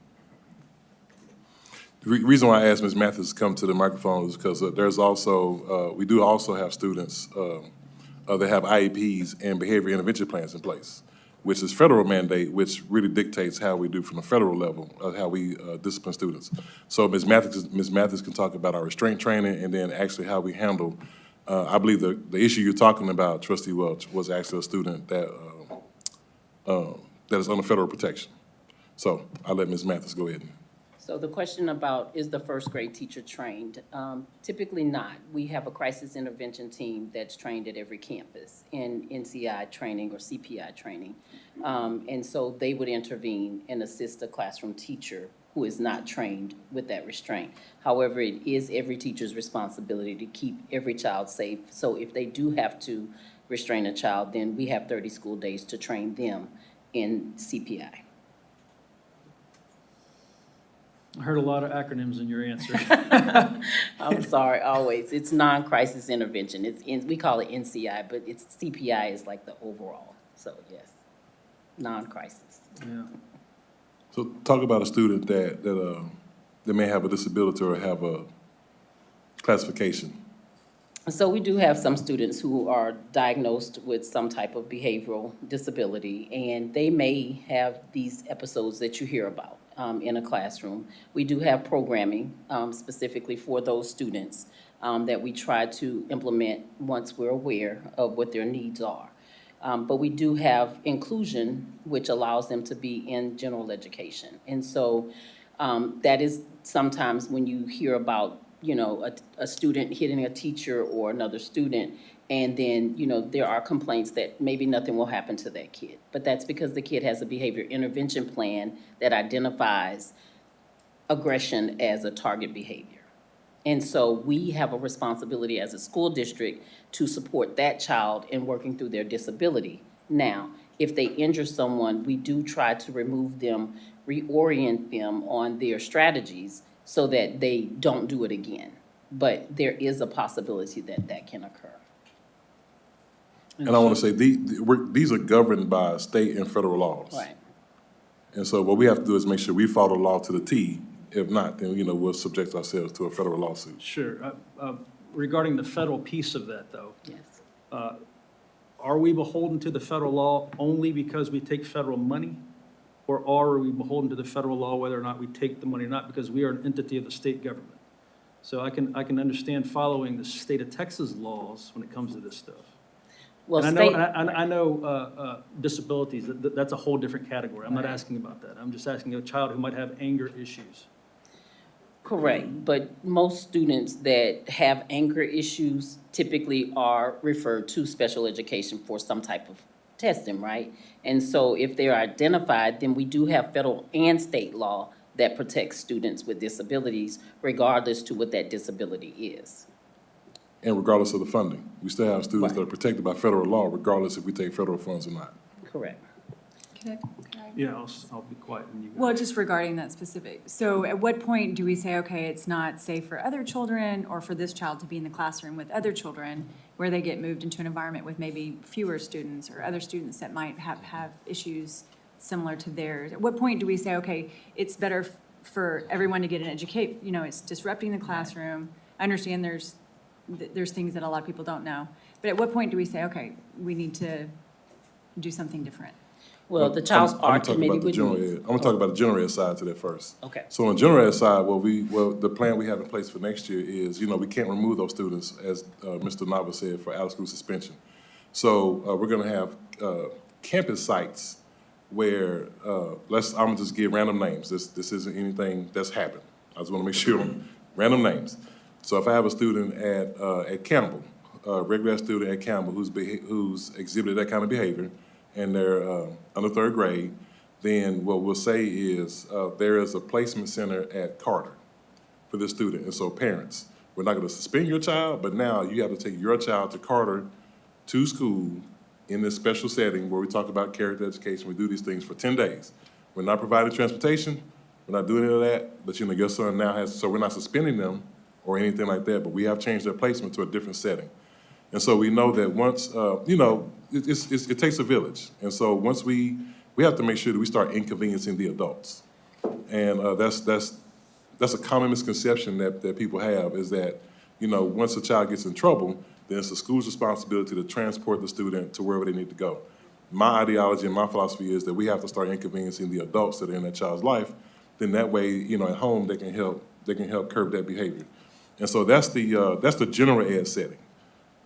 The reason why I asked Ms. Mathis to come to the microphone is because there's also, we do also have students that have IEPs and behavior intervention plans in place, which is federal mandate, which really dictates how we do from the federal level, how we discipline students. So Ms. Mathis can talk about our restraint training and then actually how we handle, I believe the issue you're talking about, Trustee Welch, was actually a student that is under federal protection. So I'll let Ms. Mathis go ahead. So the question about, is the 1st grade teacher trained? Typically not. We have a crisis intervention team that's trained at every campus in NCI training or CPI training. And so they would intervene and assist a classroom teacher who is not trained with that restraint. However, it is every teacher's responsibility to keep every child safe. So if they do have to restrain a child, then we have 30 school days to train them in CPI. I heard a lot of acronyms in your answer. I'm sorry, always. It's non-crisis intervention. We call it NCI, but it's CPI is like the overall. So yes, non-crisis. Yeah. So talk about a student that may have a disability or have a classification. So we do have some students who are diagnosed with some type of behavioral disability, and they may have these episodes that you hear about in a classroom. We do have programming specifically for those students that we try to implement once we're aware of what their needs are. But we do have inclusion, which allows them to be in general education. And so that is sometimes when you hear about, a student hitting a teacher or another student, and then, there are complaints that maybe nothing will happen to that kid. But that's because the kid has a behavior intervention plan that identifies aggression as a target behavior. And so we have a responsibility as a school district to support that child in working through their disability. Now, if they injure someone, we do try to remove them, reorient them on their strategies so that they don't do it again. But there is a possibility that that can occur. And I want to say, these are governed by state and federal laws. Right. And so what we have to do is make sure we follow the law to the T. If not, then, we'll subject ourselves to a federal lawsuit. Sure. regarding the federal piece of that, though, Yes. are we beholden to the federal law only because we take federal money? Or are we beholden to the federal law whether or not we take the money or not, because we are an entity of the state government? So I can understand following the state of Texas laws when it comes to this stuff. Well, And I know, state, I know disabilities, that's a whole different category. I'm not asking about that. I'm just asking a child who might have anger issues. correct, but most students that have anger issues typically are referred to special education for some type of testing, right? And so if they're identified, then we do have federal and state law that protects students with disabilities regardless to what that disability is. And regardless of the funding, we still have students that are protected by federal law regardless if we take federal funds or not. Correct. Can I- Yeah, I'll be quiet when you. Well, just regarding that specific, so at what point do we say, okay, it's not safe for other children or for this child to be in the classroom with other children where they get moved into an environment with maybe fewer students or other students that might have issues similar to theirs? At what point do we say, okay, it's better for everyone to get an educate, it's disrupting the classroom? I understand there's things that a lot of people don't know, but at what point do we say, okay, we need to do something different? Well, the child's art committee would I'm gonna talk about the general ed side to that first. Okay. So on the general ed side, the plan we have in place for next year is, we can't remove those students, as Mr. Nava said, for out-of-school suspension. So we're gonna have campus sites where, I'm gonna just give random names. This isn't anything that's happened. I just wanna make sure, random names. So if I have a student at Campbell, a regular student at Campbell who's exhibited that kind of behavior, and they're under third grade, then what we'll say is there is a placement center at Carter for this student. And so parents, we're not gonna suspend your child, but now you have to take your child to Carter to school in this special setting where we talk about character education. We do these things for 10 days. We're not providing transportation, we're not doing any of that, but your son now has, so we're not suspending them or anything like that, but we have changed their placement to a different setting. And so we know that once, it takes a village. And so once we have to make sure that we start inconveniencing the adults. And that's a common misconception that people have, is that, once a child gets in trouble, then it's the school's responsibility to transport the student to wherever they need to go. My ideology and my philosophy is that we have to start inconveniencing the adults that are in that child's life. Then that way, at home, they can help curb that behavior. And so that's the general ed setting,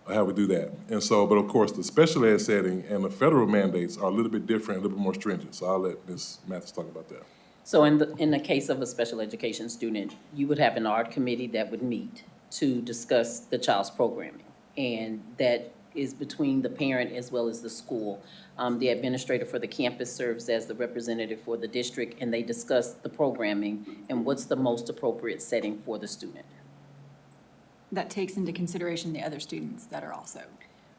how we do that. And so, but of course, the special ed setting and the federal mandates are a little bit different, a little bit more stringent. So I'll let Ms. Mathis talk about that. So in the case of a special education student, you would have an art committee that would meet to discuss the child's programming. And that is between the parent as well as the school. The administrator for the campus serves as the representative for the district, and they discuss the programming and what's the most appropriate setting for the student. That takes into consideration the other students that are also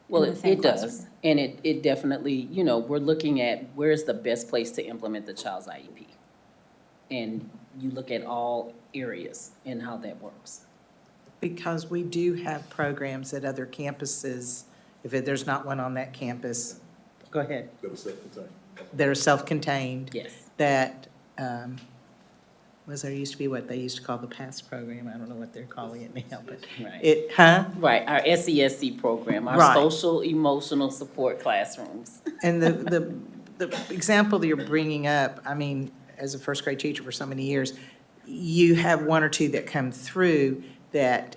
Well, in the same it does, classroom. and it definitely, we're looking at where's the best place to implement the child's IEP. And you look at all areas and how that works. Because we do have programs at other campuses, if there's not one on that campus, go ahead, That are self-contained. that are self-contained. Yes. That, there used to be what they used to call the PASS program, I don't know what they're calling it now, but Right. Right, our SESC program, our Right. social emotional support classrooms. And the example that you're bringing up, as a first grade teacher for so many years, you have one or two that come through that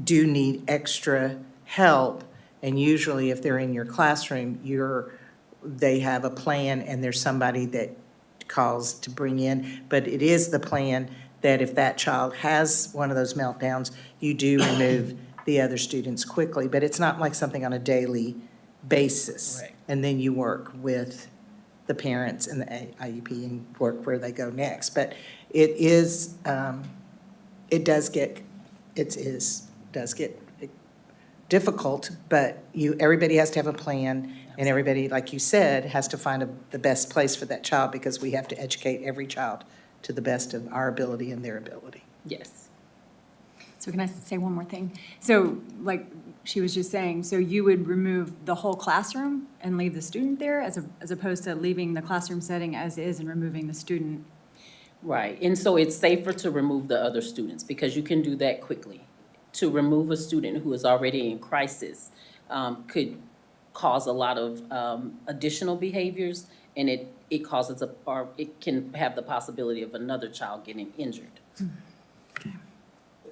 do need extra help. And usually if they're in your classroom, they have a plan and there's somebody that calls to bring in. But it is the plan that if that child has one of those meltdowns, you do remove the other students quickly. But it's not like something on a daily basis. Right. And then you work with the parents and the IEP and work where they go next. But it is, it does get difficult, but everybody has to have a plan, and everybody, like you said, has to find the best place for that child, because we have to educate every child to the best of our ability and their ability. Yes. So can I say one more thing? So like she was just saying, so you would remove the whole classroom and leave the student there as opposed to leaving the classroom setting as is and removing the student? Right, and so it's safer to remove the other students because you can do that quickly. to remove a student who is already in crisis could cause a lot of additional behaviors, and it causes or it can have the possibility of another child getting injured.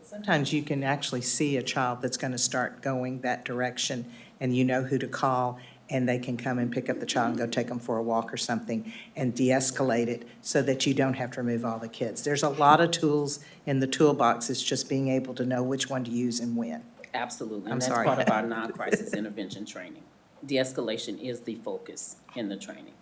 Sometimes you can actually see a child that's going to start going that direction, and you know who to call, and they can come and pick up the child and go take them for a walk or something and de-escalate it so that you don't have to remove all the kids. There's a lot of tools in the toolbox. It's just being able to know which one to use and when. Absolutely, I'm and that's sorry. part of our non-crisis intervention training. De-escalation is the focus in the training.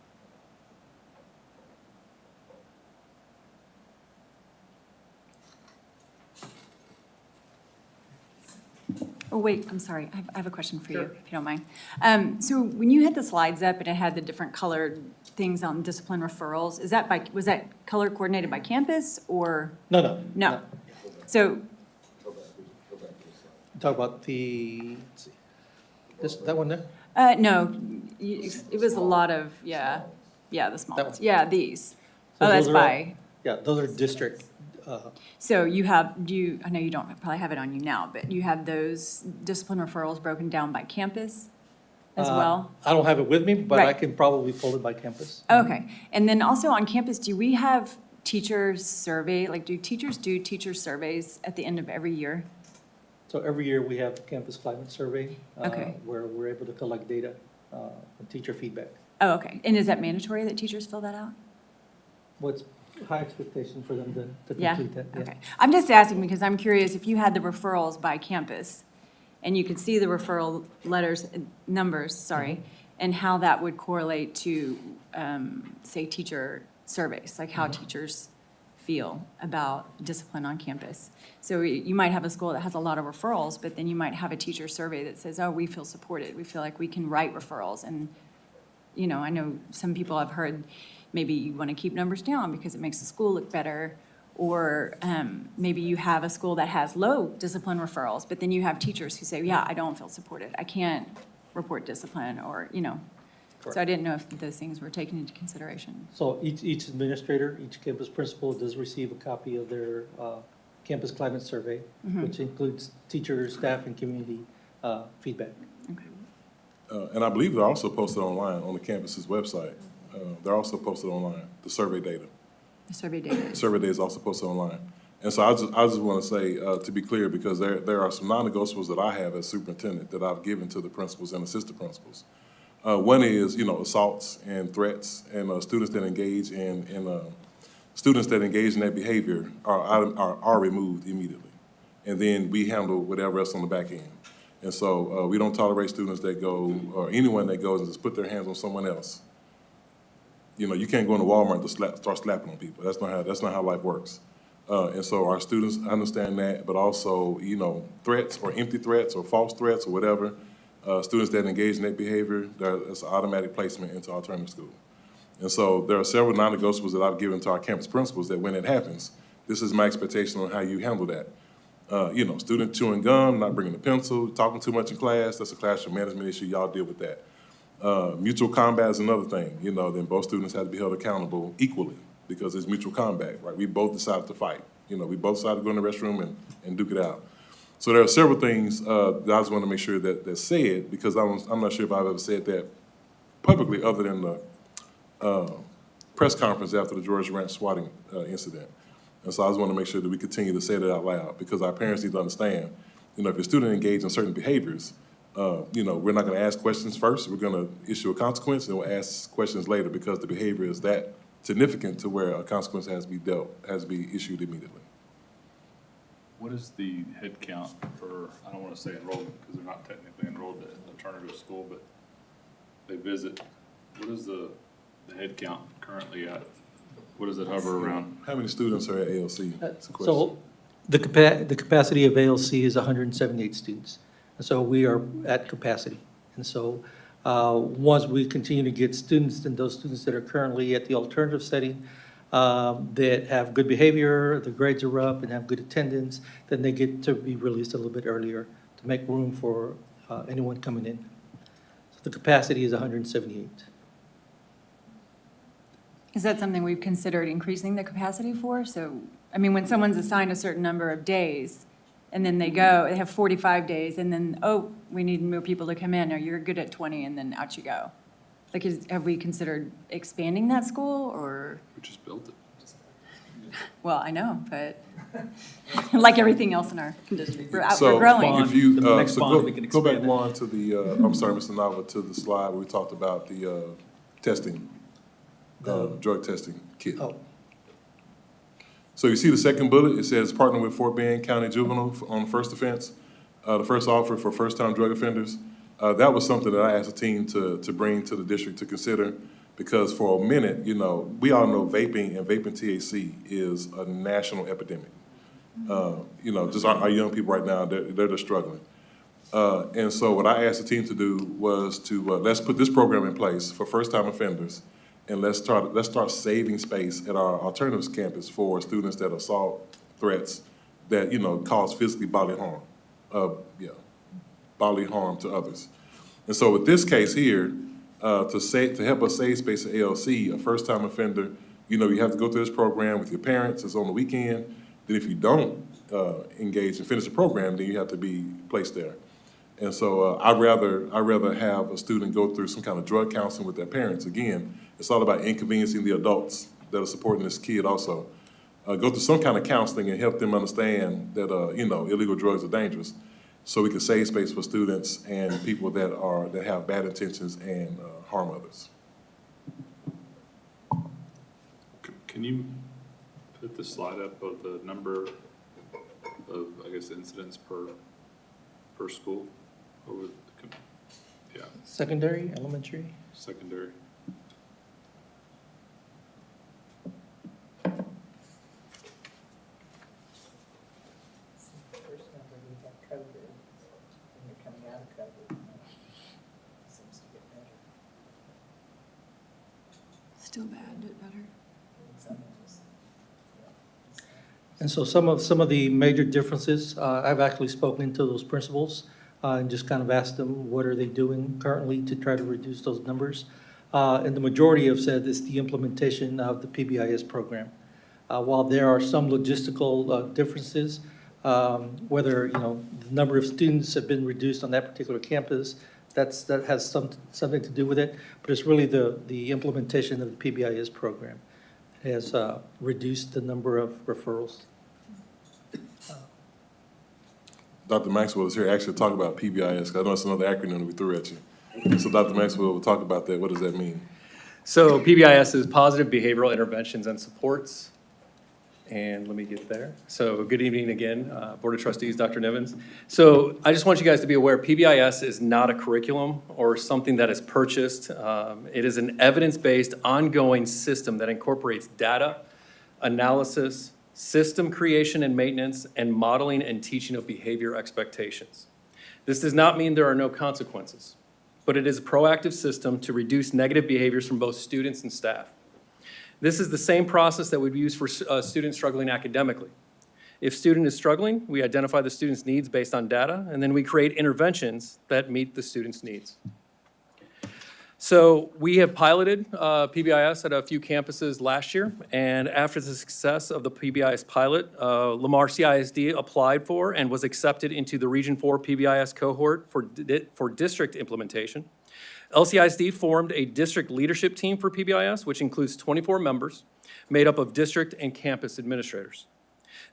Oh, wait, I'm sorry. I have a question for you, if you don't mind. So when you had the slides up and it had the different colored things on discipline referrals, was that color coordinated by campus or? No. No. So, Talk about the, let's see, that one there? no, it was a lot of, yeah, the small That ones. one? Yeah, these. So Oh, that's those are all- by. Yeah, those are district, So I know you don't probably have it on you now, but you have those discipline referrals broken down by campus as well? I don't have it with me, but I Right. can probably pull it by campus. Okay, and then also on campus, do we have teachers survey, like do teachers do teacher surveys at the end of every year? So every year we have the campus climate survey. Okay. Where we're able to collect data, and teacher feedback. Oh, okay, and is that mandatory that teachers fill that out? What's high expectation for them to Yeah, complete that? okay. I'm just asking because I'm curious if you had the referrals by campus and you could see the referral numbers, sorry, and how that would correlate to, say, teacher surveys, like how teachers feel about discipline on campus. So you might have a school that has a lot of referrals, but then you might have a teacher survey that says, oh, we feel supported. We feel like we can write referrals. And, you know, I know some people have heard maybe you want to keep numbers down because it makes the school look better. Or maybe you have a school that has low discipline referrals, but then you have teachers who say, yeah, I don't feel supported. I can't report discipline or, you know. So I didn't know if those things were taken into consideration. So each administrator, each campus principal does receive a copy of their campus climate survey, which includes teachers, staff, and community feedback. And I believe they're also posted online on the campus's website. They're also posted online, the survey data. The survey data. Survey data is also posted online. And so I just want to say, to be clear, because there are some non-negotiables that I have as superintendent that I've given to the principals and assistant principals. One is, assaults and threats, and students that engage in that behavior are removed immediately. And then we handle whatever else on the back end. And so we don't tolerate students that go, or anyone that goes and just put their hands on someone else. You can't go into Walmart to start slapping on people. That's not how life works. And so our students understand that, but also, threats or empty threats or false threats or whatever, students that engage in that behavior, that's an automatic placement into alternative school. And so there are several non-negotiables that I've given to our campus principals that when it happens, this is my expectation on how you handle that. Student chewing gum, not bringing a pencil, talking too much in class, that's a classroom management issue, y'all deal with that. Mutual combat is another thing, then both students have to be held accountable equally because it's mutual combat, right? We both decided to fight. We both decided to go in the restroom and duke it out. So there are several things that I just want to make sure that's said because I'm not sure if I've ever said that publicly other than the press conference after the George Ranch swatting incident. And so I just want to make sure that we continue to say that out loud because our parents need to understand, if your student engages in certain behaviors, we're not going to ask questions first. We're going to issue a consequence and we'll ask questions later because the behavior is that significant to where a consequence has to be issued immediately. What is the head count for, I don't want to say enrollment because they're not technically enrolled at an alternative school, but they visit. What is the head count currently at? What does it hover around? How many students are at ALC? So the capacity of ALC is 178 students. And so we are at capacity. And so once we continue to get students and those students that are currently at the alternative setting that have good behavior, the grades are up and have good attendance, then they get to be released a little bit earlier to make room for anyone coming in. So the capacity is 178. Is that something we've considered increasing the capacity for? So, I mean, when someone's assigned a certain number of days, and then they go, they have 45 days, and then, oh, we need more people to come in, or you're good at 20, and then out you go. Like, have we considered expanding that school, or, We just built it. well, I know, but like everything else in our district, we're So, growing. if you, The next so bond, go, we can go back expand it. one to the, I'm sorry, Mr. Nava, to the slide where we talked about the, testing, drug testing kit. Oh. So you see the second bullet, it says partner with Fort Bend County Juvenile on first offense, the first offer for first-time drug offenders. That was something that I asked the team to bring to the district to consider, because for a minute, you know, we all know vaping and vaping THC is a national epidemic. You know, just our young people right now, they're just struggling. And so what I asked the team to do was to, let's put this program in place for first-time offenders, and let's start saving space at our alternatives campus for students that assault threats that, you know, cause physically bodily harm, bodily harm to others. And so with this case here, to help us save space at ALC, a first-time offender, you know, you have to go through this program with your parents. It's on the weekend. Then if you don't engage and finish the program, then you have to be placed there. And so I'd rather have a student go through some kind of drug counseling with their parents. Again, it's all about inconveniencing the adults that are supporting this kid also. Go through some kind of counseling and help them understand that, you know, illegal drugs are dangerous, so we can save space for students and people that have bad intentions and harm others. Can you put the slide up of the number of, I guess, incidents per school? Over, yeah, Secondary, elementary? secondary. Still bad, but better. And so some of the major differences, I've actually spoken to those principals and just kind of asked them, what are they doing currently to try to reduce those numbers? And the majority have said it's the implementation of the PBIS program. While there are some logistical differences, whether, you know, the number of students have been reduced on that particular campus, that has something to do with it, but it's really the implementation of the PBIS program has reduced the number of referrals. Dr. Maxwell is here actually to talk about PBIS, because I know it's another acronym that we threw at you. So Dr. Maxwell will talk about that. What does that mean? So PBIS is Positive Behavioral Interventions and Supports. And let me get there. So good evening again, Board of Trustees, Dr. Nivens. So I just want you guys to be aware, PBIS is not a curriculum or something that is purchased. It is an evidence-based, ongoing system that incorporates data, analysis, system creation and maintenance, and modeling and teaching of behavior expectations. This does not mean there are no consequences, but it is a proactive system to reduce negative behaviors from both students and staff. This is the same process that we'd use for students struggling academically. If student is struggling, we identify the student's needs based on data, and then we create interventions that meet the student's needs. So we have piloted PBIS at a few campuses last year, and after the success of the PBIS pilot, Lamar CISD applied for and was accepted into the Region 4 PBIS cohort for district implementation. LCISD formed a district leadership team for PBIS, which includes 24 members, made up of district and campus administrators.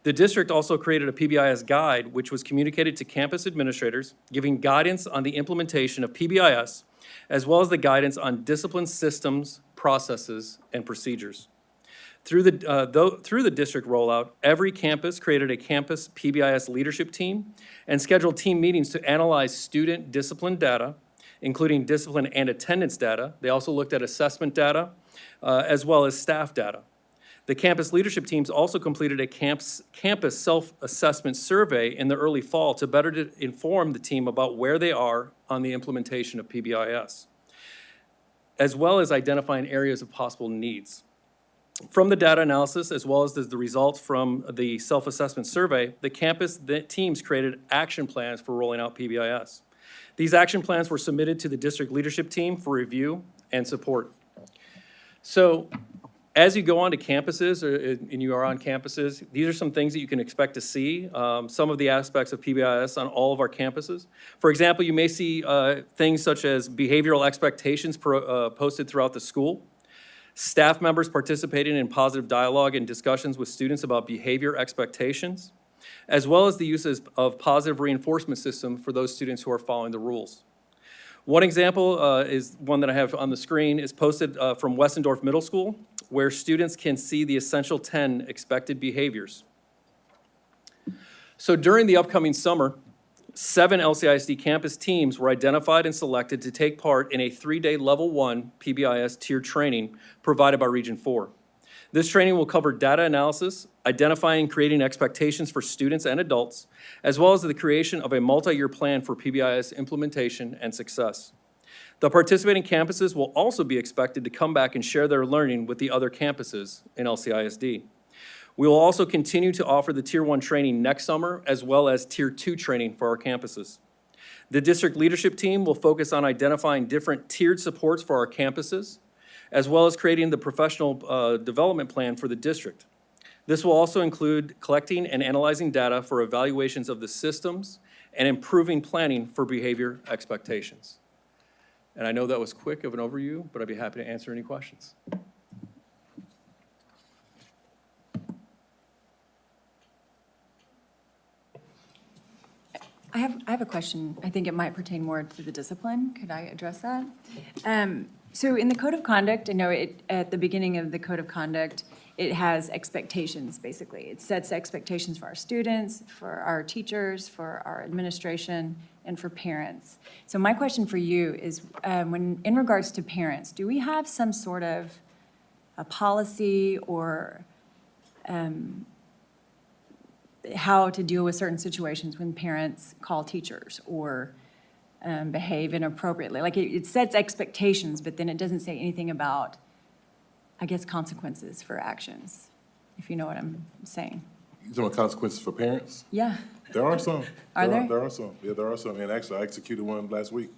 The district also created a PBIS guide, which was communicated to campus administrators, giving guidance on the implementation of PBIS, as well as the guidance on discipline systems, processes, and procedures. Through the district rollout, every campus created a campus PBIS leadership team and scheduled team meetings to analyze student discipline data, including discipline and attendance data. They also looked at assessment data, as well as staff data. The campus leadership teams also completed a campus self-assessment survey in the early fall to better inform the team about where they are on the implementation of PBIS, as well as identifying areas of possible needs. From the data analysis, as well as the results from the self-assessment survey, the campus teams created action plans for rolling out PBIS. These action plans were submitted to the district leadership team for review and support. So As you go onto campuses, and you are on campuses, these are some things that you can expect to see, some of the aspects of PBIS on all of our campuses. For example, you may see things such as behavioral expectations posted throughout the school, staff members participating in positive dialogue and discussions with students about behavior expectations, as well as the uses of positive reinforcement system for those students who are following the rules. One example is one that I have on the screen, is posted from Westendorf Middle School, where students can see the essential 10 expected behaviors. So during the upcoming summer, 7 LCISD campus teams were identified and selected to take part in a 3-day Level 1 PBIS tiered training provided by Region 4. This training will cover data analysis, identifying and creating expectations for students and adults, as well as the creation of a multi-year plan for PBIS implementation and success. The participating campuses will also be expected to come back and share their learning with the other campuses in LCISD. We will also continue to offer the Tier 1 training next summer, as well as Tier 2 training for our campuses. The district leadership team will focus on identifying different tiered supports for our campuses, as well as creating the professional development plan for the district. This will also include collecting and analyzing data for evaluations of the systems and improving planning for behavior expectations. And I know that was quick of an overview, but I'd be happy to answer any questions. I have a question. I think it might pertain more to the discipline. Could I address that? So in the code of conduct, I know at the beginning of the code of conduct, it has expectations, basically. It sets expectations for our students, for our teachers, for our administration, and for parents. So my question for you is, in regards to parents, do we have some sort of a policy or how to deal with certain situations when parents call teachers or behave inappropriately? Like it sets expectations, but then it doesn't say anything about, I guess, consequences for actions, if you know what I'm saying. You talking about consequences for parents? Yeah. There are some. Are there? There are some. Yeah, there are some. And actually, I executed one last week.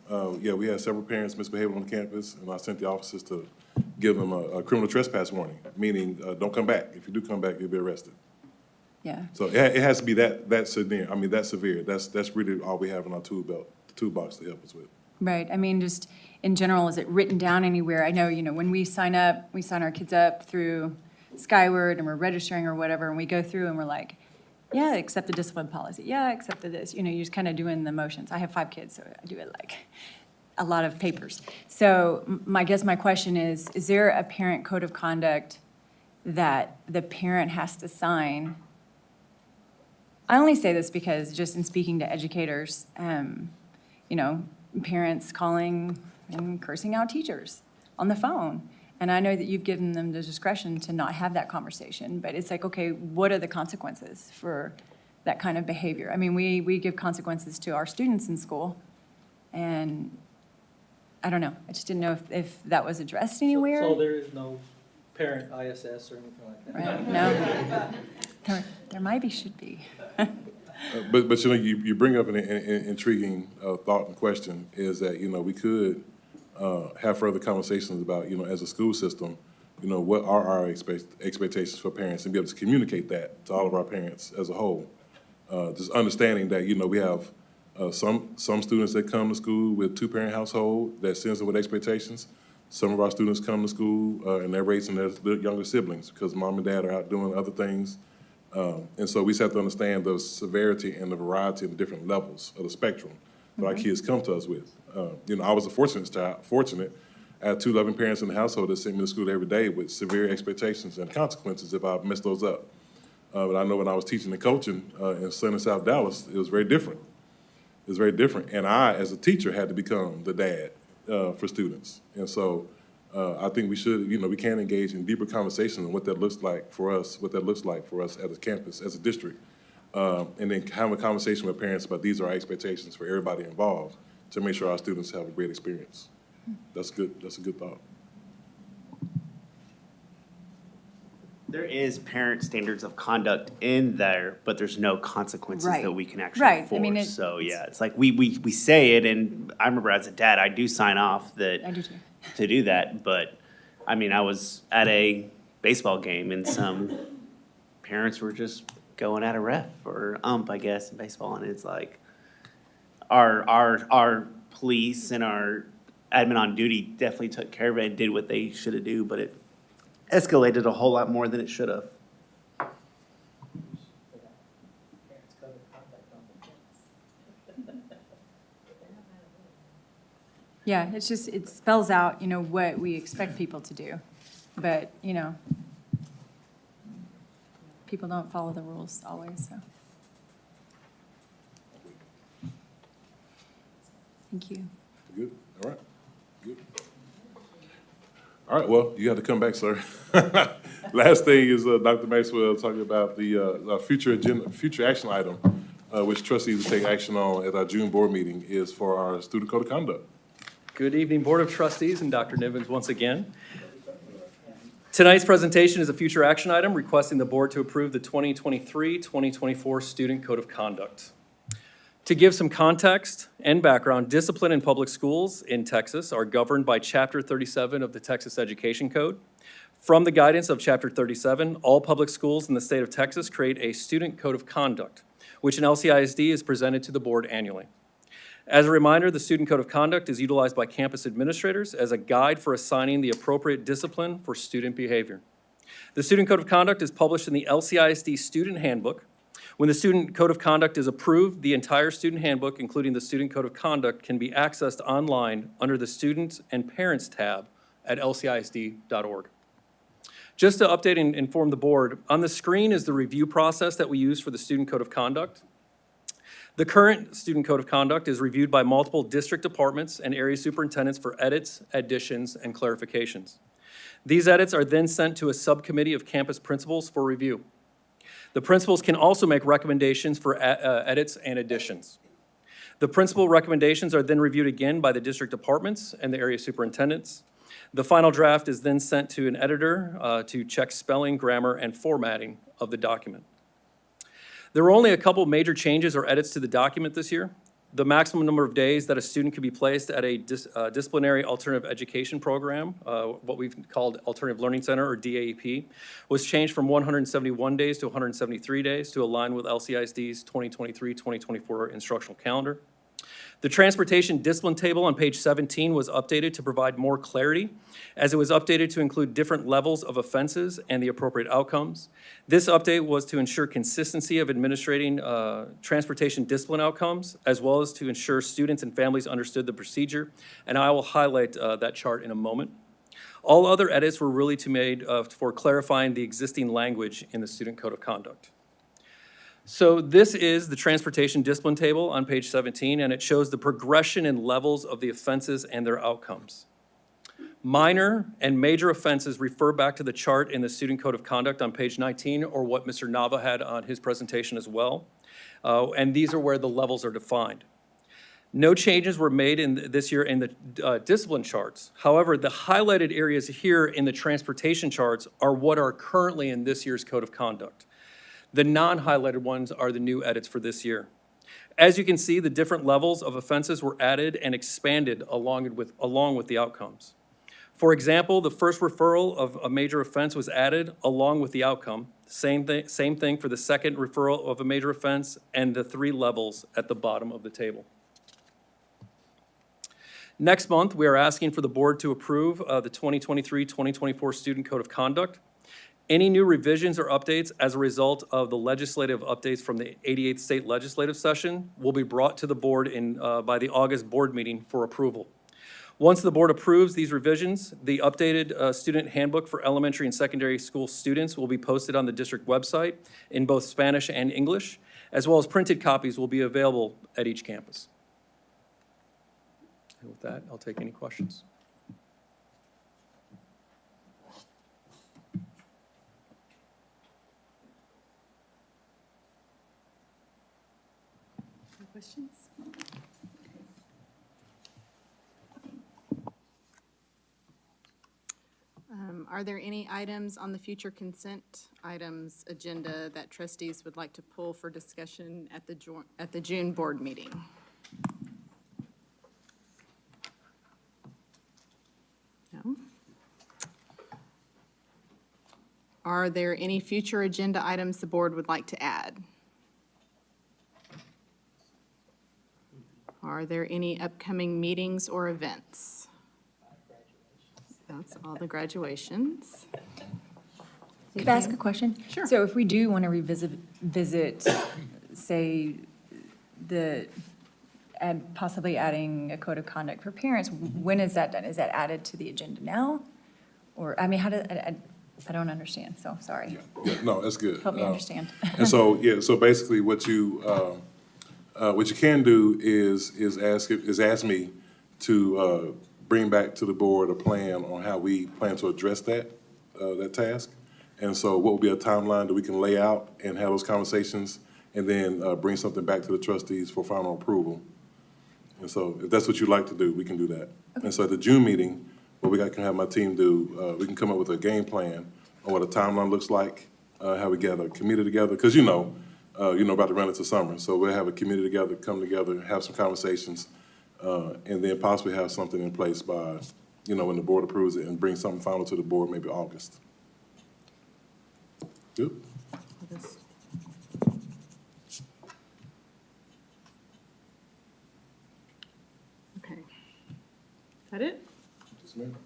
Yeah, we had several parents misbehave on the campus, and I sent the officers to give them a criminal trespass warning, meaning don't come back. If you do come back, you'll be arrested. Yeah. So it has to be that severe. I mean, that severe. That's really all we have in our tool belt, the toolbox to help us with. Right. I mean, just in general, is it written down anywhere? I know, when we sign up, we sign our kids up through Skyward and we're registering or whatever, and we go through and we're like, yeah, accept the discipline policy. Yeah, accept this. You're just kind of doing the motions. I have 5 kids, so I do it like a lot of papers. So I guess my question is there a parent code of conduct that the parent has to sign? I only say this because just in speaking to educators, parents calling and cursing out teachers on the phone. And I know that you've given them the discretion to not have that conversation, but it's like, okay, what are the consequences for that kind of behavior? I mean, we give consequences to our students in school, and I don't know. I just didn't know if that was addressed anywhere. So there is no parent ISS or anything like that? Right, no. There might be, should be. But you bring up an intriguing thought and question is that, we could have further conversations about, as a school system, what are our expectations for parents and be able to communicate that to all of our parents as a whole. Just understanding that, we have some students that come to school with 2-parent household that sends them with expectations. Some of our students come to school and they're raising their younger siblings because mom and dad are out doing other things. And so we just have to understand the severity and the variety and the different levels of the spectrum that our kids come to us with. I was fortunate. I had 2 loving parents in the household that sent me to school every day with severe expectations and consequences if I messed those up. But I know when I was teaching and coaching in Southern South Dallas, it was very different. It was very different. And I, as a teacher, had to become the dad for students. And so I think we should, we can engage in deeper conversations on what that looks like for us, as a campus, as a district. And then have a conversation with parents about these are our expectations for everybody involved to make sure our students have a great experience. That's good. That's a good thought. There is parent standards of conduct in there, but there's no consequences Right. that we can actually Right. I enforce. mean, So, yeah, it's like we say it, and I remember as a dad, I do sign off that I do too. to do that, but I mean, I was at a baseball game and some parents were just going at a ref or ump, I guess, in baseball, and it's like, our police and our admin on duty definitely took care of it and did what they should have do, but it escalated a whole lot more than it should have. Yeah, it's just, it spells out, you know, what we expect people to do. But, you know, people don't follow the rules always, so. Thank you. Good, all right, good. All right, well, you got to come back, sir. Last thing is Dr. Maxwell talking about the future action item, which trustees will take action on at our June board meeting, is for our student code of conduct. Good evening, Board of Trustees and Dr. Nivens once again. Tonight's presentation is a future action item requesting the board to approve the 2023-2024 Student Code of Conduct. To give some context and background, discipline in public schools in Texas are governed by Chapter 37 of the Texas Education Code. From the guidance of Chapter 37, all public schools in the state of Texas create a Student Code of Conduct, which in LCISD is presented to the board annually. As a reminder, the Student Code of Conduct is utilized by campus administrators as a guide for assigning the appropriate discipline for student behavior. The Student Code of Conduct is published in the LCISD Student Handbook. When the Student Code of Conduct is approved, the entire student handbook, including the Student Code of Conduct, can be accessed online under the Students and Parents tab at lcisd.org. Just to update and inform the board, on the screen is the review process that we use for the Student Code of Conduct. The current Student Code of Conduct is reviewed by multiple district departments and area superintendents for edits, additions, and clarifications. These edits are then sent to a subcommittee of campus principals for review. The principals can also make recommendations for edits and additions. The principal recommendations are then reviewed again by the district departments and the area superintendents. The final draft is then sent to an editor to check spelling, grammar, and formatting of the document. There were only a couple major changes or edits to the document this year. The maximum number of days that a student could be placed at a disciplinary alternative education program, what we've called Alternative Learning Center or DAEP, was changed from 171 days to 173 days to align with LCISD's 2023-2024 instructional calendar. The transportation discipline table on page 17 was updated to provide more clarity, as it was updated to include different levels of offenses and the appropriate outcomes. This update was to ensure consistency of administrating transportation discipline outcomes, as well as to ensure students and families understood the procedure, and I will highlight that chart in a moment. All other edits were really made for clarifying the existing language in the Student Code of Conduct. So this is the transportation discipline table on page 17, and it shows the progression in levels of the offenses and their outcomes. Minor and major offenses refer back to the chart in the Student Code of Conduct on page 19, or what Mr. Nava had on his presentation as well. And these are where the levels are defined. No changes were made this year in the discipline charts. However, the highlighted areas here in the transportation charts are what are currently in this year's Code of Conduct. The non-highlighted ones are the new edits for this year. As you can see, the different levels of offenses were added and expanded along with the outcomes. For example, the first referral of a major offense was added along with the outcome. Same thing for the second referral of a major offense and the 3 levels at the bottom of the table. Next month, we are asking for the board to approve the 2023-2024 Student Code of Conduct. Any new revisions or updates as a result of the legislative updates from the 88th State Legislative Session will be brought to the board by the August board meeting for approval. Once the board approves these revisions, the updated student handbook for elementary and secondary school students will be posted on the district website in both Spanish and English, as well as printed copies will be available at each campus. And with that, I'll take any questions. Questions? Are there any items on the future consent items agenda that trustees would like to pull for discussion at the June board meeting? No? Are there any future agenda items the board would like to add? Are there any upcoming meetings or events? That's all the graduations. Could I ask a question? Sure. So if we do want to visit, say, and possibly adding a code of conduct for parents, when is that done? Is that added to the agenda now? Or, I mean, I don't understand, so, sorry. Yeah, no, that's good. Help me understand. And so, yeah, so basically what you can do is ask me to bring back to the board a plan on how we plan to address that task. And so what will be a timeline that we can lay out and have those conversations and then bring something back to the trustees for final approval. And so if that's what you'd like to do, we can do that. And so at the June meeting, what we can have my team do, we can come up with a game plan on what a timeline looks like, how we get a committee together, because you know about to run into summer. So we'll have a committee together, come together, have some conversations, and then possibly have something in place by, when the board approves it and bring something final to the board, maybe August. Good? Okay. Is that it? Yes, ma'am.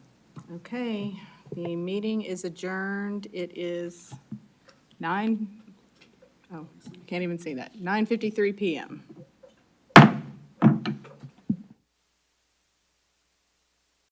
Okay, the meeting is adjourned. It is can't even see that, 9:53 PM.